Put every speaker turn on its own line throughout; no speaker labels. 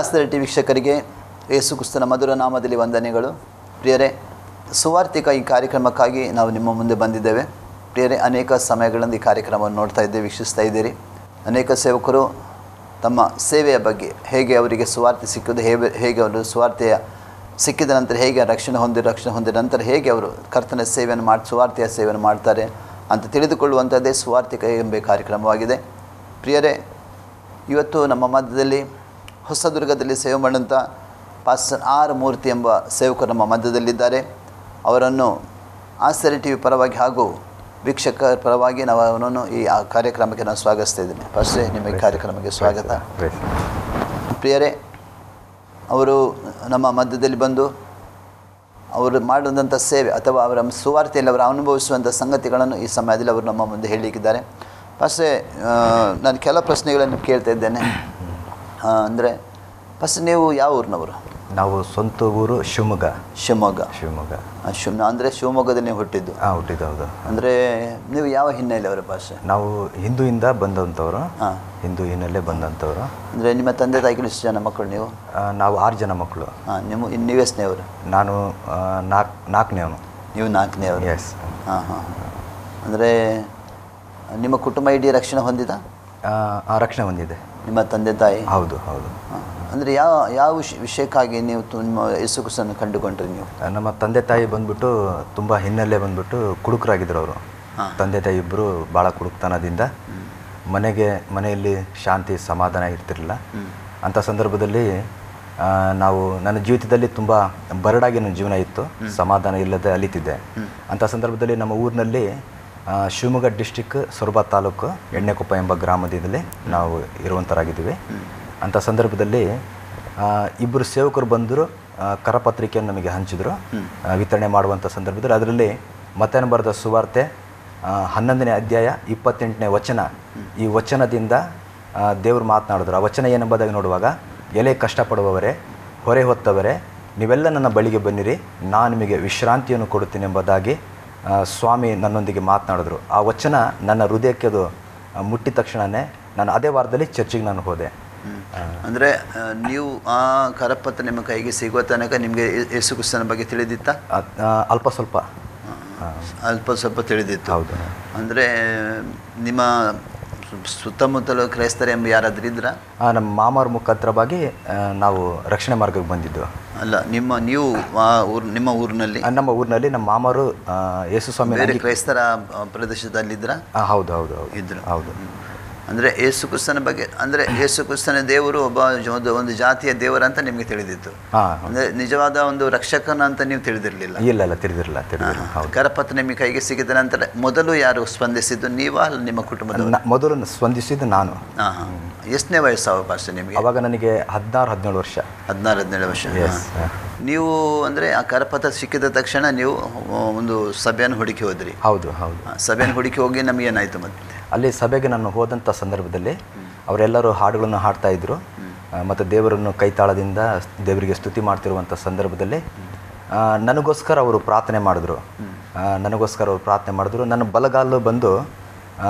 ಆಸ್ತಿ ವೀಕ್ಷಕರಿಗೆ ಯೇಸು ಕ್ರಿಸ್ತನ ಮಧುರ ನಾಮದಲ್ಲಿ ವಂದನೆಗಳು. ಪ್ರಿಯರೇ, ಸುವಾರ್ತಿಕ ಈ ಕಾರ್ಯಕ್ರಮಕ್ಕಾಗಿ ನಾವು ನಿಮ್ಮ ಮುಂದೆ ಬಂದಿದ್ದೇವೆ. ಪ್ರಿಯರೇ, ಅನೇಕ ಸಮಯಗಳಿಂದ ಈ ಕಾರ್ಯಕ್ರಮವನ್ನು ನೋಡ್ತಾ ಇದ್ದೇವೆ, ವೀಕ್ಷಿಸ್ತಾ ಇದ್ದೀರಿ. ಅನೇಕ ಸೇವಕರು ತಮ್ಮ ಸೇವೆಯ ಬಗ್ಗೆ, ಹೇಗೆ ಅವರಿಗೆ ಸುವಾರ್ತೆ ಸಿಕ್ಕೋದು, ಹೇಗೆ ಅವರು ಸುವಾರ್ತೆಯ ಸಿಕ್ಕಿದ ನಂತರ ಹೇಗೆ ರಕ್ಷಣೆ ಹೊಂದಿದ ನಂತರ ಹೇಗೆ ಅವರು ಕರ್ತನ ಸೇವೆಯನ್ನು ಸುವಾರ್ತೆಯ ಸೇವೆಯನ್ನು ಮಾಡ್ತಾರೆ ಅಂತ ತಿಳಿದುಕೊಳ್ಳುವಂಥದ್ದೇ ಸುವಾರ್ತಿಕ ಎಂಬ ಕಾರ್ಯಕ್ರಮವಾಗಿದೆ. ಪ್ರಿಯರೇ, ಇವತ್ತು ನಮ್ಮ ಮಧ್ಯದಲ್ಲಿ ಹೊಸದುರ್ಗದಲ್ಲಿ ಸೇವೆ ಮಾಡಿದಂಥ ಪಾಸ್ಟರ್ ಆರ್ ಮೂರ್ತಿ ಎಂಬ ಸೇವಕರು ನಮ್ಮ ಮಧ್ಯದಲ್ಲಿದ್ದಾರೆ. ಅವರನ್ನು ಆಸ್ತಿ ಟಿವಿ ಪರವಾಗಿ ಹಾಗೂ ವೀಕ್ಷಕರ ಪರವಾಗಿ ನಾವು ಅವನನ್ನು ಈ ಕಾರ್ಯಕ್ರಮಕ್ಕೆ ನಾನು ಸ್ವಾಗತಿಸ್ತಾ ಇದ್ದೀನಿ. ಪಾಸ್ಟರ್, ನಿಮಗೆ ಕಾರ್ಯಕ್ರಮಕ್ಕೆ ಸ್ವಾಗತ. ಪ್ರಿಯರೇ, ಅವರು ನಮ್ಮ ಮಧ್ಯದಲ್ಲಿ ಬಂದು ಅವರು ಮಾಡಿದಂಥ ಸೇವೆ ಅಥವಾ ಅವರ ಸುವಾರ್ತೆಯಲ್ಲಿ ಅವರು ಅನುಭವಿಸುವಂಥ ಸಂಗತಿಗಳನ್ನು ಈ ಸಮಯದಲ್ಲಿ ಅವರು ನಮ್ಮ ಮುಂದೆ ಹೇಳಲಿಕ್ಕಿದ್ದಾರೆ. ಪಾಸ್ಟರ್, ನಾನು ಕೆಲ ಪ್ರಶ್ನೆಗಳನ್ನು ಕೇಳ್ತಾ ಇದ್ದೇನೆ. ಅಂದರೆ ಫಸ್ಟ್ ನೀವು ಯಾವ ಊರಿನವರು?
ನಾವು ಸ್ವಂತ ಊರು ಶಿವಮೊಗ್ಗ.
ಅಂದರೆ ಶಿವಮೊಗ್ಗದಲ್ಲಿ ನೀವು ಹುಟ್ಟಿದ್ದು?
ಹುಟ್ಟಿದ್ದು, ಹೌದು.
ಅಂದರೆ ನೀವು ಯಾವ ಹಿನ್ನೆಲೆಯವರು ಪಾಸ್ಟರ್?
ನಾವು ಹಿಂದೂಯಿಂದ ಬಂದಂಥವ್ರು. ಹಿಂದೂ ಹಿನ್ನೆಲೆ ಬಂದಂಥವ್ರು.
ಅಂದರೆ ನಿಮ್ಮ ತಂದೆ ತಾಯಿಗಳು ಎಷ್ಟು ಜನ ಮಕ್ಕಳು ನೀವು?
ನಾವು 6 ಜನ ಮಕ್ಕಳು.
ನೀವು ಎಷ್ಟನೇವರು?
ನಾನು ನಾಲ್ಕನೇವನು.
ನೀವು 4ನೇವರು?
ಎಸ್.
ಅಂದರೆ ನಿಮ್ಮ ಕುಟುಂಬ ಇಡೀ ರಕ್ಷಣೆ ಹೊಂದಿದ?
ರಕ್ಷಣೆ ಹೊಂದಿದೆ.
ನಿಮ್ಮ ತಂದೆ ತಾಯಿ?
ಹೌದು.
ಅಂದರೆ ಯಾವ ವಿಷಯಕ್ಕಾಗಿ ನೀವು ನಿಮ್ಮ ಯೇಸು ಕ್ರಿಸ್ತನನ್ನು ಕಂಡುಕೊಂಡ್ರಿ ನೀವು?
ನಮ್ಮ ತಂದೆ ತಾಯಿ ಬಂದ್ಬಿಟ್ಟು ತುಂಬ ಹಿನ್ನೆಲೆ ಬಂದ್ಬಿಟ್ಟು ಕುಡುಕರಾಗಿದ್ದರು ಅವರು. ತಂದೆ ತಾಯಿ ಇಬ್ಬರು ಭಾಳ ಕುಡುಕ್ತನದಿಂದ ಮನೆಯಲ್ಲಿ ಶಾಂತಿ ಸಮಾಧಾನ ಇರ್ತಿರಲಿಲ್ಲ. ಅಂಥ ಸಂದರ್ಭದಲ್ಲಿ ನನ್ನ ಜೀವಿತದಲ್ಲಿ ತುಂಬ ಬರಡಾಗಿ ನನ್ನ ಜೀವನ ಇತ್ತು, ಸಮಾಧಾನ ಇಲ್ಲದೆ ಅಲಿತಿದ್ದೆ. ಅಂಥ ಸಂದರ್ಭದಲ್ಲಿ ನಮ್ಮ ಊರಿನಲ್ಲಿ ಶಿವಮೊಗ್ಗ ಡಿಸ್ಟಿಕ್ ಸೊರಬ ತಾಲೂಕು ಎಣ್ಣೆಕೊಪ್ಪ ಎಂಬ ಗ್ರಾಮದಲ್ಲಿ ನಾವು ಇರುವಂಥರಾಗಿದ್ದೀವಿ. ಅಂಥ ಸಂದರ್ಭದಲ್ಲಿ ಇಬ್ಬರು ಸೇವಕರು ಬಂದರು, ಕರಪತ್ರಿಕೆಯನ್ನು ನಮಗೆ ಹಂಚಿದ್ರು ವಿತರಣೆ ಮಾಡುವಂಥ ಸಂದರ್ಭದಲ್ಲಿ. ಅದರಲ್ಲಿ ಮತ್ತೇನು ಬರೆದ ಸುವಾರ್ತೆ 11ನೇ ಅಧ್ಯಾಯ 28ನೇ ವಚನ, ಈ ವಚನದಿಂದ ದೇವರು ಮಾತನಾಡಿದ್ರು. ಆ ವಚನ ಏನೆಂಬುದಾಗಿ ನೋಡುವಾಗ, ಎಲೆ ಕಷ್ಟಪಡುವವರೇ, ಹೊರೆ ಹೊತ್ತವರೇ, ನೀವೆಲ್ಲ ನನ್ನ ಬಳಿಗೆ ಬನ್ನಿರಿ, ನಾನು ನಿಮಗೆ ವಿಶ್ರಾಂತಿಯನ್ನು ಕೊಡುತ್ತೇನೆ ಎಂಬುದಾಗಿ ಸ್ವಾಮಿ ನನ್ನೊಂದಿಗೆ ಮಾತನಾಡಿದ್ರು. ಆ ವಚನ ನನ್ನ ಹೃದಯಕ್ಕೆ ಅದು ಮುಟ್ಟಿದ ತಕ್ಷಣವೇ ನಾನು ಅದೇ ವಾರದಲ್ಲಿ ಚರ್ಚಿಗೆ ನಾನು ಹೋದೆ.
ಅಂದರೆ ನೀವು ಆ ಕರಪತ್ರ ನಿಮ್ಮ ಕೈಗೆ ಸಿಗುವ ತನಕ ನಿಮಗೆ ಯೇಸು ಕ್ರಿಸ್ತನ ಬಗ್ಗೆ ತಿಳಿದಿತ್ತಾ?
ಅಲ್ಪ ಸ್ವಲ್ಪ ತಿಳಿದಿತ್ತು.
ಹೌದು. ಅಂದರೆ ನಿಮ್ಮ ಸುತ್ತಮುತ್ತಲು ಕ್ರೈಸ್ತರು ಎಂಬ ಯಾರಾದ್ರೂ ಇದ್ರ?
ನಮ್ಮ ಮಾಮರ ಮುಖಾಂತರವಾಗಿ ನಾವು ರಕ್ಷಣೆ ಮಾರ್ಗಕ್ಕೆ ಬಂದಿದ್ದು.
ಅಲ್ಲ, ನಿಮ್ಮ ಊರಿನಲ್ಲಿ? ನಮ್ಮ
ಊರಿನಲ್ಲಿ ನಮ್ಮ ಮಾಮರು ಯೇಸು ಸ್ವಾಮಿ
ಬೇರೆ ಕ್ರೈಸ್ತರ ಪ್ರದೇಶದಲ್ಲಿದ್ರ?
ಹೌದು
ಇದ್ರು.
ಹೌದು.
ಅಂದರೆ ಯೇಸು ಕ್ರಿಸ್ತನ ಬಗ್ಗೆ, ಅಂದರೆ ಯೇಸು ಕ್ರಿಸ್ತನ ದೇವರು ಒಂದು ಜಾತಿಯ ದೇವರಂತ ನಿಮಗೆ ತಿಳಿದಿತ್ತು. ಅಂದರೆ ನಿಜವಾದ ಒಂದು ರಕ್ಷಕನ ಅಂತ ನೀವು ತಿಳಿದಿರಲಿಲ್ಲ?
ಇಲ್ಲ, ತಿಳಿದಿರಲಿಲ್ಲ.
ಕರಪತ್ರ ನಿಮಗೆ ಕೈಗೆ ಸಿಗಿದ ನಂತರ ಮೊದಲು ಯಾರು ಸ್ಪಂದಿಸಿದ್ದು, ನೀವಾ ಅಲ್ಲ ನಿಮ್ಮ ಕುಟುಂಬದ?
ಮೊದಲು ಸ್ಪಂದಿಸಿದ್ದು ನಾನು.
ಎಷ್ಟನೇ ವಯಸ್ಸು ಪಾಸ್ಟರ್ ನಿಮಗೆ?
ಅವಾಗ ನನಗೆ 16-17 ವರ್ಷ.
16-17 ವರ್ಷ. ನೀವು ಅಂದರೆ ಆ ಕರಪತ್ರ ಸಿಕ್ಕಿದ ತಕ್ಷಣ ನೀವು ಒಂದು ಸಭೆಯನ್ನು ಹುಡುಕಿ ಹೋದ್ರಿ?
ಹೌದು.
ಸಭೆಯನ್ನು ಹುಡುಕಿ ಹೋಗಿ ನಮಗೆ ಏನಾಯಿತು? ಮತ್ತೆ
ಅಲ್ಲಿ ಸಭೆಗೆ ನಾನು ಹೋದಂಥ ಸಂದರ್ಭದಲ್ಲಿ ಅವರೆಲ್ಲರೂ ಹಾಡುಗಳನ್ನು ಹಾಡ್ತಾ ಇದ್ರು ಮತ್ತು ದೇವರನ್ನು ಕೈತಾಳದಿಂದ ದೇವರಿಗೆ ಸ್ತುತಿ ಮಾಡ್ತಿರುವಂಥ ಸಂದರ್ಭದಲ್ಲಿ ನನಗೋಸ್ಕರ ಅವರು ಪ್ರಾರ್ಥನೆ ಮಾಡಿದ್ರು. ನನ್ನ ಬಲಗಾಲು ಬಂದು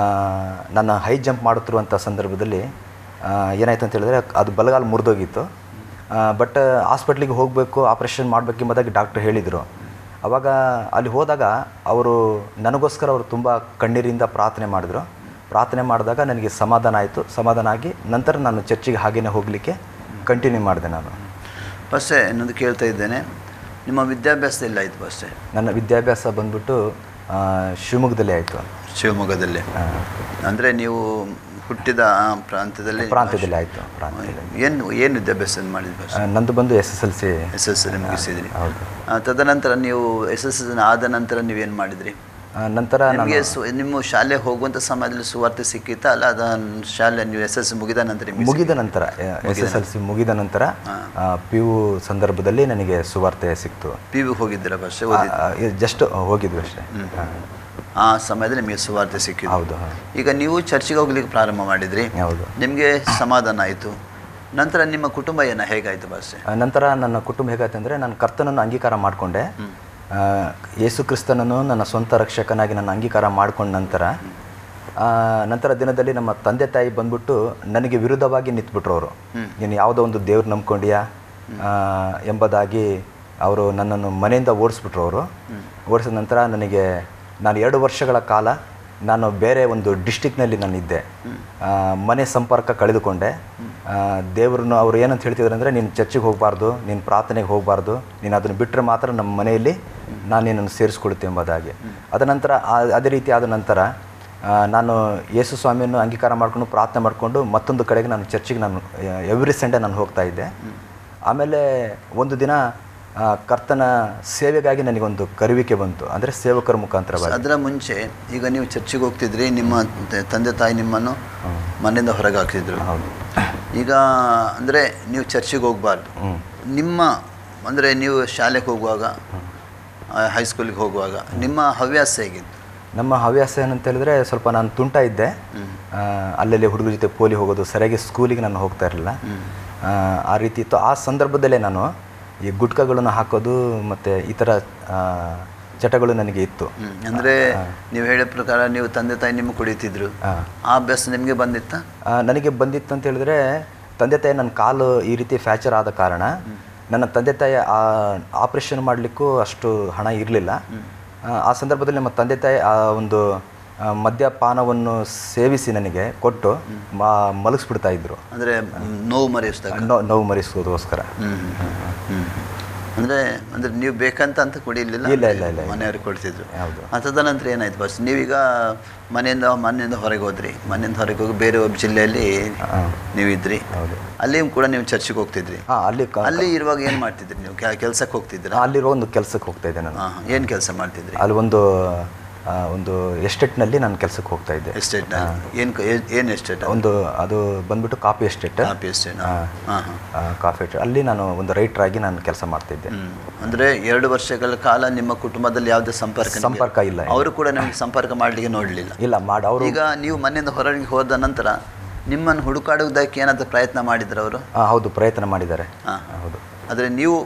ನನ್ನ ಹೈ ಜಂಪ್ ಮಾಡುತ್ತಿರುವಂಥ ಸಂದರ್ಭದಲ್ಲಿ ಏನಾಯ್ತು ಅಂತ ಹೇಳಿದ್ರೆ, ಅದು ಬಲಗಾಲು ಮುರಿದೋಗಿತ್ತು. ಬಟ್ ಹಾಸ್ಪಿಟ್ಲಿಗೆ ಹೋಗಬೇಕು, ಆಪ್ರೇಷನ್ ಮಾಡಬೇಕೆಂಬುದಾಗಿ ಡಾಕ್ಟ್ರ್ ಹೇಳಿದರು. ಆವಾಗ ಅಲ್ಲಿ ಹೋದಾಗ ನನಗೋಸ್ಕರ ಅವರು ತುಂಬ ಕಣ್ಣೀರಿಂದ ಪ್ರಾರ್ಥನೆ ಮಾಡಿದಾಗ ನನಗೆ ಸಮಾಧಾನ ಆಗಿ ನಂತರ ನಾನು ಚರ್ಚಿಗೆ ಹಾಗೇನೆ ಹೋಗಲಿಕ್ಕೆ ಕಂಟಿನ್ಯೂ ಮಾಡಿದೆ. ನಾನು
ಫಸ್ಟೇ ಇನ್ನೊಂದು ಕೇಳ್ತಾ ಇದ್ದೇನೆ, ನಿಮ್ಮ ವಿದ್ಯಾಭ್ಯಾಸ ಎಲ್ಲ ಆಯಿತು ಫಸ್ಟೇ? ನನ್ನ
ವಿದ್ಯಾಭ್ಯಾಸ ಬಂದ್ಬಿಟ್ಟು ಶಿವಮೊಗ್ಗದಲ್ಲಿ ಆಯಿತು.
ಶಿವಮೊಗ್ಗದಲ್ಲಿ ಅಂದರೆ ನೀವು ಹುಟ್ಟಿದ ಪ್ರಾಂತ್ಯದಲ್ಲಿ ಆಯಿತು. ಏನು ವಿದ್ಯಾಭ್ಯಾಸ ಮಾಡಿದ್ರಿ?
ನಂದು ಬಂದು SSLC
ಮುಗಿಸಿದ್ರಿ. ತದನಂತರ ನೀವು SSLC ಆದ ನಂತರ ನೀವೇನು ಮಾಡಿದ್ರಿ? ನಂತರ ನಿಮಗೆ ನಿಮ್ಮ ಶಾಲೆ ಹೋಗುವಂಥ ಸಮಯದಲ್ಲಿ ಸುವಾರ್ತೆ ಸಿಕ್ಕಿತ್ತಾ? ಅಲ್ಲ, ಶಾಲೆ ನೀವು SSLC ಮುಗಿದ ನಂತರ
SSLC ಮುಗಿದ ನಂತರ PU ಸಂದರ್ಭದಲ್ಲಿ ನನಗೆ ಸುವಾರ್ತೆ ಸಿಕ್ತು.
PU ಹೋಗಿದ್ದೀರಾ?
ಜಸ್ಟ್ ಹೋಗಿದ್ವಿ ಅಷ್ಟೇ.
ಆ ಸಮಯದಲ್ಲಿ ನಿಮಗೆ ಸುವಾರ್ತೆ ಸಿಕ್ಕಿದ್ದು.
ಹೌದು.
ಈಗ ನೀವು ಚರ್ಚಿಗೆ ಹೋಗ್ಲಿಕ್ಕೆ ಪ್ರಾರಂಭ ಮಾಡಿದ್ರಿ.
ಹೌದು.
ನಿಮಗೆ ಸಮಾಧಾನ ಆಯಿತು. ನಂತರ ನಿಮ್ಮ ಕುಟುಂಬ ಹೇಗಾಯಿತು ಭಾಷೆ?
ನಂತರ ನನ್ನ ಕುಟುಂಬ ಹೇಗಾಯ್ತು ಅಂದರೆ, ನಾನು ಕರ್ತನನ್ನು ಅಂಗೀಕಾರ ಮಾಡಿಕೊಂಡೆ. ಯೇಸು ಕ್ರಿಸ್ತನನ್ನು ನನ್ನ ಸ್ವಂತ ರಕ್ಷಕನಾಗಿ ನನ್ನ ಅಂಗೀಕಾರ ಮಾಡ್ಕೊಂಡ ನಂತರ ನಂತರ ದಿನದಲ್ಲಿ ನಮ್ಮ ತಂದೆ ತಾಯಿ ಬಂದ್ಬಿಟ್ಟು ನನಗೆ ವಿರುದ್ಧವಾಗಿ ನಿಂತ್ಬಿಟ್ರು ಅವರು. ನೀನು ಯಾವುದೋ ಒಂದು ದೇವ್ರು ನಂಬ್ಕೊಂಡಿಯಾ ಎಂಬುದಾಗಿ ಅವರು ನನ್ನನ್ನು ಮನೆಯಿಂದ ಓಡಿಸ್ಬಿಟ್ರು ಅವರು. ಓಡಿಸಿದ ನಂತರ ನಾನು 2 ವರ್ಷಗಳ ಕಾಲ ನಾನು ಬೇರೆ ಒಂದು ಡಿಸ್ಟಿಕ್ನಲ್ಲಿ ನಾನಿದ್ದೆ. ಮನೆ ಸಂಪರ್ಕ ಕಳೆದುಕೊಂಡೆ. ದೇವ್ರನ್ನ ಅವರು ಏನಂತ ಹೇಳ್ತಿದ್ರು ಅಂದರೆ, ನೀನು ಚರ್ಚಿಗೆ ಹೋಗಬಾರ್ದು, ನೀನು ಪ್ರಾರ್ಥನೆಗೆ ಹೋಗಬಾರ್ದು, ನೀನು ಅದನ್ನು ಬಿಟ್ಟರೆ ಮಾತ್ರ ನಮ್ಮ ಮನೆಯಲ್ಲಿ ನಾನು ನಿನ್ನನ್ನು ಸೇರಿಸ್ಕೊಳ್ತೆ ಎಂಬುದಾಗಿ. ನಂತರ ಅದೇ ರೀತಿ ಆದ ನಂತರ ನಾನು ಯೇಸು ಸ್ವಾಮಿಯನ್ನು ಅಂಗೀಕಾರ ಮಾಡಿಕೊಂಡು ಪ್ರಾರ್ಥನೆ ಮಾಡಿಕೊಂಡು ಮತ್ತೊಂದು ಕಡೆಗೆ ನಾನು ಚರ್ಚಿಗೆ ಎವ್ರಿ ಸಂಡೇ ನಾನು ಹೋಗ್ತಾ ಇದ್ದೆ. ಆಮೇಲೆ ಒಂದು ದಿನ ಕರ್ತನ ಸೇವೆಗಾಗಿ ನನಗೊಂದು ಕರುವಿಕೆ ಬಂತು, ಅಂದರೆ ಸೇವಕರ ಮುಖಾಂತರವಾಗಿ.
ಅದರ ಮುಂಚೆ ಈಗ ನೀವು ಚರ್ಚಿಗೆ ಹೋಗ್ತಿದ್ರಿ, ನಿಮ್ಮ ತಂದೆ ತಾಯಿ ನಿಮ್ಮನ್ನು ಮನೆಯಿಂದ ಹೊರಗೆ ಹಾಕ್ತಿದ್ರು.
ಹೌದು.
ಈಗ ಅಂದರೆ ನೀವು ಚರ್ಚಿಗೆ ಹೋಗಬಾರ್ದು, ನಿಮ್ಮ ಅಂದರೆ ನೀವು ಶಾಲೆಗೆ ಹೋಗುವಾಗ, ಹೈಸ್ಕೂಲಿಗೆ ಹೋಗುವಾಗ ನಿಮ್ಮ ಹವ್ಯಾಸ ಹೇಗಿತ್ತು?
ನಮ್ಮ ಹವ್ಯಾಸ ಏನಂತ ಹೇಳಿದ್ರೆ, ಸ್ವಲ್ಪ ನಾನು ತುಂಟ ಇದ್ದೆ. ಅಲ್ಲಲ್ಲಿ ಹುಡುಗರ ಜೊತೆ ಪೋಲಿ ಹೋಗೋದು, ಸರಿಯಾಗಿ ಸ್ಕೂಲಿಗೆ ನಾನು ಹೋಗ್ತಾ ಇರಲಿಲ್ಲ. ಆ ರೀತಿ ಇತ್ತು. ಆ ಸಂದರ್ಭದಲ್ಲೇ ನಾನು ಈ ಗುಟ್ಕಗಳನ್ನು ಹಾಕೋದು ಮತ್ತು ಈ ಥರ ಚಟಗಳು ನನಗೆ ಇತ್ತು.
ಅಂದರೆ ನೀವು ಹೇಳಿದ ಪ್ರಕಾರ ನೀವು ತಂದೆ ತಾಯಿ ನಿಮಗೆ ಕುಡಿತಿದ್ರು, ಆ ಅಭ್ಯಾಸ ನಿಮಗೆ ಬಂದಿತ್ತಾ?
ನನಗೆ ಬಂದಿತ್ತು ಅಂತ ಹೇಳಿದ್ರೆ, ತಂದೆ ತಾಯಿ ನನ್ನ ಕಾಲು ಈ ರೀತಿ ಫ್ರ್ಯಾಕ್ಚರ್ ಆದ ಕಾರಣ ನನ್ನ ತಂದೆ ತಾಯಿ ಆಪ್ರೇಷನ್ ಮಾಡಲಿಕ್ಕೂ ಅಷ್ಟು ಹಣ ಇರಲಿಲ್ಲ. ಆ ಸಂದರ್ಭದಲ್ಲಿ ನಮ್ಮ ತಂದೆ ತಾಯಿ ಆ ಒಂದು ಮದ್ಯಪಾನವನ್ನು ಸೇವಿಸಿ ನನಗೆ ಕೊಟ್ಟು ಮಲಗಿಸ್ಬಿಡ್ತಾ ಇದ್ರು.
ಅಂದರೆ ನೋವು
ಮರೆಸೋದಕ್ಕೋಸ್ಕರ.
ಅಂದರೆ ನೀವು ಬೇಕಂತ ಕುಡಿಲಿಲ್ಲ?
ಇಲ್ಲ ಇಲ್ಲ ಇಲ್ಲ,
ಮನೆಯವ್ರಿಗೆ ಕೊಡ್ತಿದ್ರು.
ಹೌದು.
ಅದಾದ ನಂತರ ಏನಾಯ್ತು ಬಸ್? ನೀವೀಗ ಮನೆಯಿಂದ ಹೊರಗೆ ಹೋದ್ರಿ, ಮನೆಯಿಂದ ಹೊರಗೆ ಹೋಗಿ ಬೇರೆ ಒಬ್ಬ ಜಿಲ್ಲೆಯಲ್ಲಿ ನೀವಿದ್ರಿ.
ಹೌದು.
ಅಲ್ಲಿ ಕೂಡ ನೀವು ಚರ್ಚಿಗೆ ಹೋಗ್ತಿದ್ರಿ. ಅಲ್ಲಿ ಇರುವಾಗ ಏನು ಮಾಡ್ತಿದ್ರಿ ನೀವು? ಕೆಲಸಕ್ಕೆ ಹೋಗ್ತಿದ್ರಿ?
ಅಲ್ಲಿರೋ ಒಂದು ಕೆಲಸಕ್ಕೆ ಹೋಗ್ತಾ ಇದ್ದೆ ನಾನು.
ಏನು ಕೆಲಸ ಮಾಡ್ತಿದ್ರಿ?
ಅಲ್ಲಿ ಒಂದು ಎಸ್ಟೇಟ್ನಲ್ಲಿ ನಾನು ಕೆಲಸಕ್ಕೆ ಹೋಗ್ತಾ ಇದ್ದೆ.
ಎಸ್ಟೇಟ್ನಲ್ಲಿ ಏನು ಎಸ್ಟೇಟ್?
ಅದು ಬಂದ್ಬಿಟ್ಟು coffee estate.
Coffee estate.
Coffee estate ಅಲ್ಲಿ ನಾನು ಒಂದು ರೈಟರ್ ಆಗಿ ನಾನು ಕೆಲಸ ಮಾಡ್ತಿದ್ದೆ.
ಅಂದರೆ 2 ವರ್ಷಗಳ ಕಾಲ ನಿಮ್ಮ ಕುಟುಂಬದಲ್ಲಿ ಯಾವುದೇ ಸಂಪರ್ಕ
ಇಲ್ಲ.
ಅವರು ಕೂಡ ನಿಮಗೆ ಸಂಪರ್ಕ ಮಾಡಲಿಕ್ಕೆ ನೋಡಲಿಲ್ಲ?
ಇಲ್ಲ, ಅವರು.
ಈಗ ನೀವು ಮನೆಯಿಂದ ಹೊರಗೆ ಹೋದ ನಂತರ ನಿಮ್ಮನ್ನು ಹುಡುಕಾಡುವುದಕ್ಕೆ ಏನಾದರೂ ಪ್ರಯತ್ನ ಮಾಡಿದ್ರು ಅವರು?
ಹೌದು, ಪ್ರಯತ್ನ ಮಾಡಿದ್ದಾರೆ. ಹೌದು.
ಆದರೆ ನೀವು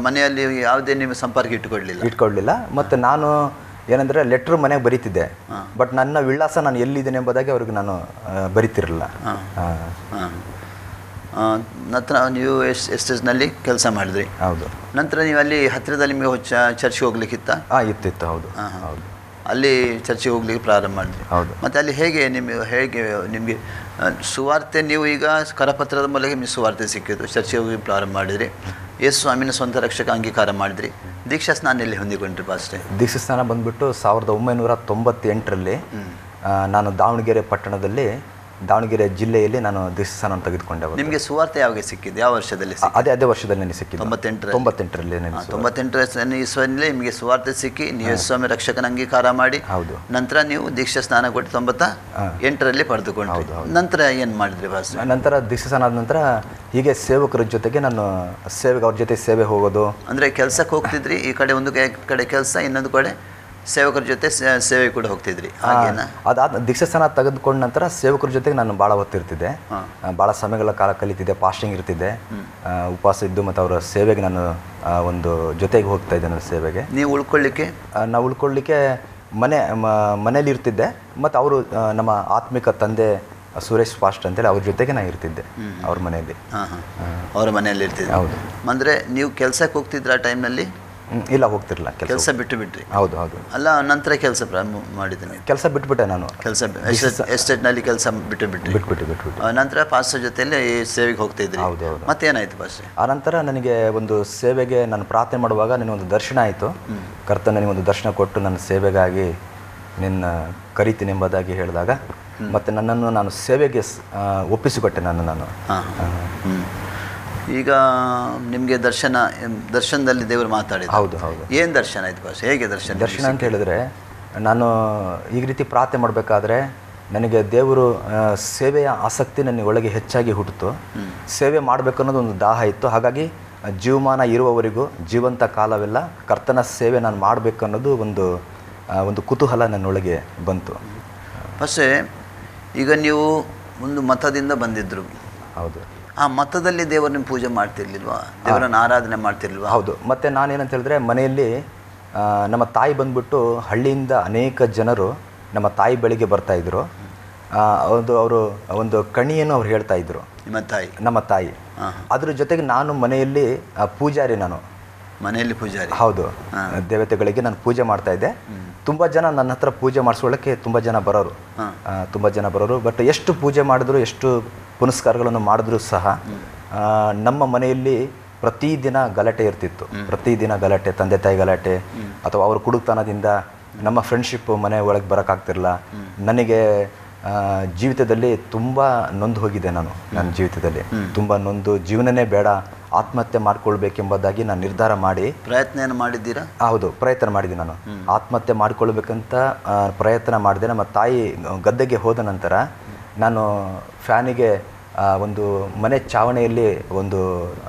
ಮನೆಯಲ್ಲಿ ಯಾವುದೇ ನಿಮ್ಮ ಸಂಪರ್ಕ ಇಟ್ಕೊಳ್ಳಿಲ್ಲ?
ಮತ್ತು ನಾನು ಏನಂದರೆ ಲೆಟ್ರ್ ಮನೆಗೆ ಬರೀತಿದ್ದೆ, ಬಟ್ ನನ್ನ ವಿಳಾಸ ನಾನು ಎಲ್ಲಿದ್ದೇನೆ ಎಂಬುದಾಗಿ ಅವ್ರಿಗೆ ನಾನು ಬರೀತಿರಲಿಲ್ಲ.
ನಂತರ ನೀವು ಎಸ್ಟೇಜ್ನಲ್ಲಿ ಕೆಲಸ ಮಾಡಿದ್ರಿ?
ಹೌದು.
ನಂತರ ನೀವು ಅಲ್ಲಿ ಹತ್ತಿರದಲ್ಲಿ ನಿಮಗೆ ಚರ್ಚ್ಗೆ ಹೋಗ್ಲಿಕ್ಕಿತ್ತ?
ಇತ್ತು. ಹೌದು. ಹೌದು.
ಅಲ್ಲಿ ಚರ್ಚಿಗೆ ಹೋಗ್ಲಿಕ್ಕೆ ಪ್ರಾರಂಭ ಮಾಡಿದ್ರಿ?
ಹೌದು.
ಮತ್ತು ಅಲ್ಲಿ ಹೇಗೆ ನಿಮಗೆ ಸುವಾರ್ತೆ, ನೀವು ಈಗ ಕರಪತ್ರದ ಮೂಲಕ ನಿಮಗೆ ಸುವಾರ್ತೆ ಸಿಕ್ಕಿದ್ದು, ಚರ್ಚಿಗೆ ಹೋಗಿ ಪ್ರಾರಂಭ ಮಾಡಿದ್ರಿ, ಯೇಸು ಸ್ವಾಮಿನ ಸ್ವಂತ ರಕ್ಷಕ ಅಂಗೀಕಾರ ಮಾಡಿದ್ರಿ. ದೀಕ್ಷಾ ಸ್ನಾನ ಎಲ್ಲಿ ಹೊಂದಿಕೊಂಡ್ರಿ ಪಾಸ್ಟೇ?
ದೀಕ್ಷಾ ಸ್ನಾನ ಬಂದ್ಬಿಟ್ಟು 1998ರಲ್ಲಿ ನಾನು ದಾವಣಗೆರೆ ಪಟ್ಟಣದಲ್ಲಿ, ದಾವಣಗೆರೆ ಜಿಲ್ಲೆಯಲ್ಲಿ ನಾನು ದೀಕ್ಷಾ ಸ್ನಾನ ತೆಗೆದುಕೊಂಡೆ.
ನಿಮಗೆ ಸುವಾರ್ತೆ ಯಾವಾಗ ಸಿಕ್ಕಿದ್ದು? ಯಾವ ವರ್ಷದಲ್ಲಿ?
ಅದೇ ವರ್ಷದಲ್ಲಿ ನನಗೆ ಸಿಕ್ಕಿದ್ದು. 98ರಲ್ಲಿ.
98ನೇ ಇಸ್ವಿಯಲ್ಲಿ ನಿಮಗೆ ಸುವಾರ್ತೆ ಸಿಕ್ಕಿ ನೀವು ಸ್ವಾಮಿ ರಕ್ಷಕನ ಅಂಗೀಕಾರ ಮಾಡಿ,
ಹೌದು, ನಂತರ
ನೀವು ದೀಕ್ಷಾ ಸ್ನಾನ ಕೊಟ್ಟು 98ರಲ್ಲಿ ಪಡೆದುಕೊಂಡು ನಂತರ ಏನು ಮಾಡಿದ್ರಿ ಬಾಸ್?
ನಂತರ ದೀಕ್ಷಾ ಸ್ನಾನ ಆದ ನಂತರ ಹೀಗೆ ಸೇವಕರ ಜೊತೆಗೆ ನಾನು ಅವ್ರ ಜೊತೆ ಸೇವೆ ಹೋಗೋದು.
ಅಂದರೆ ಕೆಲಸಕ್ಕೆ ಹೋಗ್ತಿದ್ರಿ, ಈ ಕಡೆ ಒಂದು ಕಡೆ ಕೆಲಸ, ಇನ್ನೊಂದು ಕಡೆ ಸೇವಕರ ಜೊತೆ ಸೇವೆ ಕೂಡ ಹೋಗ್ತಿದ್ರಿ, ಹಾಗೇನಾ?
ಅದಾದ ದೀಕ್ಷಾ ಸ್ನಾನ ತೆಗೆದುಕೊಂಡ ನಂತರ ಸೇವಕರ ಜೊತೆಗೆ ನಾನು ಭಾಳ ಹೊತ್ತಿರ್ತಿದ್ದೆ, ಭಾಳ ಸಮಯಗಳ ಕಾಲ ಕಲಿತಿದ್ದೆ, ಫಾಸ್ಟಿಂಗ್ ಇರ್ತಿದ್ದೆ, ಉಪವಾಸ ಇದ್ದು, ಮತ್ತು ಅವರ ಸೇವೆಗೆ ನಾನು ಒಂದು ಜೊತೆಗೆ ಹೋಗ್ತಾ ಇದ್ದೆ. ನನ್ನ ಸೇವೆಗೆ
ನೀವು ಉಳ್ಕೊಳ್ಳಿಕ್ಕೆ
ಮನೇಲಿ ಇರ್ತಿದ್ದೆ, ಮತ್ತು ಅವರು ನಮ್ಮ ಆತ್ಮಿಕ ತಂದೆ ಸುರೇಶ್ ಫಾಸ್ಟ್ ಅಂತೇಳಿ ಅವ್ರ ಜೊತೆಗೆ ನಾನು ಇರ್ತಿದ್ದೆ, ಅವ್ರ ಮನೆಯಲ್ಲಿ.
ಅವರ ಮನೆಯಲ್ಲಿ ಇರ್ತಿದ್ದೆ.
ಹೌದು.
ಅಂದರೆ ನೀವು ಕೆಲಸಕ್ಕೆ ಹೋಗ್ತಿದ್ರ ಆ ಟೈಮ್ನಲ್ಲಿ?
ಇಲ್ಲ, ಹೋಗ್ತಿರಲಿಲ್ಲ.
ಕೆಲಸ ಬಿಟ್ಟುಬಿಟ್ರಿ?
ಹೌದು. ಹೌದು.
ಅಲ್ಲ, ನಂತರ ಕೆಲಸ ಮಾಡಿದ್ದೀನಿ?
ಕೆಲಸ ಬಿಟ್ಬಿಟ್ಟೆ ನಾನು.
ಎಸ್ಟೇಟ್ನಲ್ಲಿ ಕೆಲಸ ಬಿಟ್ಬಿಟ್ಟು ನಂತರ ಪಾಸ್ಟರ್ ಜೊತೆಯಲ್ಲಿ ಸೇವೆಗೆ ಹೋಗ್ತಿದ್ರಿ?
ಹೌದು. ಹೌದು.
ಮತ್ತೇನಾಯ್ತು ಪಾಸ್ಟರ್?
ಆ ನಂತರ ನನಗೆ ಒಂದು ಸೇವೆಗೆ ನಾನು ಪ್ರಾರ್ಥನೆ ಮಾಡುವಾಗ ನನಗೊಂದು ದರ್ಶನ ಆಯಿತು. ಕರ್ತನ ನನಗೊಂದು ದರ್ಶನ ಕೊಟ್ಟು ನನ್ನ ಸೇವೆಗಾಗಿ ನಿನ್ನ ಕರಿತೀನಿ ಎಂಬುದಾಗಿ ಹೇಳಿದಾಗ ಮತ್ತು ನನ್ನನ್ನು ನಾನು ಸೇವೆಗೆ ಒಪ್ಪಿಸಿಕೊಟ್ಟೆ. ನಾನು
ಈಗ ನಿಮಗೆ ದರ್ಶನದಲ್ಲಿ ದೇವರು ಮಾತಾಡಿದ?
ಹೌದು. ಹೌದು.
ಏನು ದರ್ಶನ ಆಯ್ತು ಬಾಸ್? ಹೇಗೆ ದರ್ಶನ
ಅಂತ ಹೇಳಿದ್ರೆ, ನಾನು ಈ ರೀತಿ ಪ್ರಾರ್ಥನೆ ಮಾಡಬೇಕಾದ್ರೆ ನನಗೆ ದೇವರು ಸೇವೆಯ ಆಸಕ್ತಿ ನನಗೆ ಒಳಗೆ ಹೆಚ್ಚಾಗಿ ಹುಟ್ಟಿತು. ಸೇವೆ ಮಾಡಬೇಕನ್ನೋದು ಒಂದು ದಾಹ ಇತ್ತು. ಹಾಗಾಗಿ ಜೀವಮಾನ ಇರುವವರೆಗೂ, ಜೀವಂತ ಕಾಲವೆಲ್ಲ ಕರ್ತನ ಸೇವೆ ನಾನು ಮಾಡಬೇಕನ್ನೋದು ಒಂದು ಕುತೂಹಲ ನನ್ನೊಳಗೆ ಬಂತು.
ಫಸ್ಟೇ ಈಗ ನೀವು ಒಂದು ಮತದಿಂದ ಬಂದಿದ್ರು.
ಹೌದು.
ಆ ಮತದಲ್ಲಿ ದೇವರನ್ನ ಪೂಜೆ ಮಾಡ್ತಿರ್ಲಿಲ್ವಾ? ದೇವರನ್ನ ಆರಾಧನೆ ಮಾಡ್ತಿರ್ಲಿಲ್ವಾ?
ಹೌದು. ಮತ್ತು ನಾನೇನಂತ ಹೇಳಿದ್ರೆ, ಮನೆಯಲ್ಲಿ ನಮ್ಮ ತಾಯಿ ಬಂದ್ಬಿಟ್ಟು ಹಳ್ಳಿಯಿಂದ ಅನೇಕ ಜನರು ನಮ್ಮ ತಾಯಿ ಬಳಿಗೆ ಬರ್ತಾಯಿದ್ರು. ಅವರು ಒಂದು ಕಣಿಯನ್ನು ಅವ್ರು ಹೇಳ್ತಾ ಇದ್ರು, ನಮ್ಮ ತಾಯಿ. ಅದ್ರ ಜೊತೆಗೆ ನಾನು ಮನೆಯಲ್ಲಿ ಪೂಜಾರಿ, ನಾನು
ಮನೆಯಲ್ಲಿ ಪೂಜಾರಿ.
ಹೌದು, ದೇವತೆಗಳಿಗೆ ನಾನು ಪೂಜೆ ಮಾಡ್ತಾ ಇದ್ದೆ. ತುಂಬ ಜನ ನನ್ನ ಹತ್ರ ಪೂಜೆ ಮಾಡಿಸ್ಕೊಳ್ಳೋಕ್ಕೆ ತುಂಬ ಜನ ಬರೋರು. ಬಟ್ ಎಷ್ಟು ಪೂಜೆ ಮಾಡಿದ್ರು, ಎಷ್ಟು ಪುನಸ್ಕಾರಗಳನ್ನು ಮಾಡಿದ್ರು ಸಹ ನಮ್ಮ ಮನೆಯಲ್ಲಿ ಪ್ರತಿದಿನ ಗಲಾಟೆ ಇರ್ತಿತ್ತು. ಪ್ರತಿದಿನ ಗಲಾಟೆ, ತಂದೆ ತಾಯಿ ಗಲಾಟೆ, ಅಥವಾ ಅವ್ರ ಕುಡುಕ್ತನದಿಂದ ನಮ್ಮ ಫ್ರೆಂಡ್ಶಿಪ್ ಮನೆ ಒಳಗೆ ಬರೋಕ್ಕಾಗ್ತಿರಲಿಲ್ಲ. ನನಗೆ ಜೀವಿತದಲ್ಲಿ ತುಂಬ ನೊಂದು ಹೋಗಿದೆ. ನನ್ನ ಜೀವಿತದಲ್ಲಿ ತುಂಬ ನೊಂದು, ಜೀವನನೇ ಬೇಡ, ಆತ್ಮಹತ್ಯೆ ಮಾಡ್ಕೊಳ್ಬೇಕೆಂಬುದಾಗಿ ನಾನು ನಿರ್ಧಾರ ಮಾಡಿ.
ಪ್ರಯತ್ನ ಏನು ಮಾಡಿದ್ದೀರಾ?
ಹೌದು, ಪ್ರಯತ್ನ ಮಾಡಿದೆ. ನಾನು ಆತ್ಮಹತ್ಯೆ ಮಾಡ್ಕೊಳ್ಬೇಕಂತ ಪ್ರಯತ್ನ ಮಾಡಿದೆ. ನಮ್ಮ ತಾಯಿ ಗದ್ದೆಗೆ ಹೋದ ನಂತರ ನಾನು ಫ್ಯಾನಿಗೆ ಒಂದು ಮನೆ ಚಾವಣಿಯಲ್ಲಿ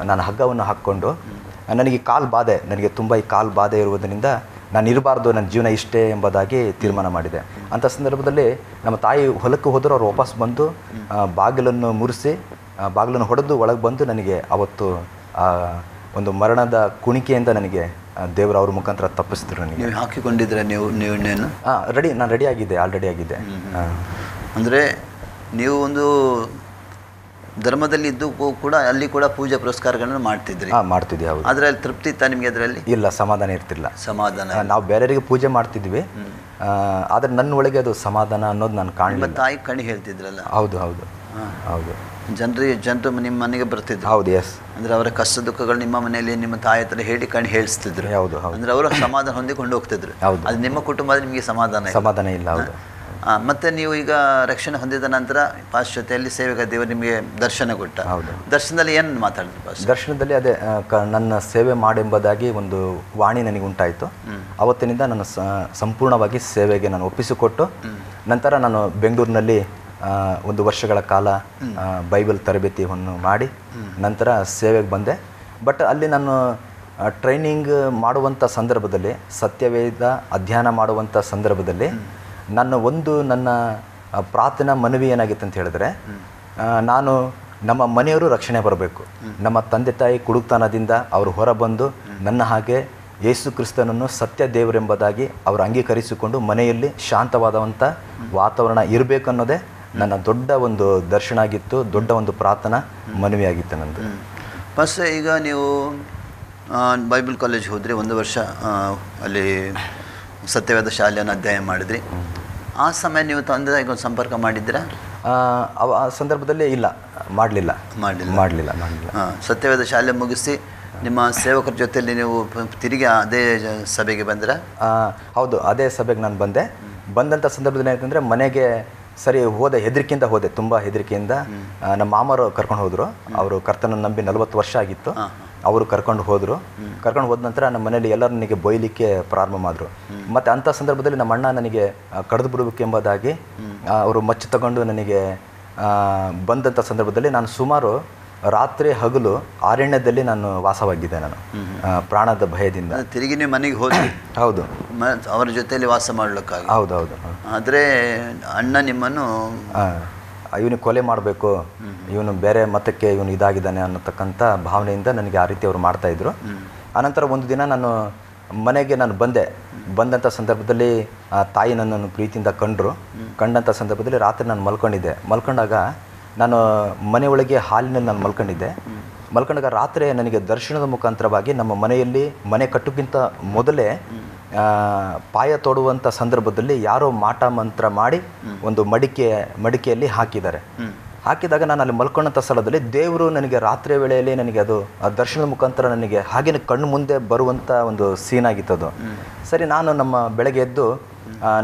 ನಾನು ಹಗ್ಗವನ್ನು ಹಾಕ್ಕೊಂಡು, ನನಗೆ ತುಂಬ ಈ ಕಾಲು ಬಾಧೆ ಇರುವುದರಿಂದ ನಾನು ಇರಬಾರ್ದು, ನನ್ನ ಜೀವನ ಇಷ್ಟೇ ಎಂಬುದಾಗಿ ತೀರ್ಮಾನ ಮಾಡಿದೆ. ಅಂಥ ಸಂದರ್ಭದಲ್ಲಿ ನಮ್ಮ ತಾಯಿ ಹೊಲಕ್ಕೆ ಹೋದರೂ ಅವ್ರು ವಾಪಸ್ ಬಂದು ಬಾಗಿಲನ್ನು ಮುರಿಸಿ, ಬಾಗಿಲನ್ನು ಹೊಡೆದು ಒಳಗೆ ಬಂದು ನನಗೆ ಅವತ್ತು ಒಂದು ಮರಣದ ಕುಣಿಕೆಯಿಂದ ನನಗೆ ದೇವರು ಅವ್ರ ಮುಖಾಂತರ ತಪ್ಪಿಸಿದ್ರು. ನನಗೆ
ನೀವು ಹಾಕಿಕೊಂಡಿದ್ರೆ ನೀವು
ನಾನು ರೆಡಿ ಆಗಿದ್ದೆ, ಆಲ್ರೆಡಿ ಆಗಿದ್ದೆ.
ಅಂದರೆ ನೀವು ಒಂದು ಧರ್ಮದಲ್ಲಿ ಇದ್ದು ಕೂಡ ಅಲ್ಲಿ ಕೂಡ ಪೂಜೆ ಪುರಸ್ಕಾರಗಳನ್ನು ಮಾಡ್ತಿದ್ರಿ?
ಮಾಡ್ತಿದ್ದೆ. ಹೌದು.
ಅದರಲ್ಲಿ ತೃಪ್ತಿ ಇತ್ತಾ ನಿಮಗೆ? ಅದರಲ್ಲಿ
ಇಲ್ಲ, ಸಮಾಧಾನ ಇರ್ತಿಲ್ಲ.
ನಾವು
ಬೇರೆಯವರಿಗೆ ಪೂಜೆ ಮಾಡ್ತಿದ್ವಿ, ಆದರೆ ನನ್ನ ಒಳಗೆ ಅದು ಸಮಾಧಾನ ಅನ್ನೋದು ನಾನು ಕಾಣಲಿಲ್ಲ.
ತಾಯಿ ಕಣಿ ಹೇಳ್ತಿದ್ರಲ್ಲ?
ಹೌದು.
ಜನರು ನಿಮ್ಮ ಮನೆಗೆ ಬರ್ತಿದ್ರು?
ಹೌದು, ಎಸ್.
ಅಂದರೆ ಅವರ ಕಷ್ಟ ದುಃಖಗಳು ನಿಮ್ಮ ಮನೆಯಲ್ಲಿ ನಿಮ್ಮ ತಾಯಿ ಹತ್ರ ಹೇಳಿ ಕಣಿ ಹೇಳಿಸ್ತಿದ್ರು?
ಹೌದು.
ಅಂದರೆ ಅವರು ಸಮಾಧಾನ ಹೊಂದಿಕೊಂಡು ಹೋಗ್ತಿದ್ರು?
ಹೌದು.
ಅದು ನಿಮ್ಮ ಕುಟುಂಬದಲ್ಲಿ ನಿಮಗೆ ಸಮಾಧಾನ
ಇಲ್ಲ? ಹೌದು.
ಮತ್ತೆ ನೀವು ಈಗ ರಕ್ಷಣೆ ಹೊಂದಿದ ನಂತರ ಪಾಶ್ಚಾತ್ಯಲ್ಲಿ ಸೇವೆಗೆ ದೇವರು ನಿಮಗೆ ದರ್ಶನ ಕೊಟ್ಟ.
ಹೌದು.
ದರ್ಶನದಲ್ಲಿ ಏನು ಮಾತಾಡಿದ್ರು?
ದರ್ಶನದಲ್ಲಿ ಅದೇ ನನ್ನ ಸೇವೆ ಮಾಡೆಂಬುದಾಗಿ ಒಂದು ವಾಣಿ ನನಗೆ ಉಂಟಾಯಿತು. ಅವತ್ತಿನಿಂದ ನಾನು ಸಂಪೂರ್ಣವಾಗಿ ಸೇವೆಗೆ ನಾನು ಒಪ್ಪಿಸಿಕೊಟ್ಟು, ನಂತರ ನಾನು ಬೆಂಗಳೂರಿನಲ್ಲಿ 1 ವರ್ಷಗಳ ಕಾಲ ಬೈಬಲ್ ತರಬೇತಿಯನ್ನು ಮಾಡಿ ನಂತರ ಸೇವೆಗೆ ಬಂದೆ. ಬಟ್ ಅಲ್ಲಿ ನಾನು ಟ್ರೈನಿಂಗ್ ಮಾಡುವಂಥ ಸಂದರ್ಭದಲ್ಲಿ, ಸತ್ಯವೇದ ಅಧ್ಯಯನ ಮಾಡುವಂಥ ಸಂದರ್ಭದಲ್ಲಿ ನನ್ನ ಪ್ರಾರ್ಥನಾ ಮನವಿ ಏನಾಗಿತ್ತು ಅಂತ ಹೇಳಿದ್ರೆ, ನಮ್ಮ ಮನೆಯವರು ರಕ್ಷಣೆ ಬರಬೇಕು. ನಮ್ಮ ತಂದೆ ತಾಯಿ ಕುಡುಕ್ತನದಿಂದ ಅವರು ಹೊರಬಂದು ನನ್ನ ಹಾಗೆ ಯೇಸು ಕ್ರಿಸ್ತನನ್ನು ಸತ್ಯ ದೇವರೆಂಬುದಾಗಿ ಅವರು ಅಂಗೀಕರಿಸಿಕೊಂಡು ಮನೆಯಲ್ಲಿ ಶಾಂತವಾದಂಥ ವಾತಾವರಣ ಇರಬೇಕನ್ನೋದೇ ನನ್ನ ದೊಡ್ಡ ಒಂದು ದರ್ಶನ ಆಗಿತ್ತು, ದೊಡ್ಡ ಒಂದು ಪ್ರಾರ್ಥನಾ ಮನವಿಯಾಗಿತ್ತು ನಂದು.
ಫಸ್ಟ್ ಈಗ ನೀವು ಬೈಬಲ್ ಕಾಲೇಜ್ ಹೋದ್ರಿ, 1 ವರ್ಷ ಅಲ್ಲಿ ಸತ್ಯವೇದ ಶಾಲೆಯನ್ನು ಅಧ್ಯಯನ ಮಾಡಿದ್ರಿ. ಆ ಸಮಯ ನೀವು ತಂದೆ ತಾಯಿಗೆ ಒಂದು ಸಂಪರ್ಕ ಮಾಡಿದ್ದೀರಾ?
ಆ ಸಂದರ್ಭದಲ್ಲಿ ಇಲ್ಲ, ಮಾಡಲಿಲ್ಲ.
ಸತ್ಯವೇದ ಶಾಲೆ ಮುಗಿಸಿ ನಿಮ್ಮ ಸೇವಕರ ಜೊತೆಯಲ್ಲಿ ನೀವು ತಿರುಗಿ ಅದೇ ಸಭೆಗೆ ಬಂದಿರಾ?
ಹೌದು, ಅದೇ ಸಭೆಗೆ ನಾನು ಬಂದೆ. ಬಂದಂಥ ಸಂದರ್ಭದಲ್ಲಿ ಏನಂತಂದರೆ, ಮನೆಗೆ ಸರಿ ಹೋದೆ, ಹೋದೆ, ತುಂಬ ಹೆದರಿಕೆಯಿಂದ. ನಮ್ಮ ಮಾಮರು ಕರ್ಕೊಂಡು ಹೋದರು. ಅವರು ಕರ್ತನನ್ನು ನಂಬಿ 40 ವರ್ಷ ಆಗಿತ್ತು. ಅವರು ಕರ್ಕೊಂಡು ಹೋದ ನಂತರ ನಮ್ಮ ಮನೇಲಿ ಎಲ್ಲರೂ ನನಗೆ ಬೈಲಿಕ್ಕೆ ಪ್ರಾರಂಭ ಮಾಡಿದ್ರು. ಮತ್ತು ಅಂಥ ಸಂದರ್ಭದಲ್ಲಿ ನಮ್ಮ ಅಣ್ಣ ನನಗೆ ಕಡಿದು ಬಿಡಬೇಕೆಂಬುದಾಗಿ ಅವರು ಮಚ್ಚು ತಗೊಂಡು ನನಗೆ ಬಂದಂಥ ಸಂದರ್ಭದಲ್ಲಿ ನಾನು ಸುಮಾರು ರಾತ್ರಿ ಹಗಲು ಅರಣ್ಯದಲ್ಲಿ ನಾನು ವಾಸವಾಗಿದ್ದೆ. ನಾನು ಪ್ರಾಣದ ಭಯದಿಂದ
ತಿರುಗಿ ನೀವು ಮನೆಗೆ ಹೋದ್ರಿ?
ಹೌದು,
ಅವರ ಜೊತೆಯಲ್ಲಿ ವಾಸ ಮಾಡ್ಲಿಕ್ಕಾಗಿ?
ಹೌದು.
ಆದರೆ ಅಣ್ಣ ನಿಮ್ಮನ್ನು
ಇವನಿಗೆ ಕೊಲೆ ಮಾಡಬೇಕು, ಇವನು ಬೇರೆ ಮತಕ್ಕೆ ಇವನು ಇದಾಗಿದ್ದಾನೆ ಅನ್ನತಕ್ಕಂಥ ಭಾವನೆಯಿಂದ ನನಗೆ ಆ ರೀತಿ ಅವರು ಮಾಡ್ತಾಯಿದ್ರು. ಆನಂತರ ಒಂದು ದಿನ ನಾನು ಮನೆಗೆ ಬಂದಂಥ ಸಂದರ್ಭದಲ್ಲಿ ತಾಯಿ ನನ್ನನ್ನು ಪ್ರೀತಿಯಿಂದ ಕಂಡಂಥ ಸಂದರ್ಭದಲ್ಲಿ ರಾತ್ರಿ ನಾನು ಮಲ್ಕೊಂಡಾಗ ನಾನು ಮನೆಯೊಳಗೆ ಹಾಲಿನಲ್ಲಿ ನಾನು ಮಲ್ಕೊಂಡಾಗ ರಾತ್ರಿ ನನಗೆ ದರ್ಶನದ ಮುಖಾಂತರವಾಗಿ ನಮ್ಮ ಮನೆಯಲ್ಲಿ ಮನೆ ಕಟ್ಟೋಕ್ಕಿಂತ ಮೊದಲೇ ಪಾಯ ತೋಡುವಂಥ ಸಂದರ್ಭದಲ್ಲಿ ಯಾರೋ ಮಾಟ ಮಂತ್ರ ಮಾಡಿ ಒಂದು ಮಡಿಕೆಯಲ್ಲಿ ಹಾಕಿದಾಗ ನಾನು ಅಲ್ಲಿ ಮಲ್ಕೊಂಡಂಥ ಸ್ಥಳದಲ್ಲಿ ದೇವರು ನನಗೆ ರಾತ್ರಿ ವೇಳೆಯಲ್ಲಿ ನನಗೆ ಅದು ಆ ದರ್ಶನದ ಮುಖಾಂತರ ನನಗೆ ಹಾಗೇನೆ ಕಣ್ಣು ಮುಂದೆ ಬರುವಂಥ ಒಂದು ಸೀನ್ ಆಗಿತ್ತು ಅದು. ಸರಿ, ನಾನು ಬೆಳಗ್ಗೆ ಎದ್ದು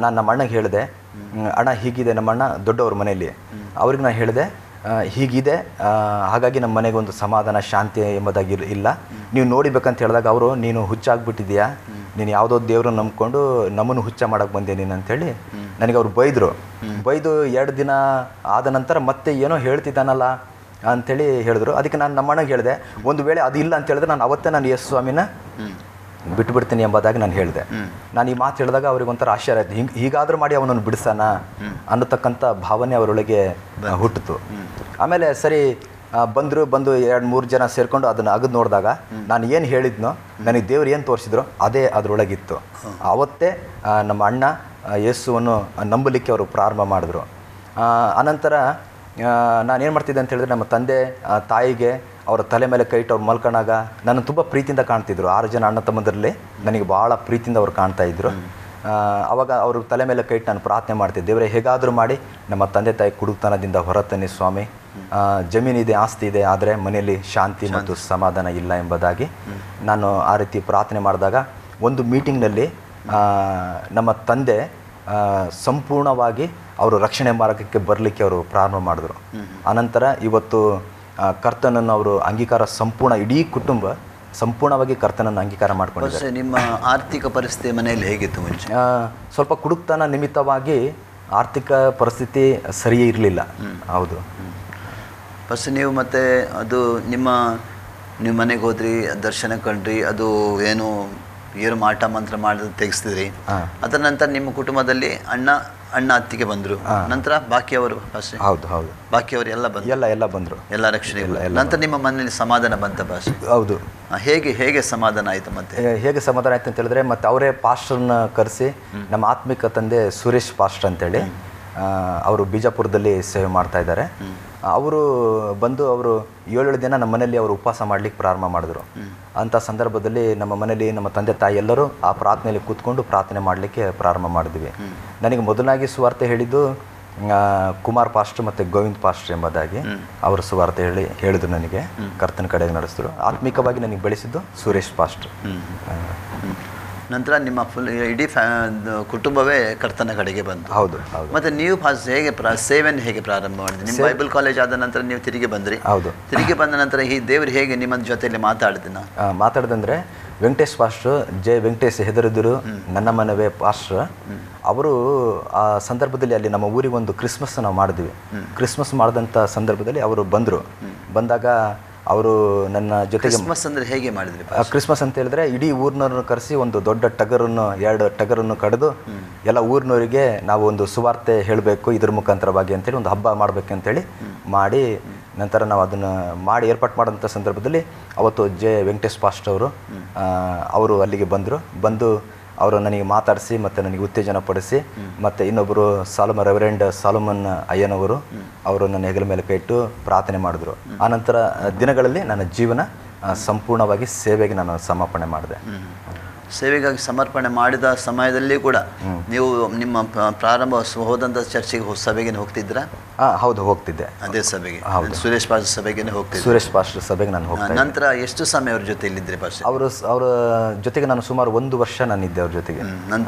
ನಾನು ನಮ್ಮ ಅಣ್ಣಗೆ ಹೇಳಿದೆ, ಅಣ್ಣ ಹೀಗಿದೆ. ನಮ್ಮ ಅಣ್ಣ ದೊಡ್ಡವ್ರ ಮನೆಯಲ್ಲಿ, ಅವ್ರಿಗೆ ನಾನು ಹೇಳಿದೆ, ಹೀಗಿದೆ, ಹಾಗಾಗಿ ನಮ್ಮ ಮನೆಗೆ ಒಂದು ಸಮಾಧಾನ ಶಾಂತಿ ಎಂಬುದಾಗಿ ಇಲ್ಲ, ನೀವು ನೋಡಿಬೇಕಂತ ಹೇಳಿದಾಗ ಅವರು, ನೀನು ಹುಚ್ಚಾಗ್ಬಿಟ್ಟಿದೆಯಾ, ನೀನು ಯಾವುದೋ ದೇವ್ರನ್ನ ನಂಬ್ಕೊಂಡು ನಮ್ಮನ್ನು ಹುಚ್ಚ ಮಾಡೋಕ್ಕೆ ಬಂದೆ ನೀನು ಅಂಥೇಳಿ ನನಗೆ ಅವ್ರು ಬೈದು 2 ದಿನ ಆದ ನಂತರ ಮತ್ತೆ ಏನೋ ಹೇಳ್ತಿದ್ದಾನಲ್ಲ ಅಂಥೇಳಿ ಹೇಳಿದ್ರು. ಅದಕ್ಕೆ ನಾನು ನಮ್ಮ ಅಣ್ಣಗೆ ಹೇಳಿದೆ, ಒಂದು ವೇಳೆ ಅದು ಇಲ್ಲ ಅಂತ ಹೇಳಿದ್ರೆ ನಾನು ಅವತ್ತೇ ಯೇಸು ಸ್ವಾಮಿನ ಬಿಟ್ಬಿಡ್ತೀನಿ ಎಂಬುದಾಗಿ ನಾನು ಹೇಳಿದೆ. ನಾನು ಈ ಮಾತು ಹೇಳಿದಾಗ ಅವ್ರಿಗೆ ಒಂಥರ ಆಶ್ಚರ್ಯ ಆಯಿತು, ಹೀಗಾದರೂ ಮಾಡಿ ಅವನನ್ನು ಬಿಡಿಸೋಣ ಅನ್ನತಕ್ಕಂಥ ಭಾವನೆ ಅವರೊಳಗೆ ಹುಟ್ಟಿತು. ಆಮೇಲೆ ಸರಿ ಬಂದು 2-3 ಜನ ಸೇರಿಕೊಂಡು ಅದನ್ನು ಅಗದು ನೋಡಿದಾಗ ನಾನು ಏನು ಹೇಳಿದ್ನೋ, ನನಗೆ ದೇವ್ರು ಏನು ತೋರಿಸಿದ್ರು ಅದೇ ಅದರೊಳಗಿತ್ತು. ಆವತ್ತೇ ನಮ್ಮ ಅಣ್ಣ ಯೇಸುವನ್ನು ನಂಬಲಿಕ್ಕೆ ಅವರು ಪ್ರಾರಂಭ ಮಾಡಿದ್ರು. ಅನಂತರ ನಾನೇನು ಮಾಡ್ತಿದ್ದೆ ಅಂತ ಹೇಳಿದ್ರೆ ನಮ್ಮ ತಂದೆ ತಾಯಿಗೆ ಅವರ ತಲೆ ಮೇಲೆ ಕೈ ಇಟ್ಟು ಅವ್ರು ಮಲ್ಕೊಂಡಾಗ ನನ್ನ ತುಂಬ ಪ್ರೀತಿಯಿಂದ ಕಾಣ್ತಿದ್ರು. 6 ಜನ ಅಣ್ಣ ತಮ್ಮಂದರಲ್ಲಿ ನನಗೆ ಭಾಳ ಪ್ರೀತಿಯಿಂದ ಅವ್ರು ಕಾಣ್ತಾಯಿದ್ರು. ಆವಾಗ ಅವರು ತಲೆ ಮೇಲೆ ಕೈ ಇಟ್ಟು ನಾನು ಪ್ರಾರ್ಥನೆ ಮಾಡ್ತಿದ್ದೆ, ದೇವರೇ ಹೇಗಾದರೂ ಮಾಡಿ ನಮ್ಮ ತಂದೆ ತಾಯಿ ಕುಡುಕ್ತನದಿಂದ ಹೊರತನ್ನಿ ಸ್ವಾಮಿ, ಜಮೀನಿದೆ ಆಸ್ತಿ ಇದೆ ಆದರೆ ಮನೆಯಲ್ಲಿ ಶಾಂತಿ ಮತ್ತು ಸಮಾಧಾನ ಇಲ್ಲ ಎಂಬುದಾಗಿ ನಾನು ಆ ರೀತಿ ಪ್ರಾರ್ಥನೆ ಮಾಡಿದಾಗ ಒಂದು ಮೀಟಿಂಗ್ನಲ್ಲಿ ನಮ್ಮ ತಂದೆ ಸಂಪೂರ್ಣವಾಗಿ ಅವರು ರಕ್ಷಣೆ ಮಾರ್ಗಕ್ಕೆ ಬರಲಿಕ್ಕೆ ಅವರು ಪ್ರಾರಂಭ ಮಾಡಿದ್ರು. ಆನಂತರ ಇವತ್ತು ಕರ್ತನನ್ನು ಅವರು ಅಂಗೀಕಾರ ಸಂಪೂರ್ಣ ಇಡೀ ಕುಟುಂಬ ಸಂಪೂರ್ಣವಾಗಿ ಕರ್ತನನ್ನು ಅಂಗೀಕಾರ ಮಾಡ್ಕೊಂಡಿದ್ದಾರೆ.
ನಿಮ್ಮ ಆರ್ಥಿಕ ಪರಿಸ್ಥಿತಿ ಮನೆಯಲ್ಲಿ ಹೇಗಿತ್ತು ಮುಂಚೆ?
ಸ್ವಲ್ಪ ಕುಡುಕ್ತನ ನಿಮಿತ್ತವಾಗಿ ಆರ್ಥಿಕ ಪರಿಸ್ಥಿತಿ ಸರಿಯೇ ಇರಲಿಲ್ಲ. ಹೌದು.
ಫಸ್ಟ್ ನೀವು ಮತ್ತೆ ಅದು ನೀವು ಮನೆಗೆ ಹೋದ್ರಿ, ದರ್ಶನ ಕಂಡ್ರಿ, ಅದು ಏನು ಮಾಟ ಮಂತ್ರ ಮಾಡಿದ್ರೆ ತೆಗೆಸ್ತಿದ್ರಿ. ಅದರ ನಂತರ ನಿಮ್ಮ ಕುಟುಂಬದಲ್ಲಿ ಅಣ್ಣ ಅತ್ತಿಗೆ ಬಂದರು, ನಂತರ ಬಾಕಿಯವರು ಭಾಷೆ?
ಹೌದು.
ಬಾಕಿಯವರು ಎಲ್ಲ ಬಂದರು? ಎಲ್ಲ ಬಂದರು, ಎಲ್ಲ ರಕ್ಷಣೆ. ನಂತರ ನಿಮ್ಮ ಮನೆಯಲ್ಲಿ ಸಮಾಧಾನ ಬಂತ ಭಾಷೆ? ಹೌದು. ಹೇಗೆ ಸಮಾಧಾನ ಆಯಿತು? ಮತ್ತೆ
ಹೇಗೆ ಸಮಾಧಾನ ಆಯ್ತು ಅಂತ ಹೇಳಿದ್ರೆ, ಮತ್ತೆ ಅವರೇ ಪಾಸ್ಟರ್ನ ಕರೆಸಿ, ನಮ್ಮ ಆತ್ಮಿಕ ತಂದೆ ಸುರೇಶ್ ಪಾಸ್ಟರ್ ಅಂತೇಳಿ ಅವರು ಬಿಜಾಪುರದಲ್ಲಿ ಸೇವೆ ಮಾಡ್ತಾ ಇದ್ದಾರೆ. ಅವರು ಬಂದು ಅವರು 7 ದಿನ ನಮ್ಮ ಮನೆಯಲ್ಲಿ ಅವರು ಉಪವಾಸ ಮಾಡಲಿಕ್ಕೆ ಪ್ರಾರಂಭ ಮಾಡಿದ್ರು. ಅಂಥ ಸಂದರ್ಭದಲ್ಲಿ ನಮ್ಮ ಮನೆಯಲ್ಲಿ ನಮ್ಮ ತಂದೆ ತಾಯಿ ಎಲ್ಲರೂ ಆ ಪ್ರಾರ್ಥನೆಯಲ್ಲಿ ಕೂತ್ಕೊಂಡು ಪ್ರಾರ್ಥನೆ ಮಾಡಲಿಕ್ಕೆ ಪ್ರಾರಂಭ ಮಾಡಿದ್ವಿ. ನನಗೆ ಮೊದಲಾಗಿ ಸುವಾರ್ತೆ ಹೇಳಿದ್ದು ಕುಮಾರ್ ಪಾಸ್ಟರ್ ಮತ್ತು ಗೋವಿಂದ್ ಪಾಸ್ಟರ್ ಎಂಬುದಾಗಿ ಅವರು ಸುವಾರ್ತೆ ಹೇಳಿದ್ರು. ನನಗೆ ಕರ್ತನ ಕಡೆಗೆ ನಡೆಸಿದ್ರು. ಆತ್ಮಿಕವಾಗಿ ನನಗೆ ಬೆಳೆಸಿದ್ದು ಸುರೇಶ್ ಪಾಸ್ಟರ್.
ನಂತರ ನಿಮ್ಮ ಇಡೀ ಕುಟುಂಬವೇ ಕರ್ತನ ಕಡೆಗೆ ಬಂತು? ಹೌದು. ಮತ್ತೆ ನೀವು ಹೇಗೆ ಸೇವೆಯನ್ನು ಹೇಗೆ ಪ್ರಾರಂಭ ಮಾಡಿದ್ರಿ? ನಿಮ್ಮ ಬೈಬಲ್ ಕಾಲೇಜ್ ಆದ ನಂತರ ನೀವು ತಿರುಗಿ ಬಂದ್ರಿ. ಹೌದು. ತಿರುಗಿ ಬಂದ ನಂತರ ಈ ದೇವರು ಹೇಗೆ ನಿಮ್ಮ ಜೊತೆಯಲ್ಲಿ
ಮಾತಾಡಿದಂದ್ರೆ ವೆಂಕಟೇಶ್ ಪಾಸ್ಟರ್, ವೆಂಕಟೇಶ್ ಹೆದರಿದ್ರು ನನ್ನ ಮನವೇ ಪಾಸ್ಟರ್, ಅವರು ಆ ಸಂದರ್ಭದಲ್ಲಿ ಅಲ್ಲಿ ನಮ್ಮ ಊರಿಗೆ ಒಂದು ಕ್ರಿಸ್ಮಸ್ ನಾವು ಮಾಡಿದ್ವಿ. ಕ್ರಿಸ್ಮಸ್ ಮಾಡಿದಂಥ ಸಂದರ್ಭದಲ್ಲಿ ಅವರು ಬಂದಾಗ ಅವರು ನನ್ನ ಜೊತೆಗೆ
ಕ್ರಿಸ್ಮಸ್ ಅಂದರೆ ಹೇಗೆ ಮಾಡಿದ್ರಿ?
ಕ್ರಿಸ್ಮಸ್ ಅಂತ ಹೇಳಿದ್ರೆ ಇಡೀ ಊರಿನವ್ರನ್ನ ಕರೆಸಿ ಒಂದು ದೊಡ್ಡ ಟಗರನ್ನು 2 ಟಗರನ್ನು ಕಡಿದು ಎಲ್ಲ ಊರಿನವರಿಗೆ ನಾವು ಒಂದು ಸುವಾರ್ತೆ ಹೇಳಬೇಕು ಇದ್ರ ಮುಖಾಂತರವಾಗಿ ಅಂತೇಳಿ ಒಂದು ಹಬ್ಬ ಮಾಡಬೇಕಂತೇಳಿ ಮಾಡಿ, ನಂತರ ನಾವು ಅದನ್ನು ಮಾಡಿ ಏರ್ಪಾಟ್ ಮಾಡೋಂಥ ಸಂದರ್ಭದಲ್ಲಿ ಅವತ್ತು ವೆಂಕಟೇಶ್ ಪಾಸ್ಟರ್ ಅವರು ಅಲ್ಲಿಗೆ ಬಂದು ಅವರು ನನಗೆ ಮಾತಾಡಿಸಿ ಮತ್ತು ನನಗೆ ಉತ್ತೇಜನ ಪಡಿಸಿ, ಮತ್ತು ಇನ್ನೊಬ್ಬರು ರೆವರೆಂಡ್ ಸಾಲಮನ್ ಅಯ್ಯನವರು ಅವರು ನನ್ನ ಹೆಗಲ ಮೇಲೆ ಕೈ ಇಟ್ಟು ಪ್ರಾರ್ಥನೆ ಮಾಡಿದ್ರು. ಆನಂತರ ದಿನಗಳಲ್ಲಿ ನನ್ನ ಜೀವನ ಸಂಪೂರ್ಣವಾಗಿ ಸೇವೆಗೆ ನಾನು ಸಮರ್ಪಣೆ ಮಾಡಿದೆ.
ಸೇವೆಗಾಗಿ ಸಮರ್ಪಣೆ ಮಾಡಿದ ಸಮಯದಲ್ಲಿ ಕೂಡ ನೀವು ನಿಮ್ಮ ಪ್ರಾರಂಭ ಹೋದಂಥ ಚರ್ಚೆಗೆ ಸಭೆಗೆ ಹೋಗ್ತಿದ್ರಾ?
ಹೌದು, ಹೋಗ್ತಿದ್ದೆ.
ಅದೇ ಸಭೆಗೆ? ಸುರೇಶ್ ಪಾಸ್ಟರ್ ಸಭೆಗೆ ಹೋಗ್ತಿದ್ದೆ?
ಸುರೇಶ್ ಪಾಸ್ಟರ್ ಸಭೆಗೆ ನಾನು ಹೋಗ್ತಿದ್ದೆ.
ನಂತರ ಎಷ್ಟು ಸಮಯ ಅವ್ರ ಜೊತೆ ಇಲ್ಲಿದ್ರಿ ಪಾಸ್ಟರ್?
ಅವರ ಜೊತೆಗೆ ನಾನು ಸುಮಾರು 1 ವರ್ಷ ನಾನಿದ್ದೆ ಅವ್ರ ಜೊತೆಗೆ.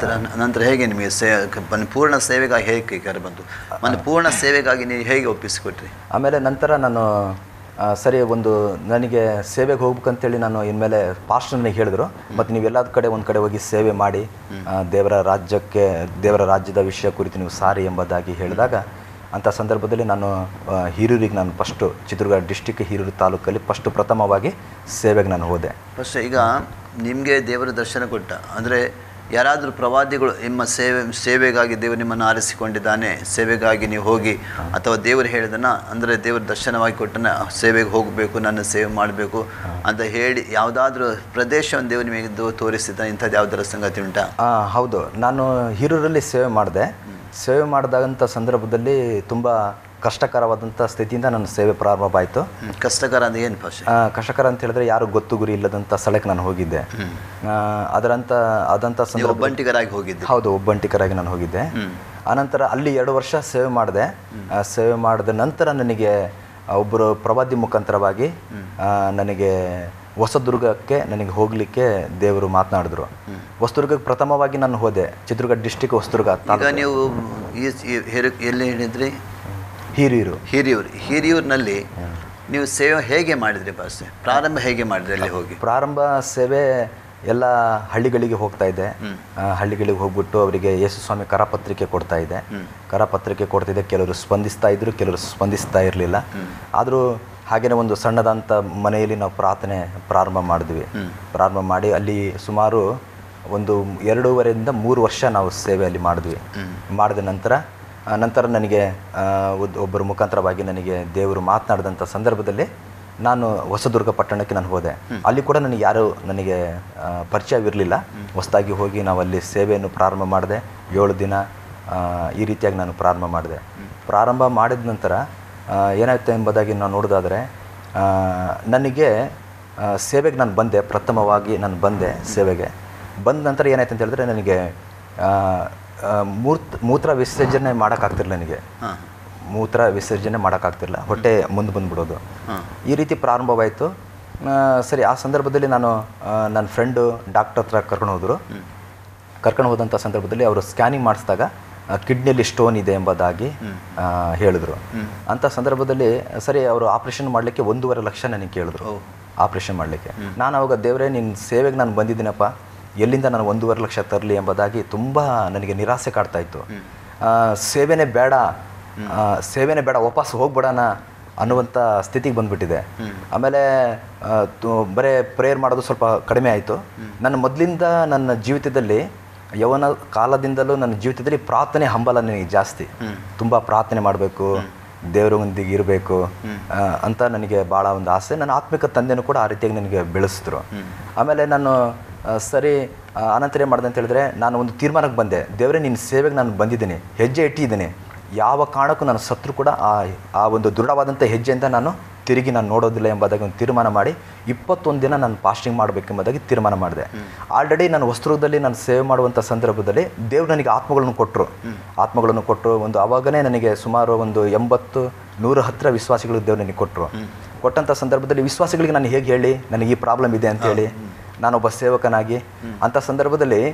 ನಂತರ ಹೇಗೆ ನಿಮಗೆ ಪೂರ್ಣ ಸೇವೆಗಾಗಿ ಹೇಗೆ ಕರೆ ಬಂತು? ಪೂರ್ಣ ಸೇವೆಗಾಗಿ ನೀವು ಹೇಗೆ ಒಪ್ಪಿಸಿಕೊಟ್ರಿ?
ಆಮೇಲೆ ನಂತರ ನಾನು ಸರಿ ನನಗೆ ಸೇವೆಗೆ ಹೋಗ್ಬೇಕಂತೇಳಿ ನಾನು ಇನ್ಮೇಲೆ ಪಾಸ್ಟರ್ ನನಗೆ ಹೇಳಿದ್ರು, ಮತ್ತು ನೀವು ಎಲ್ಲದ ಕಡೆ ಒಂದು ಕಡೆ ಹೋಗಿ ಸೇವೆ ಮಾಡಿ ದೇವರ ರಾಜ್ಯದ ವಿಷಯ ಕುರಿತು ನೀವು ಸಾರಿ ಎಂಬುದಾಗಿ ಹೇಳಿದಾಗ, ಅಂಥ ಸಂದರ್ಭದಲ್ಲಿ ನಾನು ಹಿರಿಯೂರಿಗೆ ನಾನು ಫಸ್ಟು ಚಿತ್ರದುರ್ಗ ಡಿಸ್ಟಿಕ್ ಹಿರಿಯೂರು ತಾಲೂಕಲ್ಲಿ ಪ್ರಥಮವಾಗಿ ಸೇವೆಗೆ ನಾನು ಹೋದೆ.
ಈಗ ನಿಮಗೆ ದೇವರ ದರ್ಶನ ಕೊಟ್ಟ ಅಂದರೆ ಯಾರಾದರೂ ಪ್ರವಾದಿಗಳು ನಿಮ್ಮ ಸೇವೆಗಾಗಿ ದೇವರು ನಿಮ್ಮನ್ನು ಆರಿಸಿಕೊಂಡಿದ್ದಾನೆ, ಸೇವೆಗಾಗಿ ನೀವು ಹೋಗಿ ಅಥವಾ ದೇವರು ಹೇಳಿದನ ಅಂದರೆ ದೇವರು ದರ್ಶನವಾಗಿ ಕೊಟ್ಟನ ಸೇವೆಗೆ ಹೋಗಬೇಕು, ನನ್ನ ಸೇವೆ ಮಾಡಬೇಕು ಅಂತ ಹೇಳಿ ಯಾವುದಾದ್ರೂ ಪ್ರದೇಶವನ್ನು ದೇವರು ನಿಮಗೆ ತೋರಿಸಿದ ಇಂಥದ್ದು ಯಾವುದರ ಸಂಗತಿ ಉಂಟಾ?
ಹೌದು, ನಾನು ಹಿರಿಯೂರಲ್ಲಿ ಸೇವೆ ಮಾಡಿದಂಥ ಸಂದರ್ಭದಲ್ಲಿ ತುಂಬ ಕಷ್ಟಕರವಾದಂಥ ಸ್ಥಿತಿಯಿಂದ ನನ್ನ ಸೇವೆ ಪ್ರಾರಂಭ ಆಯಿತು.
ಕಷ್ಟಕರ ಅಂದರೆ ಏನು ಭಾಷೆ?
ಕಷ್ಟಕರ ಅಂತ ಹೇಳಿದ್ರೆ ಯಾರು ಗೊತ್ತು ಗುರಿ ಇಲ್ಲದಂಥ ಸ್ಥಳಕ್ಕೆ ನಾನು ಹೋಗಿದ್ದೆ. ಅದಂಥ ಸಂದರ್ಭ
ಒಬ್ಬಂಟಿಗರಾಗಿ ಹೋಗಿದ್ದೆ?
ಹೌದು, ಒಬ್ಬಂಟಿಗರಾಗಿ ನಾನು ಹೋಗಿದ್ದೆ. ಆನಂತರ ಅಲ್ಲಿ 2 ವರ್ಷ ಸೇವೆ ಮಾಡಿದೆ. ಸೇವೆ ಮಾಡಿದ ನಂತರ ನನಗೆ ಒಬ್ಬರು ಪ್ರವಾದಿ ಮುಖಾಂತರವಾಗಿ ನನಗೆ ಹೊಸದುರ್ಗಕ್ಕೆ ನನಗೆ ಹೋಗಲಿಕ್ಕೆ ದೇವರು ಮಾತನಾಡಿದ್ರು. ಹೊಸದುರ್ಗಕ್ಕೆ ಪ್ರಥಮವಾಗಿ ನಾನು ಹೋದೆ, ಚಿತ್ರದುರ್ಗ ಡಿಸ್ಟಿಕ್ ಹೊಸದುರ್ಗ.
ಈಗ ನೀವು ಎಲ್ಲಿ ಹೇಳಿದ್ರಿ? ಹಿರಿಯೂರಿನಲ್ಲಿ ನೀವು ಸೇವೆ ಹೇಗೆ ಮಾಡಿದ್ರಿ ಭಾಷೆ? ಪ್ರಾರಂಭ ಹೇಗೆ ಮಾಡಿದ್ರಿ? ಅಲ್ಲಿ ಹೋಗಿ
ಪ್ರಾರಂಭ ಸೇವೆ ಎಲ್ಲ ಹಳ್ಳಿಗಳಿಗೆ ಹೋಗ್ತಾ ಇದ್ದೆ. ಹಳ್ಳಿಗಳಿಗೆ ಹೋಗ್ಬಿಟ್ಟು ಅವರಿಗೆ ಯೇಸು ಸ್ವಾಮಿ ಕರಪತ್ರಿಕೆ ಕೊಡ್ತಾ ಇದ್ದೆ. ಕರಪತ್ರಿಕೆ ಕೊಡ್ತಿದ್ದೆ. ಕೆಲವರು ಸ್ಪಂದಿಸ್ತಾ ಇದ್ರು, ಕೆಲವರು ಸ್ಪಂದಿಸ್ತಾ ಇರಲಿಲ್ಲ. ಆದರೂ ಹಾಗೆಯೇ ಒಂದು ಸಣ್ಣದಂಥ ಮನೆಯಲ್ಲಿ ನಾವು ಪ್ರಾರಂಭ ಮಾಡಿದ್ವಿ. ಪ್ರಾರಂಭ ಮಾಡಿ ಅಲ್ಲಿ ಸುಮಾರು 2.5ರಿಂದ 3 ವರ್ಷ ನಾವು ಸೇವೆಯಲ್ಲಿ ಮಾಡಿದ್ವಿ. ಮಾಡಿದ ನಂತರ ನನಗೆ ಒಬ್ಬರ ಮುಖಾಂತರವಾಗಿ ನನಗೆ ದೇವರು ಮಾತನಾಡಿದಂಥ ಸಂದರ್ಭದಲ್ಲಿ ನಾನು ಹೊಸದುರ್ಗ ಪಟ್ಟಣಕ್ಕೆ ನಾನು ಹೋದೆ. ಅಲ್ಲಿ ಕೂಡ ನನಗೆ ಪರಿಚಯವಿರಲಿಲ್ಲ. ಹೊಸದಾಗಿ ಹೋಗಿ ನಾವು ಅಲ್ಲಿ ಸೇವೆಯನ್ನು ಪ್ರಾರಂಭ ಮಾಡಿದೆ. 7 ದಿನ ಈ ರೀತಿಯಾಗಿ ನಾನು ಪ್ರಾರಂಭ ಮಾಡಿದೆ. ಪ್ರಾರಂಭ ಮಾಡಿದ ನಂತರ ಏನಾಯ್ತು ಎಂಬುದಾಗಿ ನಾವು ನೋಡೋದಾದರೆ ನನಗೆ ಸೇವೆಗೆ ನಾನು ಬಂದೆ, ಪ್ರಥಮವಾಗಿ ನಾನು ಬಂದೆ ಸೇವೆಗೆ. ಬಂದ ನಂತರ ಏನಾಯ್ತು ಅಂತ ಹೇಳಿದ್ರೆ ನನಗೆ ಮೂತ್ರ ವಿಸರ್ಜನೆ ಮಾಡೋಕ್ಕಾಗ್ತಿರಲಿಲ್ಲ. ನನಗೆ ಮೂತ್ರ ವಿಸರ್ಜನೆ ಮಾಡೋಕ್ಕಾಗ್ತಿರಲಿಲ್ಲ, ಹೊಟ್ಟೆ ಮುಂದೆ ಬಂದುಬಿಡೋದು. ಈ ರೀತಿ ಪ್ರಾರಂಭವಾಯಿತು. ಸರಿ, ಆ ಸಂದರ್ಭದಲ್ಲಿ ನಾನು ನನ್ನ ಫ್ರೆಂಡು ಡಾಕ್ಟರ್ ಹತ್ರ ಕರ್ಕೊಂಡು ಹೋದಂಥ ಸಂದರ್ಭದಲ್ಲಿ ಅವರು ಸ್ಕ್ಯಾನಿಂಗ್ ಮಾಡಿಸಿದಾಗ ಕಿಡ್ನಿಯಲ್ಲಿ ಸ್ಟೋನ್ ಇದೆ ಎಂಬುದಾಗಿ ಹೇಳಿದ್ರು. ಅಂಥ ಸಂದರ್ಭದಲ್ಲಿ ಸರಿ, ಅವರು ಆಪ್ರೇಷನ್ ಮಾಡಲಿಕ್ಕೆ 1.5 ಲಕ್ಷ ನನಗೆ ಕೇಳಿದ್ರು ಆಪ್ರೇಷನ್ ಮಾಡಲಿಕ್ಕೆ. ನಾನು ಅವಾಗ, ದೇವರೇ ನಿನ್ನ ಸೇವೆಗೆ ನಾನು ಬಂದಿದ್ದೀನಪ್ಪ, ಎಲ್ಲಿಂದ ನಾನು 1.5 ಲಕ್ಷ ತರಲಿ ಎಂಬುದಾಗಿ ತುಂಬ ನನಗೆ ನಿರಾಸೆ ಕಾಡ್ತಾಯಿತ್ತು. ಸೇವೆನೇ ಬೇಡ, ವಾಪಸ್ ಹೋಗ್ಬಿಡೋಣ ಅನ್ನುವಂಥ ಸ್ಥಿತಿಗೆ ಬಂದುಬಿಟ್ಟಿದೆ. ಆಮೇಲೆ ಬರೀ ಪ್ರೇಯರ್ ಮಾಡೋದು ಸ್ವಲ್ಪ ಕಡಿಮೆ ಆಯಿತು. ನನ್ನ ಮೊದಲಿಂದ ನನ್ನ ಜೀವಿತದಲ್ಲಿ, ಯೌವನ ಕಾಲದಿಂದಲೂ ನನ್ನ ಜೀವಿತದಲ್ಲಿ ಪ್ರಾರ್ಥನೆ ಹಂಬಲ ನನಗೆ ಜಾಸ್ತಿ. ತುಂಬ ಪ್ರಾರ್ಥನೆ ಮಾಡಬೇಕು, ದೇವರೊಂದಿಗೆ ಇರಬೇಕು ಅಂತ ನನಗೆ ಭಾಳ ಒಂದು ಆಸೆ. ನನ್ನ ಆತ್ಮಿಕ ತಂದೆನೂ ಕೂಡ ಆ ರೀತಿಯಾಗಿ ನನಗೆ ಬೆಳೆಸಿದ್ರು. ಆಮೇಲೆ ನಾನು ಸರಿ, ಅನಂತರ ಏನು ಮಾಡಿದೆ ಅಂತ ಹೇಳಿದ್ರೆ, ನಾನು ಒಂದು ತೀರ್ಮಾನಕ್ಕೆ ಬಂದೆ. ದೇವರೇ, ನಿನ್ನ ಸೇವೆಗೆ ನಾನು ಬಂದಿದ್ದೀನಿ, ಹೆಜ್ಜೆ ಇಟ್ಟಿದ್ದೀನಿ, ಯಾವ ಕಾರಣಕ್ಕೂ ನಾನು ಸತ್ರು ಕೂಡ ಆ ಒಂದು ದೃಢವಾದಂಥ ಹೆಜ್ಜೆಯಿಂದ ನಾನು ತಿರುಗಿ ನೋಡೋದಿಲ್ಲ ಎಂಬುದಾಗಿ ಒಂದು ತೀರ್ಮಾನ ಮಾಡಿ 21 ದಿನ ನಾನು ಫಾಸ್ಟಿಂಗ್ ಮಾಡಬೇಕೆಂಬುದಾಗಿ ತೀರ್ಮಾನ ಮಾಡಿದೆ. ಆಲ್ರೆಡಿ ನಾನು ಹೊಸದುರ್ಗದಲ್ಲಿ ನಾನು ಸೇವೆ ಮಾಡುವಂಥ ಸಂದರ್ಭದಲ್ಲಿ ದೇವ್ರು ನನಗೆ ಆತ್ಮಗಳನ್ನು ಕೊಟ್ಟರು. ಆವಾಗನೇ ನನಗೆ ಸುಮಾರು ಒಂದು 80-100 ಹತ್ತಿರ ವಿಶ್ವಾಸಿಗಳು ದೇವ್ರು ನನಗೆ ಕೊಟ್ಟಂಥ ಸಂದರ್ಭದಲ್ಲಿ ವಿಶ್ವಾಸಿಗಳಿಗೆ ನಾನು ಹೇಗೆ ಹೇಳಿ ನನಗೆ ಈ ಪ್ರಾಬ್ಲಮ್ ಇದೆ ಅಂತೇಳಿ, ನಾನೊಬ್ಬ ಸೇವಕನಾಗಿ. ಅಂಥ ಸಂದರ್ಭದಲ್ಲಿ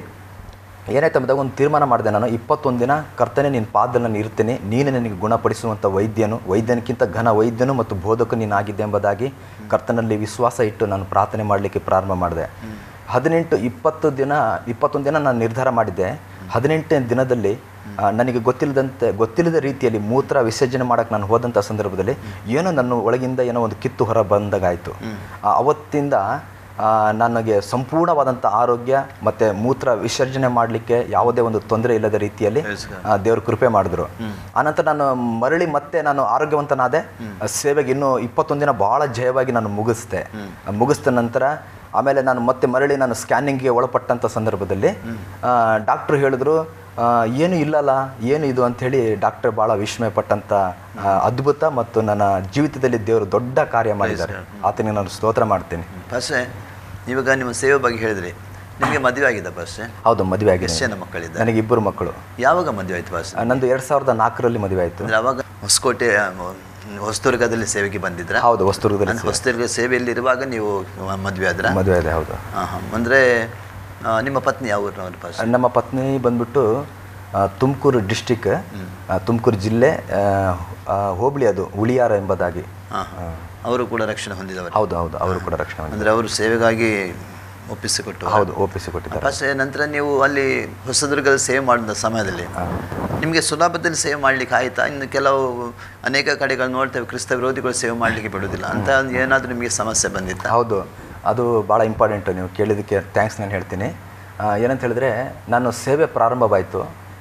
ಏನಾಯ್ತು ಅಂದಾಗ ಒಂದು ತೀರ್ಮಾನ ಮಾಡಿದೆ. ನಾನು 21 ದಿನ ಕರ್ತನೆ ನಿನ್ನ ಪಾದದಲ್ಲಿ ನಾನು ಇರ್ತೀನಿ, ನೀನು ನನಗೆ ಗುಣಪಡಿಸುವಂಥ ವೈದ್ಯನಕ್ಕಿಂತ ಘನ ವೈದ್ಯನು ಮತ್ತು ಬೋಧಕ ನೀನಾಗಿದ್ದೆ ಎಂಬುದಾಗಿ ಕರ್ತನಲ್ಲಿ ವಿಶ್ವಾಸ ಇಟ್ಟು ನಾನು ಪ್ರಾರ್ಥನೆ ಮಾಡಲಿಕ್ಕೆ ಪ್ರಾರಂಭ ಮಾಡಿದೆ. 21 ದಿನ ನಾನು ನಿರ್ಧಾರ ಮಾಡಿದ್ದೆ. 18ನೇ ದಿನದಲ್ಲಿ ನನಗೆ ಗೊತ್ತಿಲ್ಲದ ರೀತಿಯಲ್ಲಿ ಮೂತ್ರ ವಿಸರ್ಜನೆ ಮಾಡೋಕ್ಕೆ ನಾನು ಹೋದಂಥ ಸಂದರ್ಭದಲ್ಲಿ ಏನೋ ನನ್ನ ಒಳಗಿಂದ ಏನೋ ಒಂದು ಕಿತ್ತು ಹೊರ ಬಂದಾಗಾಯಿತು. ಅವತ್ತಿಂದ ನನಗೆ ಸಂಪೂರ್ಣವಾದಂಥ ಆರೋಗ್ಯ ಮತ್ತು ಮೂತ್ರ ವಿಸರ್ಜನೆ ಮಾಡಲಿಕ್ಕೆ ಯಾವುದೇ ಒಂದು ತೊಂದರೆ ಇಲ್ಲದ ರೀತಿಯಲ್ಲಿ ದೇವರು ಕೃಪೆ ಮಾಡಿದ್ರು. ಆನಂತರ ನಾನು ಮತ್ತೆ ನಾನು ಆರೋಗ್ಯವಂತನಾದೆ. ಸೇವೆಗೆ ಇನ್ನೂ 21 ದಿನ ಭಾಳ ಜಯವಾಗಿ ನಾನು ಮುಗಿಸಿದ ನಂತರ ಆಮೇಲೆ ನಾನು ನಾನು ಸ್ಕ್ಯಾನಿಂಗ್ಗೆ ಒಳಪಟ್ಟಂಥ ಸಂದರ್ಭದಲ್ಲಿ ಡಾಕ್ಟ್ರು ಹೇಳಿದ್ರು, ಏನು ಇಲ್ಲಲ್ಲ, ಏನು ಇದು ಅಂಥೇಳಿ ಡಾಕ್ಟರ್ ಭಾಳ ವಿಸ್ಮಯಪಟ್ಟಂಥ ಅದ್ಭುತ ಮತ್ತು ನನ್ನ ಜೀವಿತದಲ್ಲಿ ದೇವರು ದೊಡ್ಡ ಕಾರ್ಯ ಮಾಡಿದ್ದಾರೆ. ಆತನಿಗೆ ನಾನು ಸ್ತೋತ್ರ ಮಾಡ್ತೀನಿ.
ಪಾಸ್ಟರ್, ಇವಾಗ ನಿಮ್ಮ ಸೇವೆ ಬಗ್ಗೆ ಹೇಳಿದ್ರಿ, ನಿಮಗೆ ಮದುವೆ ಆಗಿದೆ ಪಾಸ್ಟರ್?
ಹೌದು, ಮದುವೆ ಆಗಿದೆ.
ಎಷ್ಟು ಜನ ಮಕ್ಕಳಿದ್ದಾರೆ?
ನನಗೆ 2 ಮಕ್ಕಳು.
ಯಾವಾಗ ಮದುವೆ ಆಯಿತು ಪಾಸ್ಟರ್?
ನಂದು 2004ರಲ್ಲಿ ಮದುವೆ ಆಯಿತು.
ಅವಾಗ ಹೊಸದುರ್ಗದಲ್ಲಿ ಸೇವೆಗೆ ಬಂದಿದ್ರ?
ಹೌದು, ಹೊಸದುರ್ಗ
ಸೇವೆಯಲ್ಲಿ ಇರುವಾಗ ನೀವು ಮದುವೆ ಆದ್ರೆ?
ಮದುವೆ ಆದೆ, ಹೌದು.
ಅಂದರೆ ನಿಮ್ಮ ಪತ್ನಿ ಯಾವ ಊರಿನವರು ಪಾಸ್ಟರ್?
ನಮ್ಮ ಪತ್ನಿ ಬಂದ್ಬಿಟ್ಟು ತುಮಕೂರು ಡಿಸ್ಟಿಕ್, ತುಮಕೂರು ಜಿಲ್ಲೆ, ಹೋಬಳಿ ಅದು ಉಳಿಯಾರ ಎಂಬುದಾಗಿ.
ಅವರು ಕೂಡ ರಕ್ಷಣೆ ಹೊಂದಿದವರು?
ಹೌದು, ಅವರು ಕೂಡ ರಕ್ಷಣೆ ಹೊಂದಿದ್ದಾರೆ.
ಅಂದರೆ ಅವರು ಸೇವೆಗಾಗಿ ಒಪ್ಪಿಸಿಕೊಟ್ಟು?
ಹೌದು, ಒಪ್ಪಿಸಿಕೊಟ್ಟಿದ್ದಾರೆ.
ಪಾಸ್ಟರ್, ನಂತರ ನೀವು ಅಲ್ಲಿ ಹೊಸದುರ್ಗದಲ್ಲಿ ಸೇವೆ ಮಾಡಿದ ಸಮಯದಲ್ಲಿ ನಿಮಗೆ ಸುಲಭದಲ್ಲಿ ಸೇವೆ ಮಾಡಲಿಕ್ಕೆ ಆಯಿತಾ? ಇನ್ನು ಅನೇಕ ಕಡೆಗಳು ನೋಡ್ತೇವೆ, ಕ್ರಿಸ್ತ ವಿರೋಧಿಗಳು ಸೇವೆ ಮಾಡಲಿಕ್ಕೆ ಬಿಡೋದಿಲ್ಲ ಅಂತ ಏನಾದರೂ ನಿಮಗೆ ಸಮಸ್ಯೆ ಬಂದಿತ್ತಾ?
ಹೌದು, ಅದು ಭಾಳ ಇಂಪಾರ್ಟೆಂಟು. ನೀವು ಕೇಳಿದ್ದಕ್ಕೆ ಥ್ಯಾಂಕ್ಸ್ ನಾನು ಹೇಳ್ತೀನಿ. ಏನಂತ ಹೇಳಿದ್ರೆ, ನಾನು ಸೇವೆ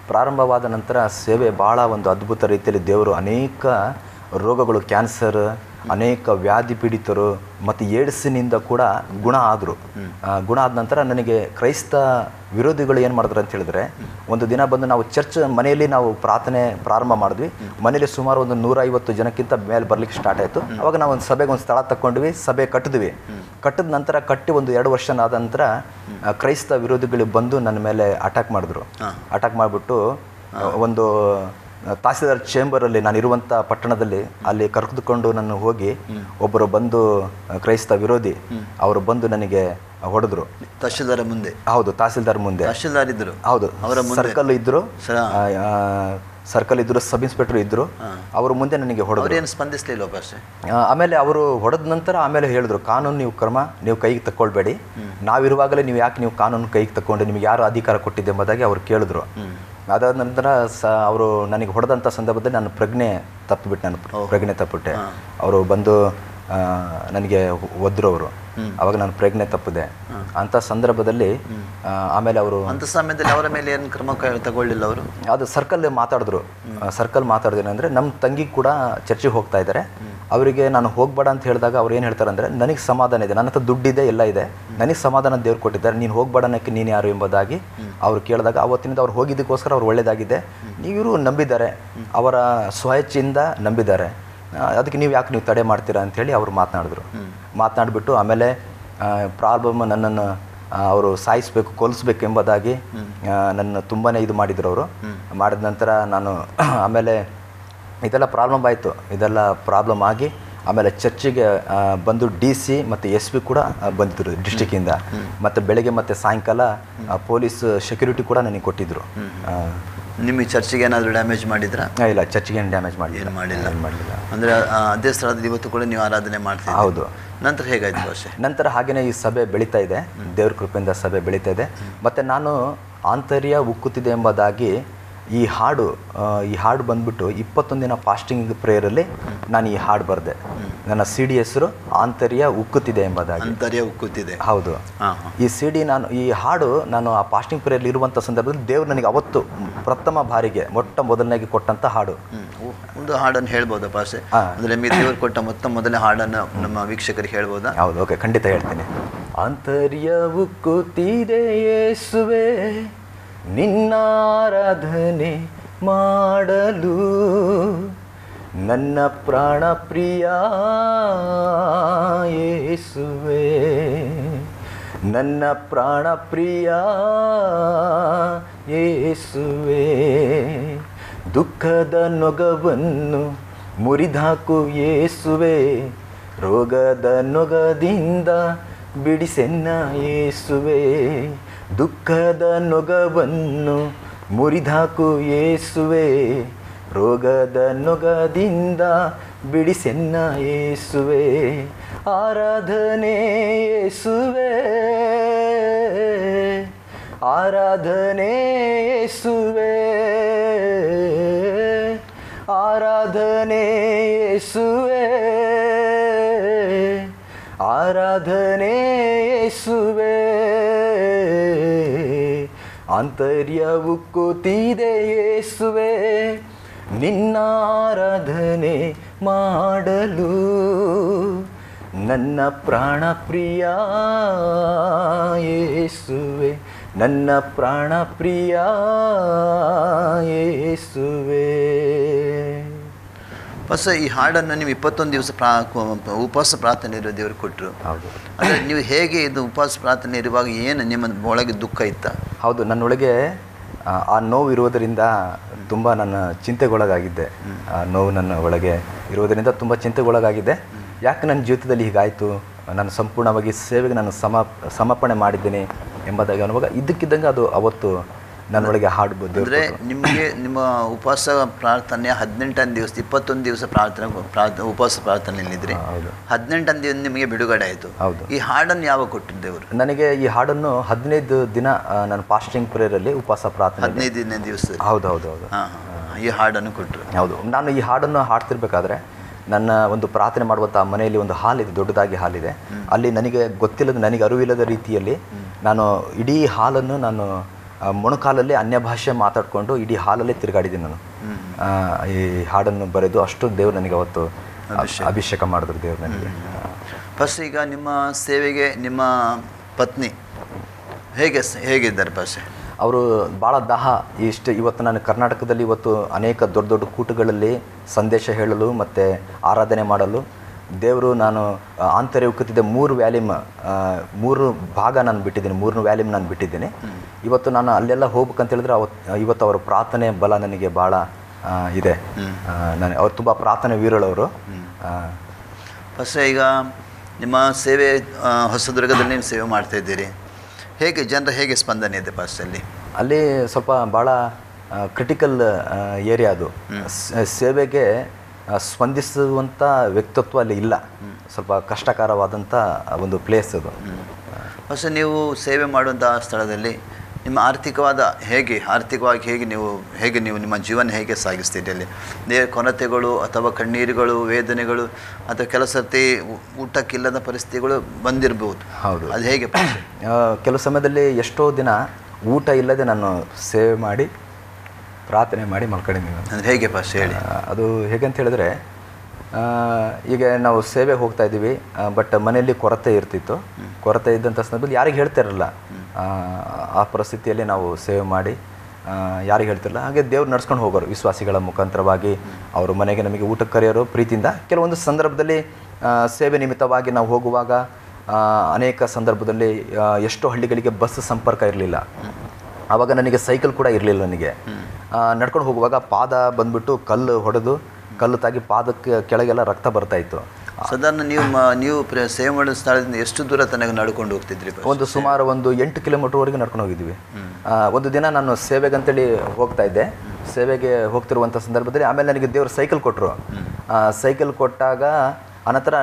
ಪ್ರಾರಂಭವಾದ ನಂತರ ಸೇವೆ ಭಾಳ ಒಂದು ಅದ್ಭುತ ರೀತಿಯಲ್ಲಿ ದೇವರು ಅನೇಕ ರೋಗಗಳು, ಕ್ಯಾನ್ಸರ್, ಅನೇಕ ವ್ಯಾಧಿ ಪೀಡಿತರು ಮತ್ತು ಏಡ್ಸಿನಿಂದ ಕೂಡ ಗುಣ ಆದ ನಂತರ ನನಗೆ ಕ್ರೈಸ್ತ ವಿರೋಧಿಗಳು ಏನು ಮಾಡಿದ್ರು ಅಂತ ಹೇಳಿದ್ರೆ, ಒಂದು ದಿನ ಬಂದು ನಾವು ಮನೆಯಲ್ಲಿ ನಾವು ಪ್ರಾರ್ಥನೆ ಪ್ರಾರಂಭ ಮಾಡಿದ್ವಿ. ಮನೇಲಿ ಸುಮಾರು ಒಂದು 150 ಜನಕ್ಕಿಂತ ಮೇಲೆ ಬರಲಿಕ್ಕೆ ಸ್ಟಾರ್ಟ್ ಆಯಿತು. ಅವಾಗ ನಾವು ಒಂದು ಸಭೆಗೆ ಒಂದು ಸ್ಥಳ ತಗೊಂಡ್ವಿ, ಸಭೆ ಕಟ್ಟಿದ ನಂತರ ಒಂದು 2 ವರ್ಷ ಆದ ನಂತರ ಕ್ರೈಸ್ತ ವಿರೋಧಿಗಳು ಬಂದು ನನ್ನ ಮೇಲೆ ಅಟ್ಯಾಕ್ ಮಾಡಿಬಿಟ್ಟು ಒಂದು ತಹಸೀಲ್ದಾರ್ ಚೇಂಬರಲ್ಲಿ ನಾನಿರುವಂಥ ಪಟ್ಟಣದಲ್ಲಿ ಅಲ್ಲಿ ಕರೆದುಕೊಂಡು ನಾನು ಹೋಗಿ ಒಬ್ಬರು ಬಂದು ಕ್ರೈಸ್ತ ವಿರೋಧಿ ಅವರು ಬಂದು ನನಗೆ ಹೊಡೆದ್ರು.
ತಹಶೀಲ್ದಾರ್ ಮುಂದೆ?
ಹೌದು, ತಹಸೀಲ್ದಾರ್ ಮುಂದೆ.
ತಹಶೀಲ್ದಾರ್ ಇದ್ರು?
ಹೌದು, ಸರ್ಕಲ್ ಇದ್ರು, ಸಬ್ ಇನ್ಸ್ಪೆಕ್ಟರ್ ಇದ್ರು. ಅವ್ರ ಮುಂದೆ ನನಗೆ ಹೊಡೆದ್ರು.
ಏನು ಸ್ಪಂದಿಸಲಿಲ್ಲ ಪಾಸ್ಟರ್?
ಆಮೇಲೆ ಅವರು ಹೊಡೆದ ನಂತರ ಆಮೇಲೆ ಹೇಳಿದ್ರು, ಕಾನೂನು ನೀವು ಕೈಗೆ ತಗೊಳ್ಬೇಡಿ, ನಾವಿರುವಾಗಲೇ ನೀವು ಕಾನೂನು ಕೈಗೆ ತಗೊಂಡು ನಿಮ್ಗೆ ಯಾರು ಅಧಿಕಾರ ಕೊಟ್ಟಿದ್ದೆ ಎಂಬುದಾಗಿ ಅವ್ರು ಕೇಳಿದ್ರು. ಅದಾದ ನಂತರ ಅವರು ನನಗೆ ಹೊಡೆದಂಥ ಸಂದರ್ಭದಲ್ಲಿ ನಾನು ಪ್ರಜ್ಞೆ ತಪ್ಪಿಬಿಟ್ಟೆ. ಅವರು ಬಂದು ನನಗೆ ಒದ್ರು ಅವರು. ಅವಾಗ ನಾನು ಪ್ರಜ್ಞೆ ತಪ್ಪಿದೆ. ಅಂಥ ಸಂದರ್ಭದಲ್ಲಿ ಆಮೇಲೆ ಅವರು
ಅಂಥ ಸಮಯದಲ್ಲಿ ಅವರ ಮೇಲೆ ಏನು ಕ್ರಮ ತಗೊಳ್ಳಿಲ್ಲ ಅವರು?
ಅದು ಸರ್ಕಲ್ ಮಾತಾಡಿದ್ರು. ಸರ್ಕಲ್ ಮಾತಾಡಿದ್ರೆ ಅಂದರೆ ನಮ್ಮ ತಂಗಿ ಕೂಡ ಚರ್ಚಿಗೆ ಹೋಗ್ತಾ ಇದ್ದಾರೆ, ಅವರಿಗೆ ನಾನು ಹೋಗಬೇಡ ಅಂತ ಹೇಳಿದಾಗ ಅವ್ರು ಏನು ಹೇಳ್ತಾರೆ ಅಂದರೆ, ನನಗೆ ಸಮಾಧಾನ ಇದೆ, ನನ್ನ ಹತ್ರ ದುಡ್ಡಿದೆ, ಎಲ್ಲ ಇದೆ, ನನಗೆ ಸಮಾಧಾನ ದೇವ್ರು ಕೊಟ್ಟಿದ್ದಾರೆ, ನೀನು ಹೋಗಬೇಡ ಅನ್ನೋಕ್ಕೆ ನೀನು ಯಾರು ಎಂಬುದಾಗಿ ಅವ್ರು ಕೇಳಿದಾಗ ಅವತ್ತಿನಿಂದ ಅವ್ರು ಹೋಗಿದ್ದಕ್ಕೋಸ್ಕರ ಅವ್ರು ಒಳ್ಳೆಯದಾಗಿದೆ. ಇವರು ನಂಬಿದ್ದಾರೆ, ಅವರ ಸ್ವಇಚ್ಛೆಯಿಂದ ನಂಬಿದ್ದಾರೆ, ಅದಕ್ಕೆ ನೀವು ತಡೆ ಮಾಡ್ತೀರಾ ಅಂಥೇಳಿ ಅವರು ಮಾತನಾಡಿಬಿಟ್ಟು ಆಮೇಲೆ ಪ್ರಾಬ್ಲಮ್ ನನ್ನನ್ನು ಅವರು ಸಾಯಿಸಬೇಕು, ಕೊಲ್ಲಿಸ್ಬೇಕು ಎಂಬುದಾಗಿ ನನ್ನ ತುಂಬಾ ಇದು ಮಾಡಿದ್ರು. ಅವರು ಮಾಡಿದ ನಂತರ ನಾನು ಆಮೇಲೆ ಇದೆಲ್ಲ ಪ್ರಾಬ್ಲಮ್ ಆಗಿ ಆಮೇಲೆ ಚರ್ಚಿಗೆ ಬಂದು DC ಮತ್ತು SP ಕೂಡ ಬಂದಿದ್ದರು ಡಿಸ್ಟಿಕ್ಕಿಂದ. ಮತ್ತು ಬೆಳಗ್ಗೆ ಮತ್ತು ಸಾಯಂಕಾಲ ಪೊಲೀಸ್ ಸೆಕ್ಯೂರಿಟಿ ಕೂಡ ನನಗೆ ಕೊಟ್ಟಿದ್ದರು.
ನಿಮಗೆ ಚರ್ಚಿಗೆ ಏನಾದರೂ ಡ್ಯಾಮೇಜ್ ಮಾಡಿದ್ರಾ?
ಇಲ್ಲ, ಚರ್ಚಿಗೆ ಏನು ಡ್ಯಾಮೇಜ್ ಮಾಡಿಲ್ಲ.
ಅಂದರೆ ಅದೇ ಸ್ಥಳದಲ್ಲಿ ಇವತ್ತು ಕೂಡ ನೀವು ಆರಾಧನೆ ಮಾಡ್ತೀವಿ?
ಹೌದು.
ನಂತರ ಹೇಗಾಯ್ತು ಭಾಷೆ?
ನಂತರ ಹಾಗೆಯೇ ಈ ಸಭೆ ಬೆಳೀತಾ ಇದೆ, ದೇವ್ರ ಕೃಪೆಯಿಂದ ಸಭೆ ಬೆಳೀತಾ ಇದೆ. ಮತ್ತು ನಾನು ಆಂತರ್ಯ ಉಕ್ಕುತ್ತಿದೆ ಎಂಬುದಾಗಿ ಈ ಹಾಡು ಬಂದ್ಬಿಟ್ಟು 21 ದಿನ ಫಾಸ್ಟಿಂಗ್ ಪ್ರೇಯರಲ್ಲಿ ನಾನು ಈ ಹಾಡು ಬರೆದೆ. ನನ್ನ CD ಹೆಸರು ಆಂತರ್ಯ ಉಕ್ಕುತ್ತಿದೆ ಎಂಬುದಾಗಿ.
ಆಂತರ್ಯ ಉಕ್ಕುತ್ತಿದೆ.
ಹೌದು. ಈ CD ಈ ಹಾಡು ನಾನು ಆ ಫಾಸ್ಟಿಂಗ್ ಪ್ರೇಯರ್ಲಿ ಇರುವಂಥ ಸಂದರ್ಭದಲ್ಲಿ ದೇವ್ರು ನನಗೆ ಅವತ್ತು ಪ್ರಥಮ ಬಾರಿಗೆ ಮೊದಲನೇಗೆ ಕೊಟ್ಟಂಥ ಹಾಡು.
ಒಂದು ಹಾಡನ್ನು ಹೇಳ್ಬೋದಾ ಭಾಷೆ? ಅಂದರೆ ನಿಮಗೆ ದೇವರು ಕೊಟ್ಟ ಮೊದಲನೇ ಹಾಡನ್ನು ನಮ್ಮ ವೀಕ್ಷಕರಿಗೆ ಹೇಳ್ಬೋದಾ?
ಹೌದು, ಓಕೆ, ಖಂಡಿತ ಹೇಳ್ತೀನಿ. ಆಂತರ್ಯ ಉಕ್ಕುತ್ತಿದೆ ಯೇಸುವೆ, ನಿನ್ನಾರಾಧನೆ ಮಾಡಲು, ನನ್ನ ಪ್ರಾಣ ಪ್ರಿಯ ಯೇಸುವೆ, ನನ್ನ ಪ್ರಾಣ ಪ್ರಿಯ ಯೇಸುವೆ, ದುಃಖದ ನೊಗವನ್ನು ಮುರಿದಾಕು ಯೇಸುವೆ, ರೋಗದ ನೊಗದಿಂದ ಬಿಡಿಸೆನ್ನ ಯೇಸುವೆ, ದುಃಖದ ನೊಗವನ್ನು ಮುರಿದಾಕು ಯೇಸುವೆ, ರೋಗದ ನೊಗದಿಂದ ಬಿಡಿಸೆನ್ನ ಯೇಸುವೆ, ಆರಾಧನೆ ಯೇಸುವೆ, ಆರಾಧನೆ ಯೇಸುವೆ, ಆರಾಧನೆ ಯೇಸುವೆ, ಆರಾಧನೆ ಯೇಸುವೆ, ಆಂತರ್ಯ ಉಕ್ಕುತ್ತಿದೆ ಯೇಸುವೆ, ನಿನ್ನಾರಾಧನೆ ಮಾಡಲು, ನನ್ನ ಪ್ರಾಣ ಪ್ರಿಯ ಯೇಸುವೆ, ನನ್ನ ಪ್ರಾಣ ಪ್ರಿಯ ಯೇಸುವೆ.
ಬಸ್ ಈ ಹಾಡನ್ನು ನೀವು 21 ದಿವಸ ಉಪವಾಸ ಪ್ರಾರ್ಥನೆ ಇರೋ ದೇವರು ಕೊಟ್ಟರು.
ಹೌದು.
ಅಂದರೆ ನೀವು ಹೇಗೆ ಇದು ಉಪವಾಸ ಪ್ರಾರ್ಥನೆ ಇರುವಾಗ ಏನು ನಿಮ್ಮ ಒಳಗೆ ದುಃಖ ಇತ್ತ?
ಹೌದು, ನನ್ನೊಳಗೆ ಆ ನೋವು ಇರುವುದರಿಂದ ತುಂಬ ನನ್ನ ಚಿಂತೆಗೊಳಗಾಗಿದ್ದೆ. ಆ ನೋವು ನನ್ನ ಒಳಗೆ ಇರುವುದರಿಂದ ತುಂಬ ಚಿಂತೆಗೊಳಗಾಗಿದ್ದೆ. ಯಾಕೆ ನನ್ನ ಜೀವಿತದಲ್ಲಿ ಹೀಗಾಯಿತು, ನಾನು ಸಂಪೂರ್ಣವಾಗಿ ಸೇವೆಗೆ ನಾನು ಸಮರ್ಪಣೆ ಮಾಡಿದ್ದೇನೆ ಎಂಬುದಾಗಿ ಅನ್ನುವಾಗ ಇದ್ದಕ್ಕಿದ್ದಂಗೆ ಅದು ಅವತ್ತು ನನ್ನೊಳಗೆ ಹಾಡ್ಬೋದು.
ಅಂದರೆ ನಿಮಗೆ ನಿಮ್ಮ ಉಪವಾಸ ಪ್ರಾರ್ಥನೆ 18ನೇ ದಿವಸ 21 ದಿವಸ ಉಪವಾಸ ಪ್ರಾರ್ಥನೆಯಲ್ಲಿದ್ದರೆ 18ನೇ ದಿವಸ ನಿಮಗೆ ಬಿಡುಗಡೆ ಆಯಿತು.
ಹೌದು.
ಈ ಹಾಡನ್ನು ಯಾವಾಗ ಕೊಟ್ಟಿದ್ದೇವರು?
ನನಗೆ ಈ ಹಾಡನ್ನು 15 ದಿನ ನಾನು ಫಾಸ್ಟಿಂಗ್ ಪ್ರೇಯರಲ್ಲಿ ಉಪವಾಸ ಪ್ರಾರ್ಥನೆ
15ನೇ ದಿವಸ.
ಹೌದು ಹೌದು ಹೌದು.
ಈ ಹಾಡನ್ನು ಕೊಟ್ಟರು.
ಹೌದು. ನಾನು ಈ ಹಾಡನ್ನು ಹಾಡ್ತಿರ್ಬೇಕಾದ್ರೆ ನನ್ನ ಒಂದು ಪ್ರಾರ್ಥನೆ ಮಾಡುವಂಥ ಮನೆಯಲ್ಲಿ ಒಂದು ಹಾಲಿದೆ, ದೊಡ್ಡದಾಗಿ ಹಾಲಿದೆ. ಅಲ್ಲಿ ನನಗೆ ಗೊತ್ತಿಲ್ಲದ, ನನಗೆ ಅರಿವಿಲ್ಲದ ರೀತಿಯಲ್ಲಿ ನಾನು ಇಡೀ ಹಾಲನ್ನು ನಾನು ಮೊಣಕಾಲಲ್ಲಿ ಅನ್ಯ ಭಾಷೆ ಮಾತಾಡಿಕೊಂಡು ಇಡೀ ಹಾಲಲ್ಲೇ ತಿರುಗಾಡಿದ್ದೀನಿ ನಾನು. ಈ ಹಾಡನ್ನು ಬರೆದು ಅಷ್ಟು ದೇವರು ನನಗೆ ಅವತ್ತು ಅಭಿಷೇಕ ಮಾಡಿದ್ರು ದೇವರು ನನಗೆ.
ಫಸ್ಟ್ ಈಗ ನಿಮ್ಮ ಸೇವೆಗೆ ನಿಮ್ಮ ಪತ್ನಿ ಹೇಗಿದ್ದಾರೆ ಭಾಷೆ?
ಅವರು ಭಾಳ ಇವತ್ತು ನಾನು ಕರ್ನಾಟಕದಲ್ಲಿ ಇವತ್ತು ಅನೇಕ ದೊಡ್ಡ ದೊಡ್ಡ ಕೂಟಗಳಲ್ಲಿ ಸಂದೇಶ ಹೇಳಲು ಮತ್ತು ಆರಾಧನೆ ಮಾಡಲು ದೇವರು ನಾನು ಆಂತರ್ಯ ಉಕ್ಕುತ್ತಿದ್ದೆ 3 ವ್ಯಾಲ್ಯೂಮ್ 3 ಭಾಗ ನಾನು ಬಿಟ್ಟಿದ್ದೀನಿ, 3 ವ್ಯಾಲ್ಯೂಮ್ ನಾನು ಬಿಟ್ಟಿದ್ದೀನಿ. ಇವತ್ತು ನಾನು ಅಲ್ಲೆಲ್ಲ ಹೋಗ್ಬೇಕಂತ ಹೇಳಿದ್ರೆ ಇವತ್ತು ಅವರ ಪ್ರಾರ್ಥನೆ ಬಲ ನನಗೆ ಭಾಳ ಇದೆ. ಅವ್ರು ತುಂಬ ಪ್ರಾರ್ಥನೆ ವೀರಳವರು.
ಫಸ್ಟ್ ಈಗ ನಿಮ್ಮ ಸೇವೆ ಹೊಸದುರ್ಗದಲ್ಲಿ ನೀವು ಸೇವೆ ಮಾಡ್ತಾ ಇದ್ದೀರಿ, ಜನರ ಹೇಗೆ ಸ್ಪಂದನೆ ಇದೆ ಫಸ್ಟಲ್ಲಿ?
ಅಲ್ಲಿ ಸ್ವಲ್ಪ ಭಾಳ ಕ್ರಿಟಿಕಲ್ ಏರಿಯಾ ಅದು. ಸೇವೆಗೆ ಸ್ಪಂದಿಸುವಂಥ ವ್ಯಕ್ತಿತ್ವ ಅಲ್ಲಿ ಇಲ್ಲ, ಸ್ವಲ್ಪ ಕಷ್ಟಕರವಾದಂಥ ಒಂದು ಪ್ಲೇಸ್ ಅದು.
ಫಸ್ಟ್ ನೀವು ಸೇವೆ ಮಾಡುವಂಥ ಸ್ಥಳದಲ್ಲಿ ನಿಮ್ಮ ಆರ್ಥಿಕವಾಗಿ ಹೇಗೆ ನೀವು ನಿಮ್ಮ ಜೀವನ ಹೇಗೆ ಸಾಗಿಸ್ತೀರಿ? ಅಲ್ಲಿ ಕೊರತೆಗಳು ಅಥವಾ ಕಣ್ಣೀರುಗಳು, ವೇದನೆಗಳು ಅಥವಾ ಕೆಲವು ಸರ್ತಿ ಊಟಕ್ಕಿಲ್ಲದ ಪರಿಸ್ಥಿತಿಗಳು ಬಂದಿರಬಹುದು.
ಹೌದು.
ಅದು ಹೇಗೆ?
ಕೆಲವು ಸಮಯದಲ್ಲಿ ಎಷ್ಟೋ ದಿನ ಊಟ ಇಲ್ಲದೆ ನಾನು ಸೇವೆ ಮಾಡಿ ಪ್ರಾರ್ಥನೆ ಮಾಡಿ ಮಲ್ಕೊಂಡಿದ್ದೀನಿ.
ಅಂದರೆ ಹೇಗೆ ಫಸ್ಟ್ ಹೇಳಿ?
ಅದು ಹೇಗೆ ಅಂತ ಹೇಳಿದ್ರೆ, ಈಗ ನಾವು ಸೇವೆಗೆ ಹೋಗ್ತಾ ಇದ್ದೀವಿ, ಬಟ್ ಮನೆಯಲ್ಲಿ ಕೊರತೆ ಇರ್ತಿತ್ತು. ಕೊರತೆ ಇದ್ದಂಥ ಸಂದರ್ಭದಲ್ಲಿ ಯಾರಿಗೆ ಹೇಳ್ತಿರಲ್ಲ. ಆ ಪರಿಸ್ಥಿತಿಯಲ್ಲಿ ನಾವು ಸೇವೆ ಮಾಡಿ ಯಾರಿಗೆ ಹೇಳ್ತಿರಲ್ಲ. ಹಾಗೆ ದೇವ್ರು ನಡ್ಸ್ಕೊಂಡು ಹೋಗೋರು ವಿಶ್ವಾಸಿಗಳ ಮುಖಾಂತರವಾಗಿ. ಅವರು ಮನೆಗೆ ನಮಗೆ ಊಟಕ್ಕೆ ಕರೆಯೋರು ಪ್ರೀತಿಯಿಂದ. ಕೆಲವೊಂದು ಸಂದರ್ಭದಲ್ಲಿ ಸೇವೆ ನಿಮಿತ್ತವಾಗಿ ನಾವು ಹೋಗುವಾಗ ಅನೇಕ ಸಂದರ್ಭದಲ್ಲಿ ಎಷ್ಟೋ ಹಳ್ಳಿಗಳಿಗೆ ಬಸ್ ಸಂಪರ್ಕ ಇರಲಿಲ್ಲ. ಆವಾಗ ನನಗೆ ಸೈಕಲ್ ಕೂಡ ಇರಲಿಲ್ಲ. ನನಗೆ ನಡ್ಕೊಂಡು ಹೋಗುವಾಗ ಪಾದ ಬಂದ್ಬಿಟ್ಟು ಕಲ್ಲು ಹೊಡೆದು ಕಲ್ಲು ತಾಗಿ ಪಾದಕ್ಕೆ ಕೆಳಗೆಲ್ಲ ರಕ್ತ ಬರ್ತಾಯಿತ್ತು.
ಸಾಧಾರಣ ನೀವು ಸೇವೆ ಮಾಡಿದ ಸ್ಥಳದಿಂದ ಎಷ್ಟು ದೂರ ತನಕ ನಡ್ಕೊಂಡು ಹೋಗ್ತಿದ್ರಿ?
ಸುಮಾರು 8 ಕಿಲೋಮೀಟರ್ವರೆಗೆ ನಡ್ಕೊಂಡು ಹೋಗಿದ್ವಿ. ಒಂದು ದಿನ ನಾನು ಸೇವೆಗಂತೇಳಿ ಹೋಗ್ತಾ ಇದ್ದೆ. ಸೇವೆಗೆ ಹೋಗ್ತಿರುವಂಥ ಸಂದರ್ಭದಲ್ಲಿ ಆಮೇಲೆ ನನಗೆ ದೇವರು ಸೈಕಲ್ ಕೊಟ್ಟರು. ಸೈಕಲ್ ಕೊಟ್ಟಾಗ ಅನಂತರ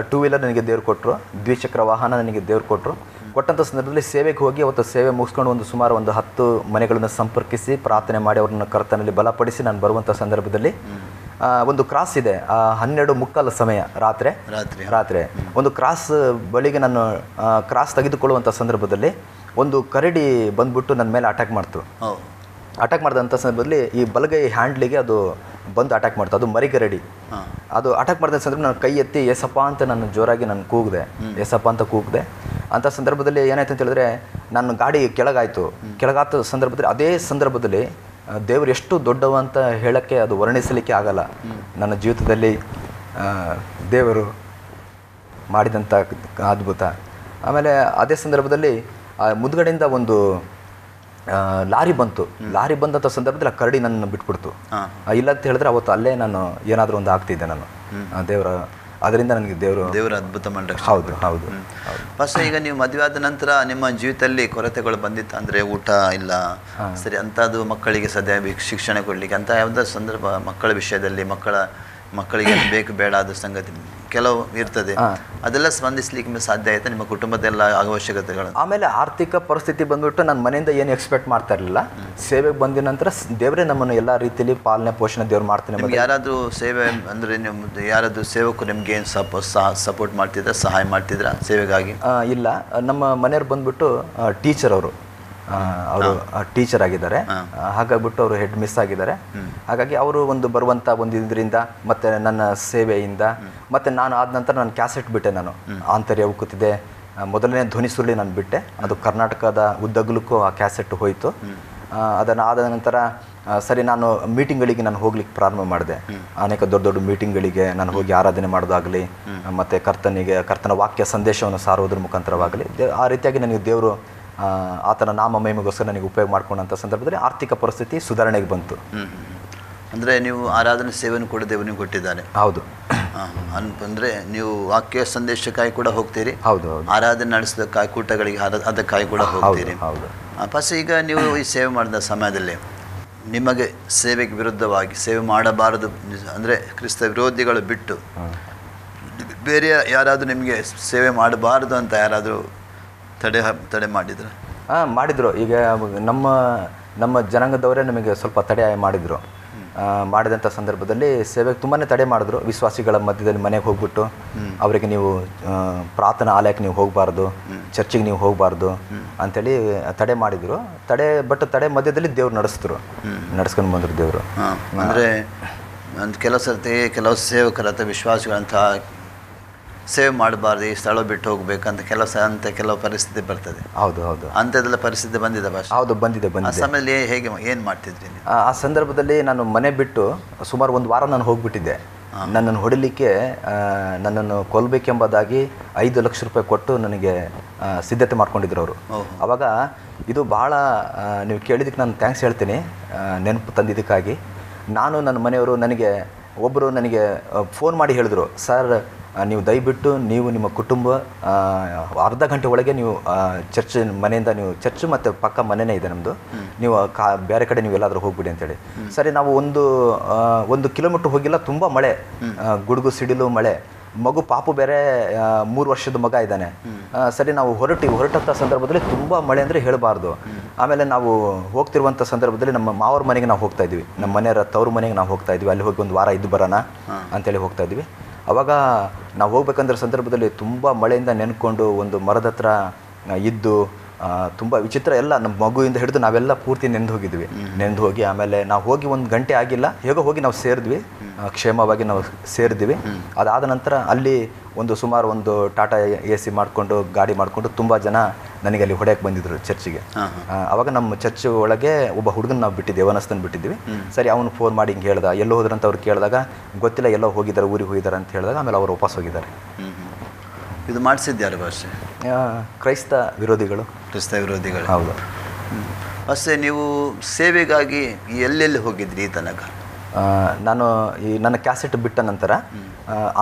ಟೂ ವೀಲರ್ ನನಗೆ ದೇವ್ರು ಕೊಟ್ಟರು. ದ್ವಿಚಕ್ರ ವಾಹನ ನನಗೆ ದೇವ್ರು ಕೊಟ್ಟರು. ಕೊಟ್ಟಂಥ ಸಂದರ್ಭದಲ್ಲಿ ಸೇವೆಗೆ ಹೋಗಿ ಅವತ್ತು ಸೇವೆ ಮುಗಿಸ್ಕೊಂಡು ಸುಮಾರು 10 ಮನೆಗಳನ್ನು ಸಂಪರ್ಕಿಸಿ ಪ್ರಾರ್ಥನೆ ಮಾಡಿ ಅವ್ರನ್ನ ಕರ್ತನಲ್ಲಿ ಬಲಪಡಿಸಿ ನಾನು ಬರುವಂಥ ಸಂದರ್ಭದಲ್ಲಿ ಒಂದು ಕ್ರಾಸ್ ಇದೆ. 12:15 ಸಮಯ ರಾತ್ರಿ ಒಂದು ಕ್ರಾಸ್ ಬಳಿಗೆ ನಾನು ಕ್ರಾಸ್ ತೆಗೆದುಕೊಳ್ಳುವಂಥ ಸಂದರ್ಭದಲ್ಲಿ ಒಂದು ಕರಡಿ ಬಂದ್ಬಿಟ್ಟು ನನ್ನ ಮೇಲೆ ಅಟ್ಯಾಕ್ ಮಾಡ್ತು. ಅಟ್ಯಾಕ್ ಮಾಡಿದಂಥ ಸಂದರ್ಭದಲ್ಲಿ ಈ ಬಲಗೈ ಹ್ಯಾಂಡ್ಲಿಗೆ ಅದು ಬಂದು ಅಟ್ಯಾಕ್ ಮಾಡ್ತು. ಅದು ಮರಿಗರಡಿ. ಅದು ಅಟ್ಯಾಕ್ ಮಾಡಿದ ಸಂದರ್ಭ ನಾನು ಕೈ ಎತ್ತಿ ಏಸಪ್ಪ ಅಂತ ನಾನು ಜೋರಾಗಿ ನಾನು ಕೂಗಿದೆ. ಏಸಪ್ಪ ಅಂತ ಕೂಗಿದೆ. ಅಂಥ ಸಂದರ್ಭದಲ್ಲಿ ಏನಾಯ್ತು ಅಂತ ಹೇಳಿದ್ರೆ ನನ್ನ ಗಾಡಿ ಕೆಳಗಾಯಿತು. ಕೆಳಗಾದ ಸಂದರ್ಭದಲ್ಲಿ ಅದೇ ಸಂದರ್ಭದಲ್ಲಿ ದೇವರು ಎಷ್ಟು ದೊಡ್ಡವ ಅಂತ ಹೇಳೋಕ್ಕೆ ಅದು ವರ್ಣಿಸಲಿಕ್ಕೆ ಆಗಲ್ಲ. ನನ್ನ ಜೀವಿತದಲ್ಲಿ ದೇವರು ಮಾಡಿದಂಥ ಅದ್ಭುತ. ಆಮೇಲೆ ಅದೇ ಸಂದರ್ಭದಲ್ಲಿ ಮುದ್ಗಡೆಯಿಂದ ಒಂದು ಲಾರಿ ಬಂತು. ಲಾರಿ ಬಂದಂಥ ಸಂದರ್ಭದಲ್ಲಿ ಆ ಕರಡಿ ನನ್ನ ಬಿಟ್ಬಿಡ್ತು. ಇಲ್ಲ ಅಂತ ಹೇಳಿದ್ರೆ ಅವತ್ತು ಅಲ್ಲೇ ನಾನು ಏನಾದರೂ ಒಂದು ಆಗ್ತಿದ್ದೆ ನಾನು. ದೇವರ ಅದರಿಂದ ನನಗೆ ದೇವರ
ಅದ್ಭುತ ಮಾಡಿ.
ಹೌದು.
ಫಸ್ಟ್ ಈಗ ನೀವು ಮದುವೆ ಆದ ನಂತರ ನಿಮ್ಮ ಜೀವಿತದಲ್ಲಿ ಕೊರತೆಗಳು ಬಂದಿತ್ತು ಅಂದರೆ ಊಟ ಇಲ್ಲ ಸರಿ ಅಂಥದ್ದು, ಮಕ್ಕಳಿಗೆ ಸದ್ಯ ಶಿಕ್ಷಣ ಕೊಡಲಿಕ್ಕೆ ಅಂತ ಯಾವುದೋ ಸಂದರ್ಭ, ಮಕ್ಕಳ ವಿಷಯದಲ್ಲಿ ಮಕ್ಕಳಿಗೆ ಬೇಕು ಬೇಡ ಆದ ಸಂಗತಿ ಕೆಲವು ಇರ್ತದೆ, ಅದೆಲ್ಲ ಸ್ಪಂದಿಸಲಿಕ್ಕೆ ಸಾಧ್ಯ ಆಯ್ತಾ ನಿಮ್ಮ ಕುಟುಂಬದೆಲ್ಲ ಅವಶ್ಯಕತೆಗಳು?
ಆಮೇಲೆ ಆರ್ಥಿಕ ಪರಿಸ್ಥಿತಿ ಬಂದ್ಬಿಟ್ಟು ನಾನು ಮನೆಯಿಂದ ಏನು ಎಕ್ಸ್ಪೆಕ್ಟ್ ಮಾಡ್ತಾ ಇರಲಿಲ್ಲ. ಸೇವೆಗೆ ಬಂದ ನಂತರ ದೇವರೇ ನಮ್ಮನ್ನು ಎಲ್ಲ ರೀತಿಯಲ್ಲಿ ಪಾಲನೆ ಪೋಷಣೆ ದೇವ್ರು ಮಾಡ್ತಾನೆ.
ಯಾರಾದರೂ ಸೇವೆ ಅಂದರೆ ನಿಮ್ಮ ಯಾರಾದರೂ ಸೇವಕರು ನಿಮ್ಗೆ ಏನು ಸಪೋರ್ಟ್ ಮಾಡ್ತಿದ್ರ, ಸಹಾಯ ಮಾಡ್ತಿದ್ರ ಸೇವೆಗಾಗಿ?
ಇಲ್ಲ, ನಮ್ಮ ಮನೆಯವ್ರು ಬಂದ್ಬಿಟ್ಟು ಟೀಚರ್. ಅವರು ಟೀಚರ್ ಆಗಿದ್ದಾರೆ. ಹಾಗಾಗ್ಬಿಟ್ಟು ಅವರು ಹೆಡ್ ಮಿಸ್ ಆಗಿದ್ದಾರೆ. ಹಾಗಾಗಿ ಅವರು ಬರುವಂಥ ಇದರಿಂದ ಮತ್ತು ನನ್ನ ಸೇವೆಯಿಂದ ಮತ್ತು ನಾನು ಆದ ನಂತರ ನಾನು ಕ್ಯಾಸೆಟ್ ಬಿಟ್ಟೆ. ನಾನು ಆಂತರ್ಯ ಉಕ್ಕುತ್ತಿದೆ ಮೊದಲನೇ ಧ್ವನಿ ಸುರುಳಿ ನಾನು ಬಿಟ್ಟೆ. ಅದು ಕರ್ನಾಟಕದ ಉದ್ದಗಲಕ್ಕೂ ಆ ಕ್ಯಾಸೆಟ್ ಹೋಯಿತು. ಅದನ್ನು ಆದ ನಂತರ ಸರಿ ನಾನು ಮೀಟಿಂಗ್ಗಳಿಗೆ ನಾನು ಹೋಗ್ಲಿಕ್ಕೆ ಪ್ರಾರಂಭ ಮಾಡಿದೆ. ಅನೇಕ ದೊಡ್ಡ ದೊಡ್ಡ ಮೀಟಿಂಗ್ಗಳಿಗೆ ನಾನು ಹೋಗಿ ಆರಾಧನೆ ಮಾಡೋದಾಗಲಿ ಮತ್ತು ಕರ್ತನ ವಾಕ್ಯ ಸಂದೇಶವನ್ನು ಸಾರುವುದ್ರ ಮುಖಾಂತರವಾಗಲಿ ಆ ರೀತಿಯಾಗಿ ನನಗೆ ದೇವರು ಆತನ ನಾಮ ಮಹಿಮೆಗೋಸ್ಕರ ನನಗೆ ಉಪಯೋಗ ಮಾಡ್ಕೊಂಡಂಥ ಸಂದರ್ಭದಲ್ಲಿ ಆರ್ಥಿಕ ಪರಿಸ್ಥಿತಿ ಸುಧಾರಣೆಗೆ ಬಂತು.
ಅಂದರೆ ನೀವು ಆರಾಧನೆ ಸೇವೆಯನ್ನು ಕೂಡ ದೇವನಿಗೆ ಕೊಟ್ಟಿದ್ದಾರೆ?
ಹೌದು.
ಅಂದರೆ ನೀವು ವಾಕ್ಯ ಸಂದೇಶಕ್ಕಾಗಿ ಕೂಡ ಹೋಗ್ತೀರಿ?
ಹೌದು.
ಆರಾಧನೆ ನಡೆಸೋದಕ್ಕಾಗಿ ಕೂಟಗಳಿಗೆ ಅದಕ್ಕಾಗಿ ಕೂಡ ಹೋಗ್ತೀರಿ?
ಹೌದು.
ಫಸ್ಟ್ ಈಗ ನೀವು ಈ ಸೇವೆ ಮಾಡಿದ ಸಮಯದಲ್ಲಿ ನಿಮಗೆ ಸೇವೆಗೆ ವಿರುದ್ಧವಾಗಿ ಸೇವೆ ಮಾಡಬಾರದು ಅಂದರೆ ಕ್ರಿಸ್ತ ವಿರೋಧಿಗಳು ಬಿಟ್ಟು ಬೇರೆ ಯಾರಾದರೂ ನಿಮಗೆ ಸೇವೆ ಮಾಡಬಾರದು ಅಂತ ಯಾರಾದರೂ ತಡೆ ಮಾಡಿದ್ರು?
ಮಾಡಿದರು. ಈಗ ನಮ್ಮ ಜನಾಂಗದವರೇ ನಮಗೆ ಸ್ವಲ್ಪ ತಡೆ ಮಾಡಿದರು. ಮಾಡಿದಂಥ ಸಂದರ್ಭದಲ್ಲಿ ಸೇವೆಗೆ ತುಂಬಾ ತಡೆ ಮಾಡಿದ್ರು. ವಿಶ್ವಾಸಿಗಳ ಮಧ್ಯದಲ್ಲಿ ಮನೆಗೆ ಹೋಗ್ಬಿಟ್ಟು ಅವರಿಗೆ ನೀವು ಪ್ರಾರ್ಥನಾ ಆಲಯಕ್ಕೆ ನೀವು ಹೋಗಬಾರ್ದು, ಚರ್ಚಿಗೆ ನೀವು ಹೋಗಬಾರ್ದು ಅಂಥೇಳಿ ತಡೆ ಮಾಡಿದರು. ತಡೆ ಮಧ್ಯದಲ್ಲಿ ದೇವ್ರು ನಡೆಸ್ಕೊಂಡು ಬಂದರು ದೇವರು.
ಅಂದರೆ ಕೆಲವು ಸೇವಕರ ಅಥವಾ ವಿಶ್ವಾಸಿಗಳಂಥ ಸೇವೆ ಮಾಡಬಾರ್ದು, ಈ ಸ್ಥಳ ಬಿಟ್ಟು ಹೋಗ್ಬೇಕಂತ ಕೆಲವು ಪರಿಸ್ಥಿತಿ ಬರ್ತದೆ.
ಹೌದು.
ಅಂಥದ್ದೆಲ್ಲ ಪರಿಸ್ಥಿತಿ ಬಂದಿದೆ ಭಾಷೆ?
ಹೌದು, ಬಂದಿದೆ.
ಆ ಸಮಯದಲ್ಲಿ ಹೇಗೆ ಏನು ಮಾಡ್ತಿದ್ರಿ?
ಆ ಸಂದರ್ಭದಲ್ಲಿ ನಾನು ಮನೆ ಬಿಟ್ಟು ಸುಮಾರು 1 ವಾರ ನಾನು ಹೋಗ್ಬಿಟ್ಟಿದ್ದೆ. ನನ್ನನ್ನು ಹೊಡಿಲಿಕ್ಕೆ, ನನ್ನನ್ನು ಕೊಲ್ಲಬೇಕೆಂಬುದಾಗಿ 5 ಲಕ್ಷ ರೂಪಾಯಿ ಕೊಟ್ಟು ನನಗೆ ಸಿದ್ಧತೆ ಮಾಡ್ಕೊಂಡಿದ್ರು ಅವರು. ಆವಾಗ ಇದು ಭಾಳ ನೀವು ಕೇಳಿದ್ದಕ್ಕೆ ನಾನು ಥ್ಯಾಂಕ್ಸ್ ಹೇಳ್ತೀನಿ, ನೆನಪು ತಂದಿದ್ದಕ್ಕಾಗಿ. ನನ್ನ ಮನೆಯವರು ಒಬ್ಬರು ನನಗೆ ಫೋನ್ ಮಾಡಿ ಹೇಳಿದ್ರು, ಸರ್ ನೀವು ದಯವಿಟ್ಟು ನೀವು ನಿಮ್ಮ ಕುಟುಂಬ ಅರ್ಧ ಗಂಟೆ ಒಳಗೆ ನೀವು ಮನೆಯಿಂದ ನೀವು ಚರ್ಚ್ ಮತ್ತು ಪಕ್ಕ ಮನೆಯೇ ಇದೆ ನಮ್ಮದು, ನೀವು ಬೇರೆ ಕಡೆ ನೀವು ಎಲ್ಲಾದರೂ ಹೋಗ್ಬಿಡಿ ಅಂತೇಳಿ. ಸರಿ, ನಾವು 1 ಕಿಲೋಮೀಟ್ರ್ ಹೋಗಿಲ್ಲ. ತುಂಬ ಮಳೆ, ಗುಡುಗು ಸಿಡಿಲು ಮಳೆ. ಮಗು ಪಾಪು ಬೇರೆ 3 ವರ್ಷದ ಮಗ ಇದ್ದಾನೆ. ಸರಿ, ನಾವು ಹೊರಟಂಥ ಸಂದರ್ಭದಲ್ಲಿ ತುಂಬ ಮಳೆ ಅಂದರೆ ಹೇಳಬಾರ್ದು. ಆಮೇಲೆ ನಾವು ಹೋಗ್ತಿರುವಂಥ ಸಂದರ್ಭದಲ್ಲಿ ನಮ್ಮ ಮಾವರ ಮನೆಗೆ ನಾವು ಹೋಗ್ತಾ ಇದ್ವಿ, ನಮ್ಮ ಮನೆಯವರ ತವ್ರ ಮನೆಗೆ ನಾವು ಹೋಗ್ತಾ ಇದ್ವಿ. ಅಲ್ಲಿ ಹೋಗಿ 1 ವಾರ ಇದ್ದು ಬರೋಣ ಅಂತೇಳಿ ಹೋಗ್ತಾ ಇದ್ವಿ. ಆವಾಗ ನಾವು ಹೋಗ್ಬೇಕಂದ್ರೆ ಸಂದರ್ಭದಲ್ಲಿ ತುಂಬ ಮಳೆಯಿಂದ ನೆನ್ಕೊಂಡು ಒಂದು ಮರದ ಹತ್ರ ಇದ್ದು ತುಂಬ ವಿಚಿತ್ರ. ಎಲ್ಲ ನಮ್ಮ ಮಗುವಿಂದ ಹಿಡಿದು ನಾವೆಲ್ಲ ಪೂರ್ತಿ ನೆಂದು ಹೋಗಿದ್ವಿ. ನೆಂದು ಹೋಗಿ ಆಮೇಲೆ ನಾವು ಹೋಗಿ 1 ಗಂಟೆ ಆಗಿಲ್ಲ, ಹೇಗೋ ಹೋಗಿ ನಾವು ಸೇರಿದ್ವಿ, ಕ್ಷೇಮವಾಗಿ ನಾವು ಸೇರಿದ್ವಿ. ಅದಾದ ನಂತರ ಅಲ್ಲಿ ಸುಮಾರು ಒಂದು ಟಾಟಾ AC ಮಾಡಿಕೊಂಡು ಗಾಡಿ ಮಾಡಿಕೊಂಡು ತುಂಬ ಜನ ನನಗೆ ಅಲ್ಲಿ ಹೊಡೆಯಕ್ಕೆ ಬಂದಿದ್ರು ಚರ್ಚಿಗೆ. ಅವಾಗ ನಮ್ಮ ಚರ್ಚ್ ಒಳಗೆ ಒಬ್ಬ ಹುಡುಗನ ನಾವು ಬಿಟ್ಟಿದ್ದೆ, ಯವನಸ್ಥನ ಬಿಟ್ಟಿದ್ವಿ. ಸರಿ, ಅವನು ಫೋನ್ ಮಾಡಿ ಹಿಂಗೆ ಹೇಳ್ದ, ಎಲ್ಲೋ ಹೋದ್ರಂತ ಅವ್ರು ಕೇಳಿದಾಗ ಗೊತ್ತಿಲ್ಲ, ಎಲ್ಲೋ ಹೋಗಿದ್ದಾರೆ, ಊರಿಗೆ ಹೋಗಿದ್ದಾರೆ ಅಂತ ಹೇಳಿದಾಗ ಆಮೇಲೆ ಅವ್ರು ವಾಪಸ್ ಹೋಗಿದ್ದಾರೆ.
ಇದು ಮಾಡಿಸಿದ್ಯಾರು ಭಾಷೆ?
ಕ್ರೈಸ್ತ ವಿರೋಧಿಗಳು.
ಕ್ರೈಸ್ತ ವಿರೋಧಿಗಳು,
ಹೌದು.
ಅಷ್ಟೇ. ನೀವು ಸೇವೆಗಾಗಿ ಎಲ್ಲೆಲ್ಲಿ ಹೋಗಿದ್ರಿ ಈ ತನಕ?
ನಾನು ನನ್ನ ಕ್ಯಾಸೆಟ್ ಬಿಟ್ಟ ನಂತರ,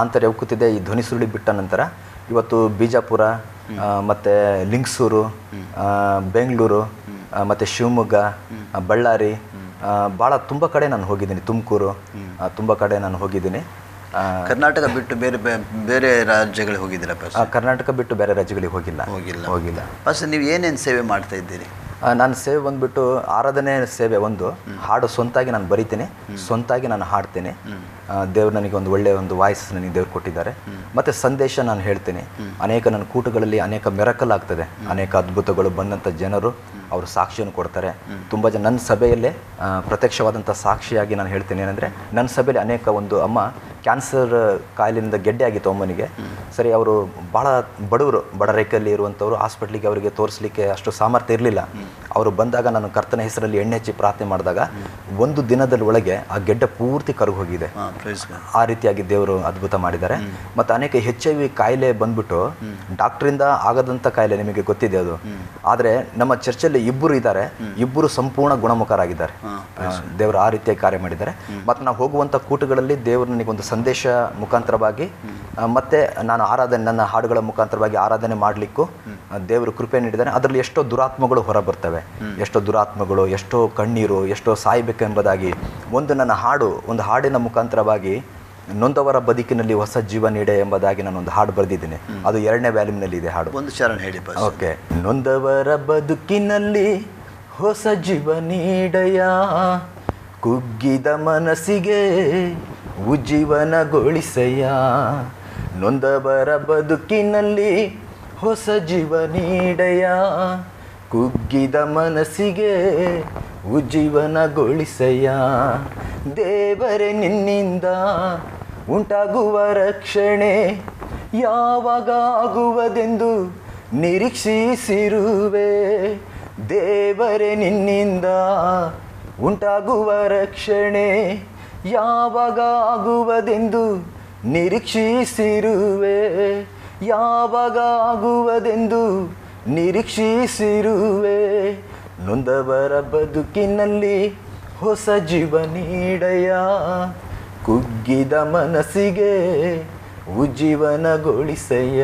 ಆಂತರ್ಯ ಉಕ್ಕುತ್ತಿದೆ ಈ ಧ್ವನಿ ಸುರುಳಿ ಬಿಟ್ಟ ನಂತರ ಇವತ್ತು ಬಿಜಾಪುರ, ಮತ್ತು ಲಿಂಗಸೂರು, ಬೆಂಗಳೂರು, ಮತ್ತು ಶಿವಮೊಗ್ಗ, ಬಳ್ಳಾರಿ, ಭಾಳ ತುಂಬ ಕಡೆ ನಾನು ಹೋಗಿದ್ದೀನಿ. ತುಮಕೂರು, ತುಂಬ ಕಡೆ ನಾನು ಹೋಗಿದ್ದೀನಿ.
ಕರ್ನಾಟಕ ಬಿಟ್ಟು ಬೇರೆ ರಾಜ್ಯಗಳಿಗೆ ಹೋಗಿದ್ದೀರಾ?
ಕರ್ನಾಟಕ ಬಿಟ್ಟು ಬೇರೆ ರಾಜ್ಯಗಳಿಗೆ ಹೋಗಿಲ್ಲ. ಫಸ್ಟ್
ನೀವು ಏನೇನು ಸೇವೆ ಮಾಡ್ತಾ ಇದ್ದೀರಿ?
ನಾನು ಸೇವೆ ಬಂದುಬಿಟ್ಟು ಆರಾಧನೆ ಸೇವೆ. ಹಾಡು ಸ್ವಂತಾಗಿ ನಾನು ಬರಿತೀನಿ, ಸ್ವಂತಾಗಿ ನಾನು ಹಾಡ್ತೀನಿ. ದೇವ್ರು ನನಗೆ ಒಳ್ಳೆಯ ವಾಯ್ಸ್ ನನಗೆ ದೇವ್ರು ಕೊಟ್ಟಿದ್ದಾರೆ. ಮತ್ತು ಸಂದೇಶ ನಾನು ಹೇಳ್ತೀನಿ. ಅನೇಕ ನನ್ನ ಕೂಟಗಳಲ್ಲಿ ಅನೇಕ ಮಿರಕಲ್ ಆಗ್ತದೆ, ಅನೇಕ ಅದ್ಭುತಗಳು ಬಂದಂಥ ಜನರು ಅವರು ಸಾಕ್ಷಿಯನ್ನು ಕೊಡ್ತಾರೆ. ತುಂಬ ಜನ ನನ್ನ ಸಭೆಯಲ್ಲೇ ಪ್ರತ್ಯಕ್ಷವಾದಂಥ ಸಾಕ್ಷಿಯಾಗಿ ನಾನು ಹೇಳ್ತೀನಿ. ಏನಂದರೆ ನನ್ನ ಸಭೆಯಲ್ಲಿ ಅನೇಕ ಅಮ್ಮ ಕ್ಯಾನ್ಸರ್ ಕಾಯಿಲೆಯಿಂದ ಗೆಡ್ಡೆ ಆಗಿತ್ತು ಅಮ್ಮನಿಗೆ. ಸರಿ, ಅವರು ಭಾಳ ಬಡವರು, ಬಡ ರೇಖೆಯಲ್ಲಿ ಇರುವಂಥವ್ರು. ಹಾಸ್ಪಿಟ್ಲಿಗೆ ಅವರಿಗೆ ತೋರಿಸಲಿಕ್ಕೆ ಅಷ್ಟು ಸಾಮರ್ಥ್ಯ ಇರಲಿಲ್ಲ. ಅವರು ಬಂದಾಗ ನಾನು ಕರ್ತನ ಹೆಸರಲ್ಲಿ ಎಣ್ಣೆ ಹಚ್ಚಿ ಪ್ರಾರ್ಥನೆ ಮಾಡಿದಾಗ 1 ದಿನದ ಒಳಗೆ ಆ ಗೆಡ್ಡೆ ಪೂರ್ತಿ ಕರಗಿ ಹೋಗಿದೆ. ಆ ರೀತಿಯಾಗಿ ದೇವರು ಅದ್ಭುತ ಮಾಡಿದ್ದಾರೆ. ಮತ್ತು ಅನೇಕ HIV ಕಾಯಿಲೆ ಬಂದ್ಬಿಟ್ಟು ಡಾಕ್ಟ್ರಿಂದ ಆಗದಂಥ ಕಾಯಿಲೆ, ನಿಮಗೆ ಗೊತ್ತಿದೆ ಅದು. ಆದರೆ ನಮ್ಮ ಚರ್ಚಲ್ಲಿ 2 ಇದ್ದಾರೆ, 2 ಸಂಪೂರ್ಣ ಗುಣಮುಖರಾಗಿದ್ದಾರೆ. ದೇವರು ಆ ರೀತಿಯಾಗಿ ಕಾರ್ಯ ಮಾಡಿದ್ದಾರೆ. ಮತ್ತು ನಾವು ಹೋಗುವಂಥ ಕೂಟಗಳಲ್ಲಿ ದೇವರು ನನಗೆ ಸಂದೇಶ ಮುಖಾಂತರವಾಗಿ ಮತ್ತು ನಾನು ನನ್ನ ಹಾಡುಗಳ ಮುಖಾಂತರವಾಗಿ ಆರಾಧನೆ ಮಾಡಲಿಕ್ಕೂ ದೇವರು ಕೃಪೆ ನೀಡಿದ್ದಾರೆ. ಅದರಲ್ಲಿ ಎಷ್ಟೋ ದುರಾತ್ಮಗಳು ಹೊರ ಬರ್ತವೆ, ಎಷ್ಟೋ ದುರಾತ್ಮಗಳು, ಎಷ್ಟೋ ಕಣ್ಣೀರು, ಎಷ್ಟೋ ಸಾಯಬೇಕೆಂಬುದಾಗಿ ನನ್ನ ಹಾಡಿನ ಮುಖಾಂತರವಾಗಿ ನೊಂದವರ ಬದುಕಿನಲ್ಲಿ ಹೊಸ ಜೀವ ನೀಡೆ ಎಂಬುದಾಗಿ ನಾನು ಹಾಡು ಬರೆದಿದ್ದೀನಿ. ಅದು 2ನೇ ವ್ಯಾಲ್ಯೂಮ್ನಲ್ಲಿ ಇದೆ ಹಾಡು.
ಒಂದು ಚರಣ ಹೇಳಿ.
ಓಕೆ. ನೊಂದವರ ಬದುಕಿನಲ್ಲಿ ಹೊಸ ಜೀವ ನೀಡಯ, ಕುಗ್ಗಿದ ಮನಸ್ಸಿಗೆ ಉಜ್ಜೀವನಗೊಳಿಸಯ್ಯ. ನೊಂದವರ ಬದುಕಿನಲ್ಲಿ ಹೊಸ ಜೀವ ನೀಡಯ, ಕುಗ್ಗಿದ ಮನಸ್ಸಿಗೆ ಉಜ್ಜೀವನಗೊಳಿಸಯ್ಯ. ದೇವರೇ ನಿನ್ನಿಂದ ಉಂಟಾಗುವ ರಕ್ಷಣೆ ಯಾವಾಗ ಆಗುವುದೆಂದು ನಿರೀಕ್ಷಿಸಿರುವೆ. ದೇವರೇ ನಿನ್ನಿಂದ ಉಂಟಾಗುವ ರಕ್ಷಣೆ ಯಾವಾಗ ಆಗುವುದೆಂದು ನಿರೀಕ್ಷಿಸಿರುವೆ. ಯಾವಾಗ ಆಗುವುದೆಂದು ನಿರೀಕ್ಷಿಸಿರುವೆ. ನೊಂದವರ ಬದುಕಿನಲ್ಲಿ ಹೊಸ ಜೀವ ನೀಡಯ, ಕುಗ್ಗಿದ ಮನಸ್ಸಿಗೆ ಉಜ್ಜೀವನಗೊಳಿಸಯ್ಯ.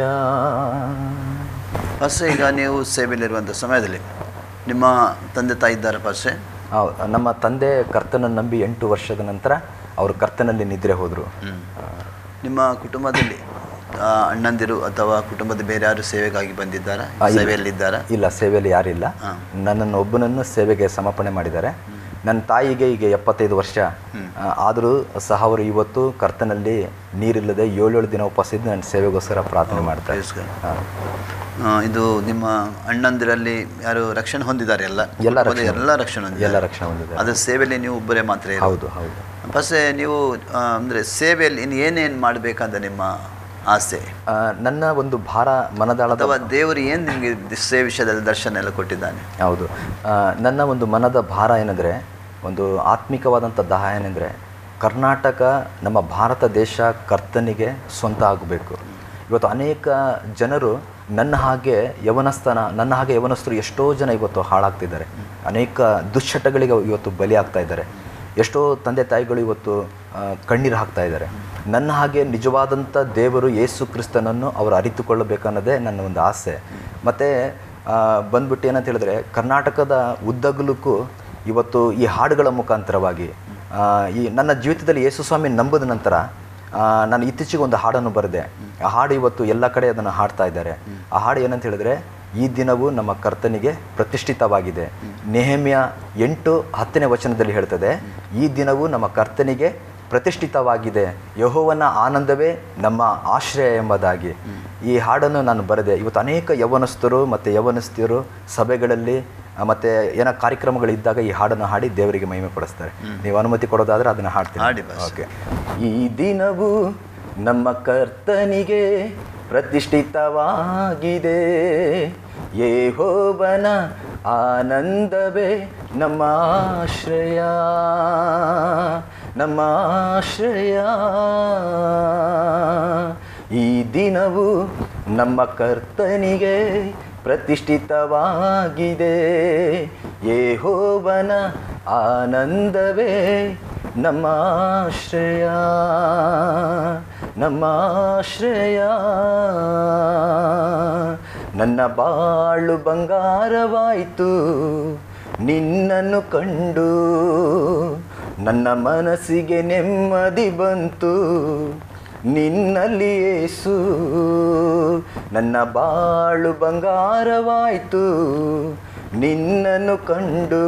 ಪಾಸ್ಟರ್, ಈಗ ನೀವು ಸೇವೆಯಲ್ಲಿರುವಂಥ ಸಮಯದಲ್ಲಿ ನಿಮ್ಮ ತಂದೆ ತಾಯಿ ಇದ್ದಾರೆ ಪಾಸ್ಟರ್?
ನಮ್ಮ ತಂದೆ ಕರ್ತನನ್ನು ನಂಬಿ 8 ವರ್ಷದ ನಂತರ ಅವರು ಕರ್ತನಲ್ಲಿ ನಿದ್ರೆ ಹೋದರು.
ನಿಮ್ಮ ಕುಟುಂಬದಲ್ಲಿ ಅಣ್ಣಂದಿರು ಅಥವಾ ಕುಟುಂಬದ ಬೇರೆ ಯಾರು ಸೇವೆಗಾಗಿ ಬಂದಿದ್ದಾರಾ? ಸೇವೆಯಲ್ಲಿದ್ದಾರಾ?
ಇಲ್ಲ, ಸೇವೆಯಲ್ಲಿ ಯಾರಿಲ್ಲ. ನನ್ನನ್ನು ಒಬ್ಬನನ್ನು ಸೇವೆಗೆ ಸಮರ್ಪಣೆ ಮಾಡಿದ್ದಾರೆ. ನನ್ನ ತಾಯಿಗೆ ಈಗ 75 ವರ್ಷ ಆದರೂ ಸಹ ಅವರು ಇವತ್ತು ಕರ್ತನಲ್ಲಿ ನೀರಿಲ್ಲದೆ 7 ದಿನ ಉಪವಾಸ ಇದ್ದು ನನ್ನ ಸೇವೆಗೋಸ್ಕರ ಪ್ರಾರ್ಥನೆ ಮಾಡ್ತಾರೆ.
ಇದು ನಿಮ್ಮ ಅಣ್ಣಂದಿರಲ್ಲಿ ಯಾರು ರಕ್ಷಣೆ ಹೊಂದಿದ್ದಾರೆ? ಎಲ್ಲ ರಕ್ಷಣೆ ಹೊಂದಿದ್ದಾರೆ. ಅದರ ಸೇವೆಯಲ್ಲಿ ನೀವು ಒಬ್ಬರೇ ಮಾತ್ರ?
ಹೌದು ಹೌದು.
ಫಸ್ಟ್ ನೀವು ಅಂದರೆ ಸೇವೆಯಲ್ಲಿ ಇನ್ನು ಏನೇನು ಮಾಡಬೇಕಂತ ನಿಮ್ಮ ಆಸೆ?
ನನ್ನ ಭಾರ ಮನದಾಳ,
ಅಥವಾ ದೇವರು ಏನು ನಿಮಗೆ ಸೇವೆ ವಿಷಯದಲ್ಲಿ ದರ್ಶನ ಎಲ್ಲ ಕೊಟ್ಟಿದ್ದಾನೆ?
ಹೌದು. ನನ್ನ ಮನದ ಭಾರ ಏನಂದರೆ, ಆತ್ಮಿಕವಾದಂಥ ದಾಹ ಏನೆಂದರೆ, ಕರ್ನಾಟಕ ನಮ್ಮ ಭಾರತ ದೇಶ ಕರ್ತನಿಗೆ ಸ್ವಂತ ಆಗಬೇಕು. ಇವತ್ತು ಅನೇಕ ಜನರು ನನ್ನ ಹಾಗೆ ಯವನಸ್ಥರು ಎಷ್ಟೋ ಜನ ಇವತ್ತು ಹಾಳಾಗ್ತಿದ್ದಾರೆ. ಅನೇಕ ದುಶ್ಚಟಗಳಿಗೆ ಇವತ್ತು ಬಲಿ ಆಗ್ತಾ ಇದ್ದಾರೆ. ಎಷ್ಟೋ ತಂದೆ ತಾಯಿಗಳು ಇವತ್ತು ಕಣ್ಣೀರು ಹಾಕ್ತಾ ಇದ್ದಾರೆ. ನನ್ನ ಹಾಗೆ ನಿಜವಾದಂಥ ದೇವರು ಯೇಸು ಕ್ರಿಸ್ತನನ್ನು ಅವರು ಅರಿತುಕೊಳ್ಳಬೇಕನ್ನೋದೇ ನನ್ನ ಆಸೆ. ಮತ್ತು ಬಂದ್ಬಿಟ್ಟು ಏನಂತ ಹೇಳಿದ್ರೆ, ಕರ್ನಾಟಕದ ಉದ್ದಗಲಕ್ಕೂ ಇವತ್ತು ಈ ಹಾಡುಗಳ ಮುಖಾಂತರವಾಗಿ ಈ ನನ್ನ ಜೀವಿತದಲ್ಲಿ ಯೇಸು ಸ್ವಾಮಿ ನಂಬಿದ ನಂತರ ನಾನು ಇತ್ತೀಚೆಗೆ ಹಾಡನ್ನು ಬರೆದೆ. ಆ ಹಾಡು ಇವತ್ತು ಎಲ್ಲ ಕಡೆ ಅದನ್ನು ಹಾಡ್ತಾ ಇದ್ದಾರೆ. ಆ ಹಾಡು ಏನಂತ ಹೇಳಿದ್ರೆ, ಈ ದಿನವೂ ನಮ್ಮ ಕರ್ತನಿಗೆ ಪ್ರತಿಷ್ಠಿತವಾಗಿದೆ. ನೆಹೆಮ್ಯ 8:10 ವಚನದಲ್ಲಿ ಹೇಳ್ತದೆ, ಈ ದಿನವೂ ನಮ್ಮ ಕರ್ತನಿಗೆ ಪ್ರತಿಷ್ಠಿತವಾಗಿದೆ, ಯೆಹೋವನ ಆನಂದವೇ ನಮ್ಮ ಆಶ್ರಯ ಎಂಬುದಾಗಿ ಈ ಹಾಡನ್ನು ನಾನು ಬರೆದೆ. ಇವತ್ತು ಅನೇಕ ಯೌವನಸ್ಥರು ಮತ್ತು ಯೌವನಸ್ಥಿಯರು ಸಭೆಗಳಲ್ಲಿ ಮತ್ತು ಏನೋ ಕಾರ್ಯಕ್ರಮಗಳಿದ್ದಾಗ ಈ ಹಾಡನ್ನು ಹಾಡಿ ದೇವರಿಗೆ ಮಹಿಮೆ ಪಡಿಸ್ತಾರೆ. ನೀವು ಅನುಮತಿ ಕೊಡೋದಾದರೆ ಅದನ್ನು ಹಾಡ್ತೀನಿ. ಓಕೆ. ಈ ದಿನವು ನಮ್ಮ ಕರ್ತನಿಗೆ ಪ್ರತಿಷ್ಠಿತವಾಗಿದೆ, ಯೆಹೋವನ ಆನಂದವೇ ನಮ್ಮ ಆಶ್ರಯ, ನಮ್ಮ ಆಶ್ರಯ. ಈ ದಿನವು ನಮ್ಮ ಕರ್ತನಿಗೆ ಪ್ರತಿಷ್ಠಿತವಾಗಿದೆ, ಯೆಹೋವನ ಆನಂದವೇ ನಮ್ಮ ಆಶ್ರಯ, ನಮ್ಮ ಆಶ್ರಯ. ನನ್ನ ಬಾಳು ಬಂಗಾರವಾಯಿತು ನಿನ್ನನ್ನು ಕಂಡು, ನನ್ನ ಮನಸ್ಸಿಗೆ ನೆಮ್ಮದಿ ಬಂತು ನಿನ್ನಲ್ಲಿ ಯೇಸು. ನನ್ನ ಬಾಳು ಬಂಗಾರವಾಯಿತು ನಿನ್ನನ್ನು ಕಂಡು,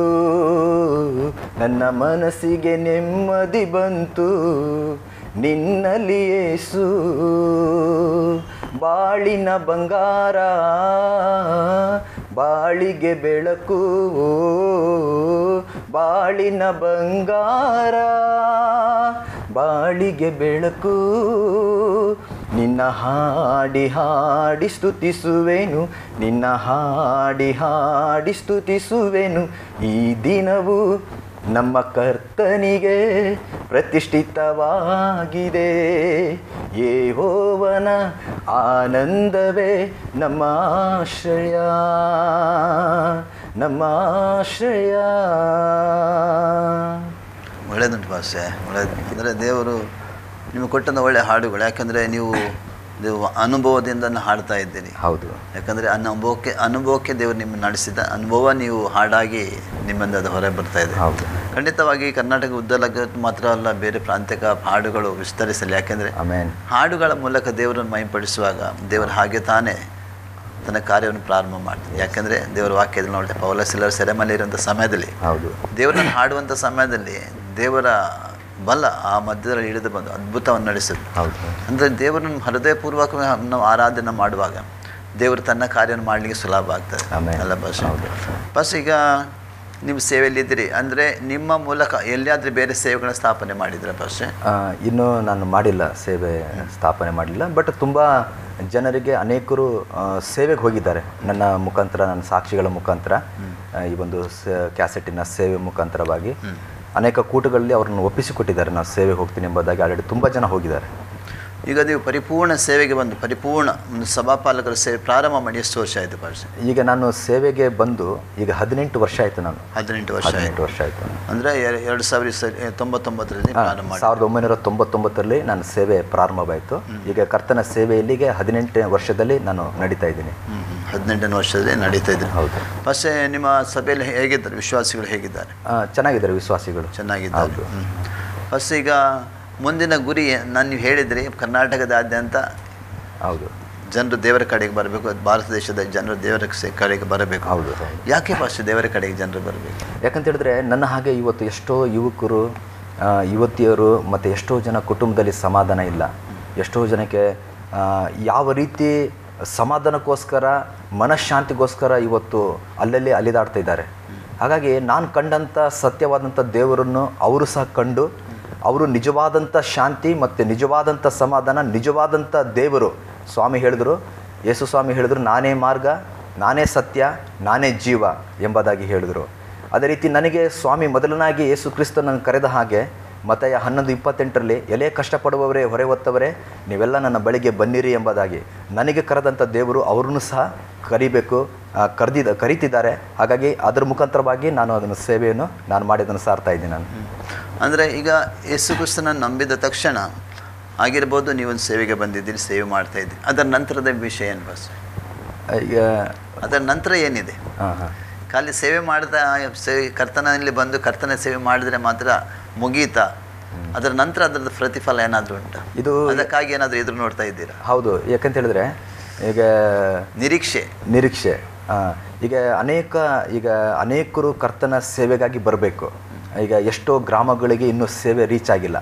ನನ್ನ ಮನಸ್ಸಿಗೆ ನೆಮ್ಮದಿ ಬಂತು ನಿನ್ನಲ್ಲಿ ಯೇಸು. ಬಾಳಿನ ಬಂಗಾರ ಬಾಳಿಗೆ ಬೆಳಕು, ಬಾಳಿನ ಬಂಗಾರ ಬಾಳಿಗೆ ಬೆಳಕು. ನಿನ್ನ ಹಾಡಿ ಹಾಡಿ ಸ್ತುತಿಸುವೆನು, ನಿನ್ನ ಹಾಡಿ ಹಾಡಿ ಸ್ತುತಿಸುವೆನು. ಈ ದಿನವು ನಮ್ಮ ಕರ್ತನಿಗೆ ಪ್ರತಿಷ್ಠಿತವಾಗಿದೆ, ಯೆಹೋವನ ಆನಂದವೇ ನಮ್ಮ ಆಶ್ರಯ, ನಮ್ಮ ಆಶ್ರಯ.
ಒಳ್ಳೆಯದುಂಟು ಭಾಷೆ, ಒಳ್ಳೆಯದು. ಅಂದರೆ ದೇವರು ನಿಮಗೆ ಕೊಟ್ಟಂಥ ಒಳ್ಳೆಯ ಹಾಡುಗಳು, ಯಾಕಂದರೆ ನೀವು ಅನುಭವದಿಂದ ಹಾಡ್ತಾ ಇದ್ದೀರಿ.
ಹೌದು.
ಯಾಕಂದರೆ ಅನುಭವಕ್ಕೆ ದೇವರು ನಿಮ್ಮನ್ನು ನಡೆಸಿದ ಅನುಭವ ನೀವು ಹಾಡಾಗಿ ನಿಮ್ಮಿಂದ ಅದು ಹೊರ ಬರ್ತಾ ಇದೆ.
ಹೌದು.
ಖಂಡಿತವಾಗಿ ಕರ್ನಾಟಕ ಉದ್ದಲಗ ಮಾತ್ರ ಅಲ್ಲ, ಬೇರೆ ಪ್ರಾಂತ್ಯಕ ಹಾಡುಗಳು ವಿಸ್ತರಿಸಲಿ. ಯಾಕೆಂದರೆ ಹಾಡುಗಳ ಮೂಲಕ ದೇವರನ್ನು ಮಹಿಮೆಪಡಿಸುವಾಗ ದೇವರು ಹಾಗೆ ತಾನೇ ತನ್ನ ಕಾರ್ಯವನ್ನು ಪ್ರಾರಂಭ ಮಾಡ್ತೀನಿ. ಯಾಕೆಂದರೆ ದೇವರ ವಾಕ್ಯದಲ್ಲಿ ನೋಡಿದೆ, ಪೌಲಸಿಲ್ಲರ ಸೆರೆಮನೆಯಿರುವಂಥ ಸಮಯದಲ್ಲಿ, ಹೌದು, ದೇವರನ್ನು ಹಾಡುವಂಥ ಸಮಯದಲ್ಲಿ ದೇವರ ಬಲ ಆ ಮಧ್ಯದಲ್ಲಿ ಇಳಿದು ಬಂದು ಅದ್ಭುತವನ್ನು ನಡೆಸಿದ್ರು. ಅಂದರೆ ದೇವರನ್ನು ಹೃದಯಪೂರ್ವಕ ನಾವು ಆರಾಧನೆ ಮಾಡುವಾಗ ದೇವರು ತನ್ನ ಕಾರ್ಯವನ್ನು ಮಾಡಲಿಕ್ಕೆ ಸುಲಭ ಆಗ್ತದೆ ಅಲ್ಲ ಭಾಷೆ. ಬಸ್ ಈಗ ನಿಮ್ಮ ಸೇವೆಯಲ್ಲಿದ್ದೀರಿ ಅಂದರೆ ನಿಮ್ಮ ಮೂಲಕ ಎಲ್ಲಿಯಾದರೂ ಬೇರೆ ಸೇವೆಗಳನ್ನ ಸ್ಥಾಪನೆ ಮಾಡಿದ್ರೆ ಭಾಷೆ?
ಇನ್ನೂ ನಾನು ಮಾಡಿಲ್ಲ, ಸೇವೆ ಸ್ಥಾಪನೆ ಮಾಡಲಿಲ್ಲ. ಬಟ್ ತುಂಬ ಜನರಿಗೆ ಅನೇಕರು ಸೇವೆಗೆ ಹೋಗಿದ್ದಾರೆ ನನ್ನ ಮುಖಾಂತರ, ನನ್ನ ಸಾಕ್ಷಿಗಳ ಮುಖಾಂತರ, ಈ ಒಂದು ಕ್ಯಾಸೆಟ್ಟಿನ ಸೇವೆ ಮುಖಾಂತರವಾಗಿ ಅನೇಕ ಕೂಟಗಳಲ್ಲಿ ಅವ್ರನ್ನ ಒಪ್ಪಿಸಿಕೊಟ್ಟಿದ್ದಾರೆ. ನಾನು ಸೇವೆಗೆ ಹೋಗ್ತೀನಿ ಎಂಬುದಾಗಿ ಆಲ್ರೆಡಿ ತುಂಬ ಜನ ಹೋಗಿದ್ದಾರೆ.
ಈಗ ನೀವು ಪರಿಪೂರ್ಣ ಸೇವೆಗೆ ಬಂದು ಪರಿಪೂರ್ಣ ಒಂದು ಸಭಾಪಾಲಕರ ಸೇವೆ ಪ್ರಾರಂಭ ಮಾಡಿ ಎಷ್ಟು ವರ್ಷ ಆಯಿತು ಭಾಷೆ?
ಈಗ ನಾನು ಸೇವೆಗೆ ಬಂದು ಈಗ 18 ವರ್ಷ ಆಯಿತು. ನಾನು
18 ವರ್ಷ ಆಯಿತು. ಅಂದರೆ 1999ರಲ್ಲಿ ಪ್ರಾರಂಭ ಮಾಡಿ
1999ರಲ್ಲಿ ನಾನು ಸೇವೆ ಪ್ರಾರಂಭವಾಯಿತು. ಈಗ ಕರ್ತನ ಸೇವೆ ಇಲ್ಲಿಗೆ 18ನೇ ವರ್ಷದಲ್ಲಿ ನಾನು ನಡೀತಾ ಇದ್ದೀನಿ.
18ನೇ ವರ್ಷದಲ್ಲಿ ನಡೀತಾ ಇದ್ದೀನಿ.
ಹೌದು.
പക്ഷേ ನಿಮ್ಮ ಸಭೆಯಲ್ಲಿ ಹೇಗಿದ್ದಾರೆ ವಿಶ್ವಾಸಿಗಳು? ಹೇಗಿದ್ದಾರೆ?
ಚೆನ್ನಾಗಿದ್ದಾರೆ ವಿಶ್ವಾಸಿಗಳು,
ಚೆನ್ನಾಗಿದ್ದಾರೆ. ಫಸ್ಟ್ ಈಗ ಮುಂದಿನ ಗುರಿ ನಾನು ನೀವು ಹೇಳಿದ್ರಿ ಕರ್ನಾಟಕದಾದ್ಯಂತ
ಹೌದು
ಜನರು ದೇವರ ಕಡೆಗೆ ಬರಬೇಕು, ಭಾರತ ದೇಶದ ಜನರು ದೇವರ ಕಡೆಗೆ ಬರಬೇಕು.
ಹೌದು.
ಯಾಕೆ ಫಸ್ಟ್ ದೇವರ ಕಡೆಗೆ ಜನರು ಬರಬೇಕು?
ಯಾಕಂತ ಹೇಳಿದ್ರೆ ನನ್ನ ಹಾಗೆ ಇವತ್ತು ಎಷ್ಟೋ ಯುವಕರು ಯುವತಿಯರು ಮತ್ತು ಎಷ್ಟೋ ಜನ ಕುಟುಂಬದಲ್ಲಿ ಸಮಾಧಾನ ಇಲ್ಲ. ಎಷ್ಟೋ ಜನಕ್ಕೆ ಯಾವ ರೀತಿ ಸಮಾಧಾನಕ್ಕೋಸ್ಕರ ಮನಃಶಾಂತಿಗೋಸ್ಕರ ಇವತ್ತು ಅಲ್ಲಲ್ಲಿ ಅಲಿದಾಡ್ತಾ ಇದ್ದಾರೆ. ಹಾಗಾಗಿ ನಾನು ಕಂಡಂಥ ಸತ್ಯವಾದಂಥ ದೇವರನ್ನು ಅವರು ಸಹ ಕಂಡು ಅವರು ನಿಜವಾದಂಥ ಶಾಂತಿ ಮತ್ತು ನಿಜವಾದಂಥ ಸಮಾಧಾನ, ನಿಜವಾದಂಥ ದೇವರು. ಸ್ವಾಮಿ ಹೇಳಿದರು, ಯೇಸು ಸ್ವಾಮಿ ಹೇಳಿದರು, ನಾನೇ ಮಾರ್ಗ, ನಾನೇ ಸತ್ಯ, ನಾನೇ ಜೀವ ಎಂಬುದಾಗಿ ಹೇಳಿದರು. ಅದೇ ರೀತಿ ನನಗೆ ಸ್ವಾಮಿ ಮೊದಲನಾಗಿ ಯೇಸು ಕ್ರಿಸ್ತನನ್ನು ಕರೆದ ಹಾಗೆ ಮತ್ತಾಯ 11:28ರಲ್ಲಿ ಎಲೆ ಕಷ್ಟಪಡುವವರೇ ಹೊರೆ ಹೊತ್ತವರೇ ನೀವೆಲ್ಲ ನನ್ನ ಬಳಿಗೆ ಬನ್ನಿರಿ ಎಂಬುದಾಗಿ ನನಗೆ ಕರೆದಂಥ ದೇವರು ಅವ್ರನ್ನೂ ಸಹ ಕರಿಬೇಕು, ಕರೀತಿದ್ದಾರೆ. ಹಾಗಾಗಿ ಅದರ ಮುಖಾಂತರವಾಗಿ ನಾನು ಅದನ್ನು ಸೇವೆಯನ್ನು ನಾನು ಮಾಡಿ ಅದನ್ನು ಸಾರ್ತಾ ಇದ್ದೀನಿ. ನಾನು
ಅಂದರೆ ಈಗ ಯೇಸು ಕ್ರಿಸ್ತನನ್ನು ನಂಬಿದ ತಕ್ಷಣ ಆಗಿರ್ಬೋದು ನೀವೊಂದು ಸೇವೆಗೆ ಬಂದಿದ್ದೀರಿ, ಸೇವೆ ಮಾಡ್ತಾ ಇದ್ದೀರಿ. ಅದರ ನಂತರದ ವಿಷಯ ಏನು ಬಸ್?
ಈಗ
ಅದರ ನಂತರ ಏನಿದೆ? ಖಾಲಿ ಸೇವೆ ಮಾಡ್ತಾ ಕರ್ತನಲ್ಲಿ ಬಂದು ಕರ್ತನ ಸೇವೆ ಮಾಡಿದರೆ ಮಾತ್ರ ಮುಗೀತಾ? ಅದರ ನಂತರ ಅದರದ್ದು ಪ್ರತಿಫಲ ಏನಾದರೂ ಉಂಟು? ಇದು ಅದಕ್ಕಾಗಿ ಏನಾದರೂ ಎದುರು ನೋಡ್ತಾ ಇದ್ದೀರಾ?
ಹೌದು. ಯಾಕಂತ ಹೇಳಿದ್ರೆ ಈಗ ನಿರೀಕ್ಷೆ ಈಗ ಅನೇಕರು ಕರ್ತನ ಸೇವೆಗಾಗಿ ಬರಬೇಕು. ಈಗ ಎಷ್ಟೋ ಗ್ರಾಮಗಳಿಗೆ ಇನ್ನೂ ಸೇವೆ ರೀಚ್ ಆಗಿಲ್ಲ.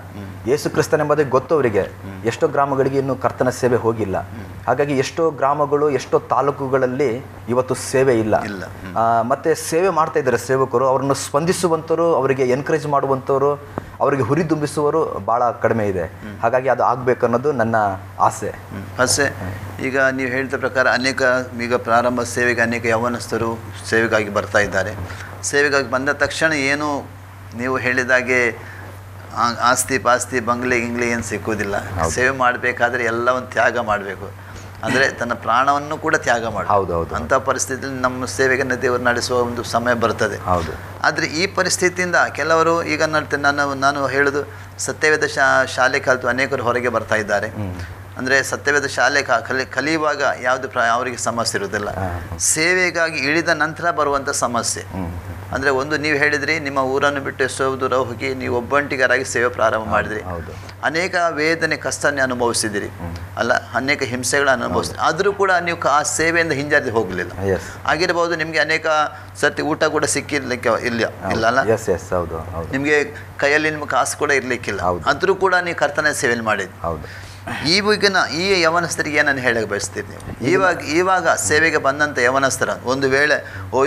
ಯೇಸು ಕ್ರಿಸ್ತನೆಂಬುದೇ ಗೊತ್ತು ಅವರಿಗೆ. ಎಷ್ಟೋ ಗ್ರಾಮಗಳಿಗೆ ಇನ್ನೂ ಕರ್ತನ ಸೇವೆ ಹೋಗಿಲ್ಲ. ಹಾಗಾಗಿ ಎಷ್ಟೋ ಗ್ರಾಮಗಳು, ಎಷ್ಟೋ ತಾಲೂಕುಗಳಲ್ಲಿ ಇವತ್ತು ಸೇವೆ ಇಲ್ಲ. ಮತ್ತು ಸೇವೆ ಮಾಡ್ತಾ ಇದ್ದಾರೆ ಸೇವಕರು. ಅವ್ರನ್ನ ಸ್ಪಂದಿಸುವಂಥವ್ರು, ಅವರಿಗೆ ಎನ್ಕರೇಜ್ ಮಾಡುವಂಥವ್ರು, ಅವರಿಗೆ ಹುರಿದುಂಬಿಸುವವರು ಭಾಳ ಕಡಿಮೆ ಇದೆ. ಹಾಗಾಗಿ ಅದು ಆಗಬೇಕನ್ನೋದು ನನ್ನ ಆಸೆ.
ಈಗ ನೀವು ಹೇಳಿದ ಪ್ರಕಾರ ಈಗ ಪ್ರಾರಂಭ ಸೇವೆಗೆ ಅನೇಕ ಯೌವನಸ್ಥರು ಸೇವೆಗಾಗಿ ಬರ್ತಾ ಇದ್ದಾರೆ. ಸೇವೆಗಾಗಿ ಬಂದ ತಕ್ಷಣ ಏನು ನೀವು ಹೇಳಿದಾಗೆ ಆಸ್ತಿ ಪಾಸ್ತಿ ಬಂಗ್ಲೆ ಗಿಂಗ್ಲೆ ಏನು ಸಿಕ್ಕುವುದಿಲ್ಲ. ಸೇವೆ ಮಾಡಬೇಕಾದ್ರೆ ಎಲ್ಲವನ್ನು ತ್ಯಾಗ ಮಾಡಬೇಕು. ಅಂದರೆ ತನ್ನ ಪ್ರಾಣವನ್ನು ಕೂಡ ತ್ಯಾಗ ಮಾಡಿ. ಅಂಥ ಪರಿಸ್ಥಿತಿಯಲ್ಲಿ ನಮ್ಮ ಸೇವೆಯನ್ನು ದೇವರು ನಡೆಸುವ ಒಂದು ಸಮಯ ಬರ್ತದೆ. ಆದರೆ ಈ ಪರಿಸ್ಥಿತಿಯಿಂದ ಕೆಲವರು ಈಗ ನಾನು ಹೇಳೋದು ಸತ್ಯವೇದ ಶಾಲೆ ಕಲಿತು ಅನೇಕರು ಹೊರಗೆ ಬರ್ತಾ ಇದ್ದಾರೆ. ಅಂದರೆ ಸತ್ಯವೇದ ಶಾಲೆ ಕಲಿಯುವಾಗ ಯಾವುದು ಅವರಿಗೆ ಸಮಸ್ಯೆ ಇರುವುದಿಲ್ಲ. ಸೇವೆಗಾಗಿ ಇಳಿದ ನಂತರ ಬರುವಂಥ ಸಮಸ್ಯೆ ಅಂದರೆ ಒಂದು ನೀವು ಹೇಳಿದ್ರಿ, ನಿಮ್ಮ ಊರನ್ನು ಬಿಟ್ಟು ಎಷ್ಟೋ ದೂರ ಹೋಗಿ ನೀವು ಒಬ್ಬಂಟಿಗರಾಗಿ ಸೇವೆ ಪ್ರಾರಂಭ ಮಾಡಿದ್ರಿ. ಅನೇಕ ವೇದನೆ ಕಷ್ಟನೇ ಅನುಭವಿಸಿದಿರಿ ಅಲ್ಲ, ಅನೇಕ ಹಿಂಸೆಗಳನ್ನು ಅನುಭವಿಸಿದ್ರಿ. ಆದರೂ ಕೂಡ ನೀವು ಆ ಸೇವೆಯಿಂದ ಹಿಂಜರಿದು ಹೋಗಲಿಲ್ಲ. ಆಗಿರಬಹುದು ನಿಮಗೆ ಅನೇಕ ಸರ್ತಿ ಊಟ ಕೂಡ ಸಿಕ್ಕಿರ್ಲಿಕ್ಕೆ ಇಲ್ಲ ಅಲ್ಲ, ನಿಮಗೆ ಕೈಯಲ್ಲಿ ನಿಮ್ಮ ಕಾಸು ಕೂಡ ಇರಲಿಕ್ಕಿಲ್ಲ. ಆದರೂ ಕೂಡ ನೀವು ಕರ್ತನ ಸೇವೆಯನ್ನು ಮಾಡಿದ್ರಿ. ಈಗಿನ ಈ ಯವನಸ್ಥರಿಗೆ ಏನನ್ನು ಹೇಳಕ್ಕೆ ಬಯಸ್ತೀರಿ ನೀವು? ಇವಾಗ ಸೇವೆಗೆ ಬಂದಂಥ ಯವನಸ್ಥರ ಒಂದು ವೇಳೆ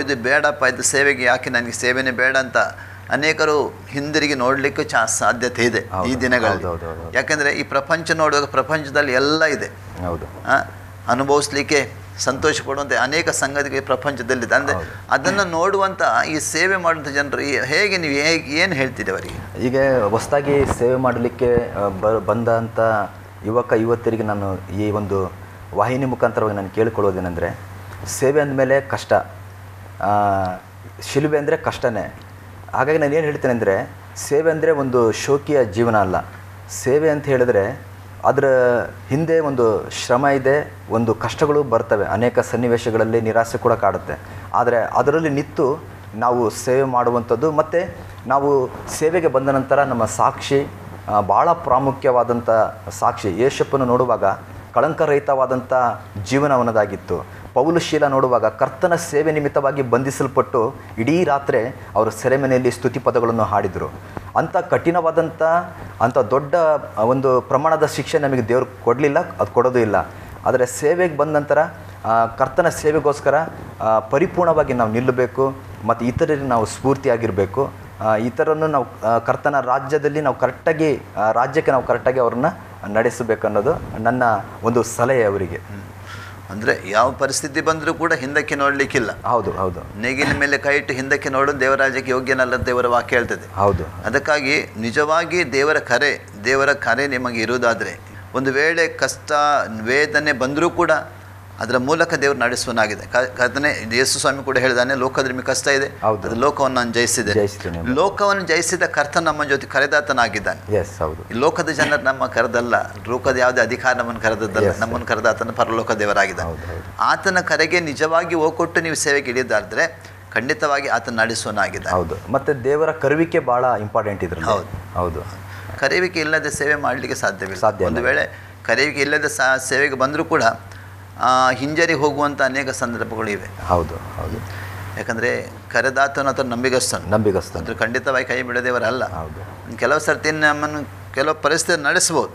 ಇದು ಬೇಡಪ್ಪ, ಇದು ಸೇವೆಗೆ ಯಾಕೆ, ನನಗೆ ಸೇವೆನೇ ಬೇಡ ಅಂತ ಅನೇಕರು ಹಿಂದಿರುಗಿ ನೋಡಲಿಕ್ಕೂ ಸಾಧ್ಯತೆ ಇದೆ ಈ ದಿನಗಳಲ್ಲಿ. ಯಾಕೆಂದರೆ ಈ ಪ್ರಪಂಚ ನೋಡುವಾಗ ಪ್ರಪಂಚದಲ್ಲಿ ಎಲ್ಲ ಇದೆ. ಅನುಭವಿಸ್ಲಿಕ್ಕೆ ಸಂತೋಷ ಪಡುವಂಥ ಅನೇಕ ಸಂಗತಿಗಳು ಪ್ರಪಂಚದಲ್ಲಿದೆ. ಅಂದರೆ ಅದನ್ನು ನೋಡುವಂಥ ಈ ಸೇವೆ ಮಾಡುವಂಥ ಜನರು ಹೇಗೆ ನೀವು ಏನು ಹೇಳ್ತೀರಿ ಅವರಿಗೆ?
ಈಗ ಹೊಸದಾಗಿ ಸೇವೆ ಮಾಡಲಿಕ್ಕೆ ಬಂದಂಥ ಯುವಕರಿಗೆ ನಾನು ಈ ಒಂದು ವಾಹಿನಿ ಮುಖಾಂತರವಾಗಿ ನಾನು ಕೇಳಿಕೊಳ್ಳೋದೇನೆಂದರೆ, ಸೇವೆ ಅಂದಮೇಲೆ ಕಷ್ಟ, ಶಿಲುಬೆ ಅಂದರೆ ಕಷ್ಟನೇ. ಹಾಗಾಗಿ ನಾನು ಏನು ಹೇಳ್ತೇನೆ ಅಂದರೆ, ಸೇವೆ ಅಂದರೆ ಒಂದು ಶೋಕಿಯ ಜೀವನ ಅಲ್ಲ. ಸೇವೆ ಅಂತ ಹೇಳಿದ್ರೆ ಅದರ ಹಿಂದೆ ಒಂದು ಶ್ರಮ ಇದೆ, ಒಂದು ಕಷ್ಟಗಳು ಬರ್ತವೆ. ಅನೇಕ ಸನ್ನಿವೇಶಗಳಲ್ಲಿ ನಿರಾಸೆ ಕೂಡ ಕಾಡುತ್ತೆ. ಆದರೆ ಅದರಲ್ಲಿ ನಿಂತು ನಾವು ಸೇವೆ ಮಾಡುವಂಥದ್ದು, ಮತ್ತು ನಾವು ಸೇವೆಗೆ ಬಂದ ನಂತರ ನಮ್ಮ ಸಾಕ್ಷಿ ಭಾಳ ಪ್ರಾಮುಖ್ಯವಾದಂಥ ಸಾಕ್ಷಿ. ಯೇಸಪ್ಪನ್ನು ನೋಡುವಾಗ ಕಳಂಕರಹಿತವಾದಂಥ ಜೀವನ ಅವನದಾಗಿತ್ತು. ಪೌಲಶೀಲ ನೋಡುವಾಗ ಕರ್ತನ ಸೇವೆ ನಿಮಿತ್ತವಾಗಿ ಬಂಧಿಸಲ್ಪಟ್ಟು ಇಡೀ ರಾತ್ರಿ ಅವರು ಸೆರೆಮನೆಯಲ್ಲಿ ಸ್ತುತಿ ಪದಗಳನ್ನು ಹಾಡಿದರು. ಅಂಥ ಕಠಿಣವಾದಂಥ ಅಂಥ ದೊಡ್ಡ ಒಂದು ಪ್ರಮಾಣದ ಶಿಕ್ಷೆ ನಮಗೆ ದೇವರು ಕೊಡಲಿಲ್ಲ, ಅದು ಕೊಡೋದು ಇಲ್ಲ. ಆದರೆ ಸೇವೆಗೆ ಬಂದ ನಂತರ ಕರ್ತನ ಸೇವೆಗೋಸ್ಕರ ಪರಿಪೂರ್ಣವಾಗಿ ನಾವು ನಿಲ್ಲಬೇಕು ಮತ್ತು ಇತರರಿಗೆ ನಾವು ಸ್ಫೂರ್ತಿಯಾಗಿರಬೇಕು. ಇತರನ್ನು ನಾವು ಕರ್ತನ ರಾಜ್ಯದಲ್ಲಿ ನಾವು ಕರೆಕ್ಟಾಗಿ ರಾಜ್ಯಕ್ಕೆ ನಾವು ಕರೆಕ್ಟಾಗಿ ಅವ್ರನ್ನ ನಡೆಸಬೇಕನ್ನೋದು ನನ್ನ ಒಂದು ಸಲಹೆ ಅವರಿಗೆ.
ಅಂದರೆ ಯಾವ ಪರಿಸ್ಥಿತಿ ಬಂದರೂ ಕೂಡ ಹಿಂದಕ್ಕೆ ನೋಡಲಿಕ್ಕಿಲ್ಲ.
ಹೌದು.
ನೇಗಿನ ಮೇಲೆ ಕೈ ಇಟ್ಟು ಹಿಂದಕ್ಕೆ ನೋಡೋದು ದೇವರಾಜ್ಯಕ್ಕೆ ಯೋಗ್ಯನಲ್ಲ, ದೇವರ ವಾಕ್ಯ ಹೇಳ್ತದೆ. ಅದಕ್ಕಾಗಿ ನಿಜವಾಗಿ ದೇವರ ಕರೆ ನಿಮಗೆ ಇರುವುದಾದರೆ, ಒಂದು ವೇಳೆ ಕಷ್ಟ ವೇದನೆ ಬಂದರೂ ಕೂಡ ಅದರ ಮೂಲಕ ದೇವರು ನಡೆಸುವನಾಗಿದೆ. ಕರ್ತನೆ ಯೇಸು ಸ್ವಾಮಿ ಕೂಡ ಹೇಳಿದಾನೆ, ಲೋಕದ ನಿಮಗೆ ಕಷ್ಟ ಇದೆ, ಅದು ಲೋಕವನ್ನು ನಾನು ಜಯಿಸಿದೆ. ಲೋಕವನ್ನು ಜಯಿಸಿದ ಕರ್ತನ ನಮ್ಮ ಜೊತೆ ಕರೆದಾತನಾಗಿದ್ದಾನೆ. ಈ ಲೋಕದ ಜನರು ನಮ್ಮ ಕರೆದಲ್ಲ, ಲೋಕದ ಯಾವುದೇ ಅಧಿಕಾರ ನಮ್ಮನ್ನು ಕರೆದದ್ದಲ್ಲ, ನಮ್ಮನ್ನು ಕರೆದಾತನ ಪರಲೋಕ ದೇವರಾಗಿದ್ದಾನೆ. ಆತನ ಕರೆಗೆ ನಿಜವಾಗಿ ಹೋಗೊಟ್ಟು ನೀವು ಸೇವೆಗೆ ಇಳಿದಾದ್ರೆ ಖಂಡಿತವಾಗಿ ಆತನ ನಡೆಸುವನಾಗಿದ್ದಾನೆ.
ಮತ್ತು ದೇವರ ಕರುವಿಕೆ ಭಾಳ ಇಂಪಾರ್ಟೆಂಟ್ ಇದ್ರು. ಹೌದು.
ಕರೆಯುವಿಕೆ ಇಲ್ಲದೆ ಸೇವೆ ಮಾಡಲಿಕ್ಕೆ ಸಾಧ್ಯವಿಲ್ಲ. ಒಂದು ವೇಳೆ ಕರೆಯುವಿಕೆ ಇಲ್ಲದೆ ಸೇವೆಗೆ ಬಂದರೂ ಕೂಡ ಹಿಂಜರಿ ಹೋಗುವಂಥ ಅನೇಕ ಸಂದರ್ಭಗಳು ಇವೆ.
ಹೌದು.
ಯಾಕಂದರೆ ಕರೆದಾತನ ಅಥವಾ ನಂಬಿಗಸ್ತನು ಅಂದರೆ ಖಂಡಿತವಾಗಿ ಕೈ ಬಿಡದೇವರಲ್ಲ. ಕೆಲವು ಸರ್ತಿ ನಮ್ಮನ್ನು ಕೆಲವು ಪರಿಸ್ಥಿತಿ ನಡೆಸ್ಬೋದು.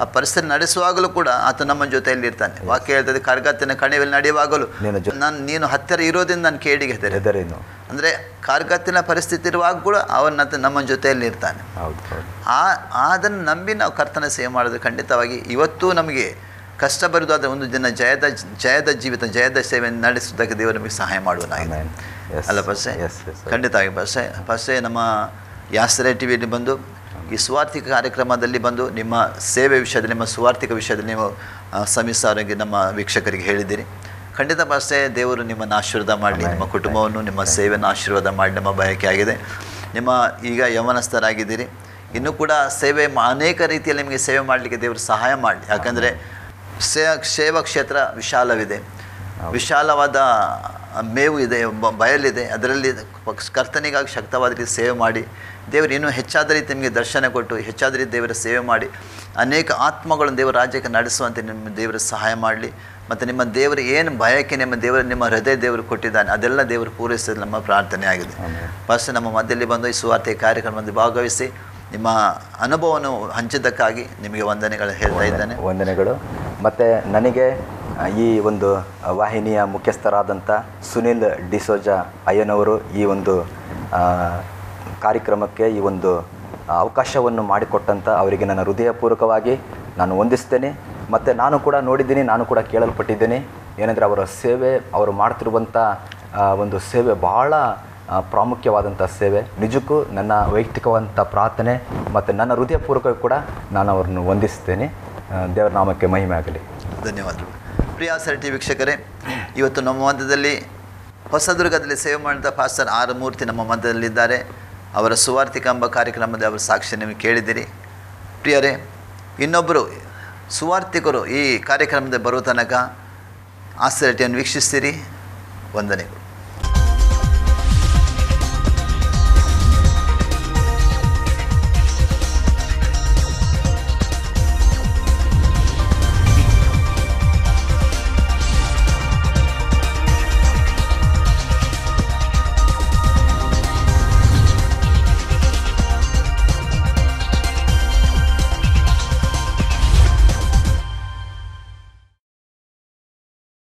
ಆ ಪರಿಸ್ಥಿತಿ ನಡೆಸುವಾಗಲೂ ಕೂಡ ಆತ ನಮ್ಮ ಜೊತೆಯಲ್ಲಿ ಇರ್ತಾನೆ. ವಾಕ್ಯ ಹೇಳ್ತದೆ, ಕಾರ್ಗತ್ತಿನ ಕಣಿವೆಯಲ್ಲಿ ನಡೆಯುವಾಗಲೂ ನೀನು ಹತ್ತಿರ ಇರೋದ್ರಿಂದ ನಾನು ಕೇಡಿಗೆ ಹೆದರೇನು. ಅಂದರೆ ಕಾರ್ಗತ್ತಿನ ಪರಿಸ್ಥಿತಿ ಇರುವಾಗ ಕೂಡ ಅವನ ನಮ್ಮ ಜೊತೆಯಲ್ಲಿ ಇರ್ತಾನೆ. ಅದನ್ನು ನಂಬಿ ನಾವು ಕರ್ತನ ಸೇವೆ ಮಾಡಿದ್ರೆ ಖಂಡಿತವಾಗಿ ಇವತ್ತು ನಮಗೆ ಕಷ್ಟ ಬರುವುದಾದರೆ ಒಂದು ದಿನ ಜಯದ ಜೀವಿತ, ಜಯದ ಸೇವೆ ನಡೆಸುವುದಕ್ಕೆ ದೇವರು ನಮಗೆ ಸಹಾಯ ಮಾಡುವನಾಗಿದೆ ಅಲ್ಲ ಪಸ್ಸೆ? ಖಂಡಿತವಾಗಿ ಪಸ್ಸೆ ನಮ್ಮ ಯಾಸ್ರೆ ಟಿವಿಯಲ್ಲಿ ಬಂದು ಈ ಸ್ವಾರ್ಥಿಕ ಕಾರ್ಯಕ್ರಮದಲ್ಲಿ ಬಂದು ನಿಮ್ಮ ಸೇವೆ ವಿಷಯದಲ್ಲಿ, ನಿಮ್ಮ ಸ್ವಾರ್ಥಿಕ ವಿಷಯದಲ್ಲಿ ನೀವು ಸಮಿಸಾರಿಗೆ ನಮ್ಮ ವೀಕ್ಷಕರಿಗೆ ಹೇಳಿದ್ದೀರಿ. ಖಂಡಿತ ಪಸ್ಸೆ ದೇವರು ನಿಮ್ಮನ್ನು ಆಶೀರ್ವಾದ ಮಾಡಲಿ, ನಿಮ್ಮ ಕುಟುಂಬವನ್ನು, ನಿಮ್ಮ ಸೇವೆಯನ್ನು ಆಶೀರ್ವಾದ ಮಾಡಿ ನಮ್ಮ ಬಯಕೆ ಆಗಿದೆ. ನಿಮ್ಮ ಈಗ ಯೌವನಸ್ಥರಾಗಿದ್ದೀರಿ, ಇನ್ನೂ ಕೂಡ ಸೇವೆ ಅನೇಕ ರೀತಿಯಲ್ಲಿ ನಿಮಗೆ ಸೇವೆ ಮಾಡಲಿಕ್ಕೆ ದೇವರು ಸಹಾಯ ಮಾಡಲಿ. ಯಾಕಂದರೆ ಸೇವಾ ಕ್ಷೇತ್ರ ವಿಶಾಲವಿದೆ, ವಿಶಾಲವಾದ ಮೇವು ಇದೆ, ಬಯಲಿದೆ. ಅದರಲ್ಲಿ ಕರ್ತನಿಗಾಗಿ ಶಕ್ತವಾದ ರೀತಿ ಸೇವೆ ಮಾಡಿ ದೇವರು ಇನ್ನೂ ಹೆಚ್ಚಾದ ರೀತಿ ನಿಮಗೆ ದರ್ಶನ ಕೊಟ್ಟು ಹೆಚ್ಚಾದ ರೀತಿ ದೇವರ ಸೇವೆ ಮಾಡಿ ಅನೇಕ ಆತ್ಮಗಳನ್ನು ದೇವರ ರಾಜ್ಯಕ್ಕೆ ನಡೆಸುವಂತೆ ನಿಮ್ಮ ದೇವರು ಸಹಾಯ ಮಾಡಲಿ. ಮತ್ತು ನಿಮ್ಮ ದೇವರು ಏನು ಬಯಕೆ ನಿಮ್ಮ ಹೃದಯ ದೇವರು ಕೊಟ್ಟಿದ್ದಾನೆ ಅದೆಲ್ಲ ದೇವರು ಪೂರೈಸೋದು ನಮ್ಮ ಪ್ರಾರ್ಥನೆ ಆಗಿದೆ. ಫಸ್ಟ್ ನಮ್ಮ ಮಧ್ಯದಲ್ಲಿ ಬಂದು ಈ ಸುವಾರ್ತೆ ಕಾರ್ಯಕ್ರಮದಲ್ಲಿ ಭಾಗವಹಿಸಿ ನಿಮ್ಮ ಅನುಭವವನ್ನು ಹಂಚಿದ್ದಕ್ಕಾಗಿ ನಿಮಗೆ ವಂದನೆಗಳು ಹೇಳ್ತಾ ಇದ್ದಾನೆ.
ವಂದನೆಗಳು. ಮತ್ತು ನನಗೆ ಈ ಒಂದು ವಾಹಿನಿಯ ಮುಖ್ಯಸ್ಥರಾದಂಥ ಸುನಿಲ್ ಡಿಸೋಜಾ ಅಯ್ಯನವರು ಈ ಒಂದು ಕಾರ್ಯಕ್ರಮಕ್ಕೆ ಈ ಒಂದು ಅವಕಾಶವನ್ನು ಮಾಡಿಕೊಟ್ಟಂಥ ಅವರಿಗೆ ನನ್ನ ಹೃದಯಪೂರ್ವಕವಾಗಿ ನಾನು ವಂದಿಸ್ತೇನೆ. ಮತ್ತು ನಾನು ಕೂಡ ನೋಡಿದ್ದೀನಿ, ನಾನು ಕೂಡ ಕೇಳಲ್ಪಟ್ಟಿದ್ದೇನೆ. ಏನಂದರೆ ಅವರ ಸೇವೆ, ಅವರು ಮಾಡ್ತಿರುವಂಥ ಒಂದು ಸೇವೆ ಬಹಳ ಪ್ರಾಮುಖ್ಯವಾದಂಥ ಸೇವೆ. ನಿಜಕ್ಕೂ ನನ್ನ ವೈಯಕ್ತಿಕವಂಥ ಪ್ರಾರ್ಥನೆ ಮತ್ತು ನನ್ನ ಹೃದಯಪೂರ್ವಕ ಕೂಡ ನಾನು ಅವರನ್ನು ವಂದಿಸ್ತೇನೆ. ದೇವರ ನಾಮಕ್ಕೆ ಮಹಿಮೆ ಆಗಲಿ.
ಧನ್ಯವಾದಗಳು. ಪ್ರಿಯ SRT ವೀಕ್ಷಕರೇ, ಇವತ್ತು ನಮ್ಮ ಮಧ್ಯದಲ್ಲಿ ಹೊಸದುರ್ಗದಲ್ಲಿ ಸೇವೆ ಮಾಡಿದ ಪಾಸ್ಟರ್ ಆರ್ ಮೂರ್ತಿ ನಮ್ಮ ಮಧ್ಯದಲ್ಲಿದ್ದಾರೆ. ಅವರ ಸುವಾರ್ತಿಕ ಎಂಬ ಕಾರ್ಯಕ್ರಮದಲ್ಲಿ ಅವರ ಸಾಕ್ಷಿ ನೀವು ಕೇಳಿದಿರಿ. ಪ್ರಿಯರೇ, ಇನ್ನೊಬ್ಬರು ಸುವಾರ್ತಿಕರು ಈ ಕಾರ್ಯಕ್ರಮದಲ್ಲಿ ಬರುವ ತನಕ SRTಯನ್ನು ವೀಕ್ಷಿಸ್ತೀರಿ. ವಂದನೆಗಳು.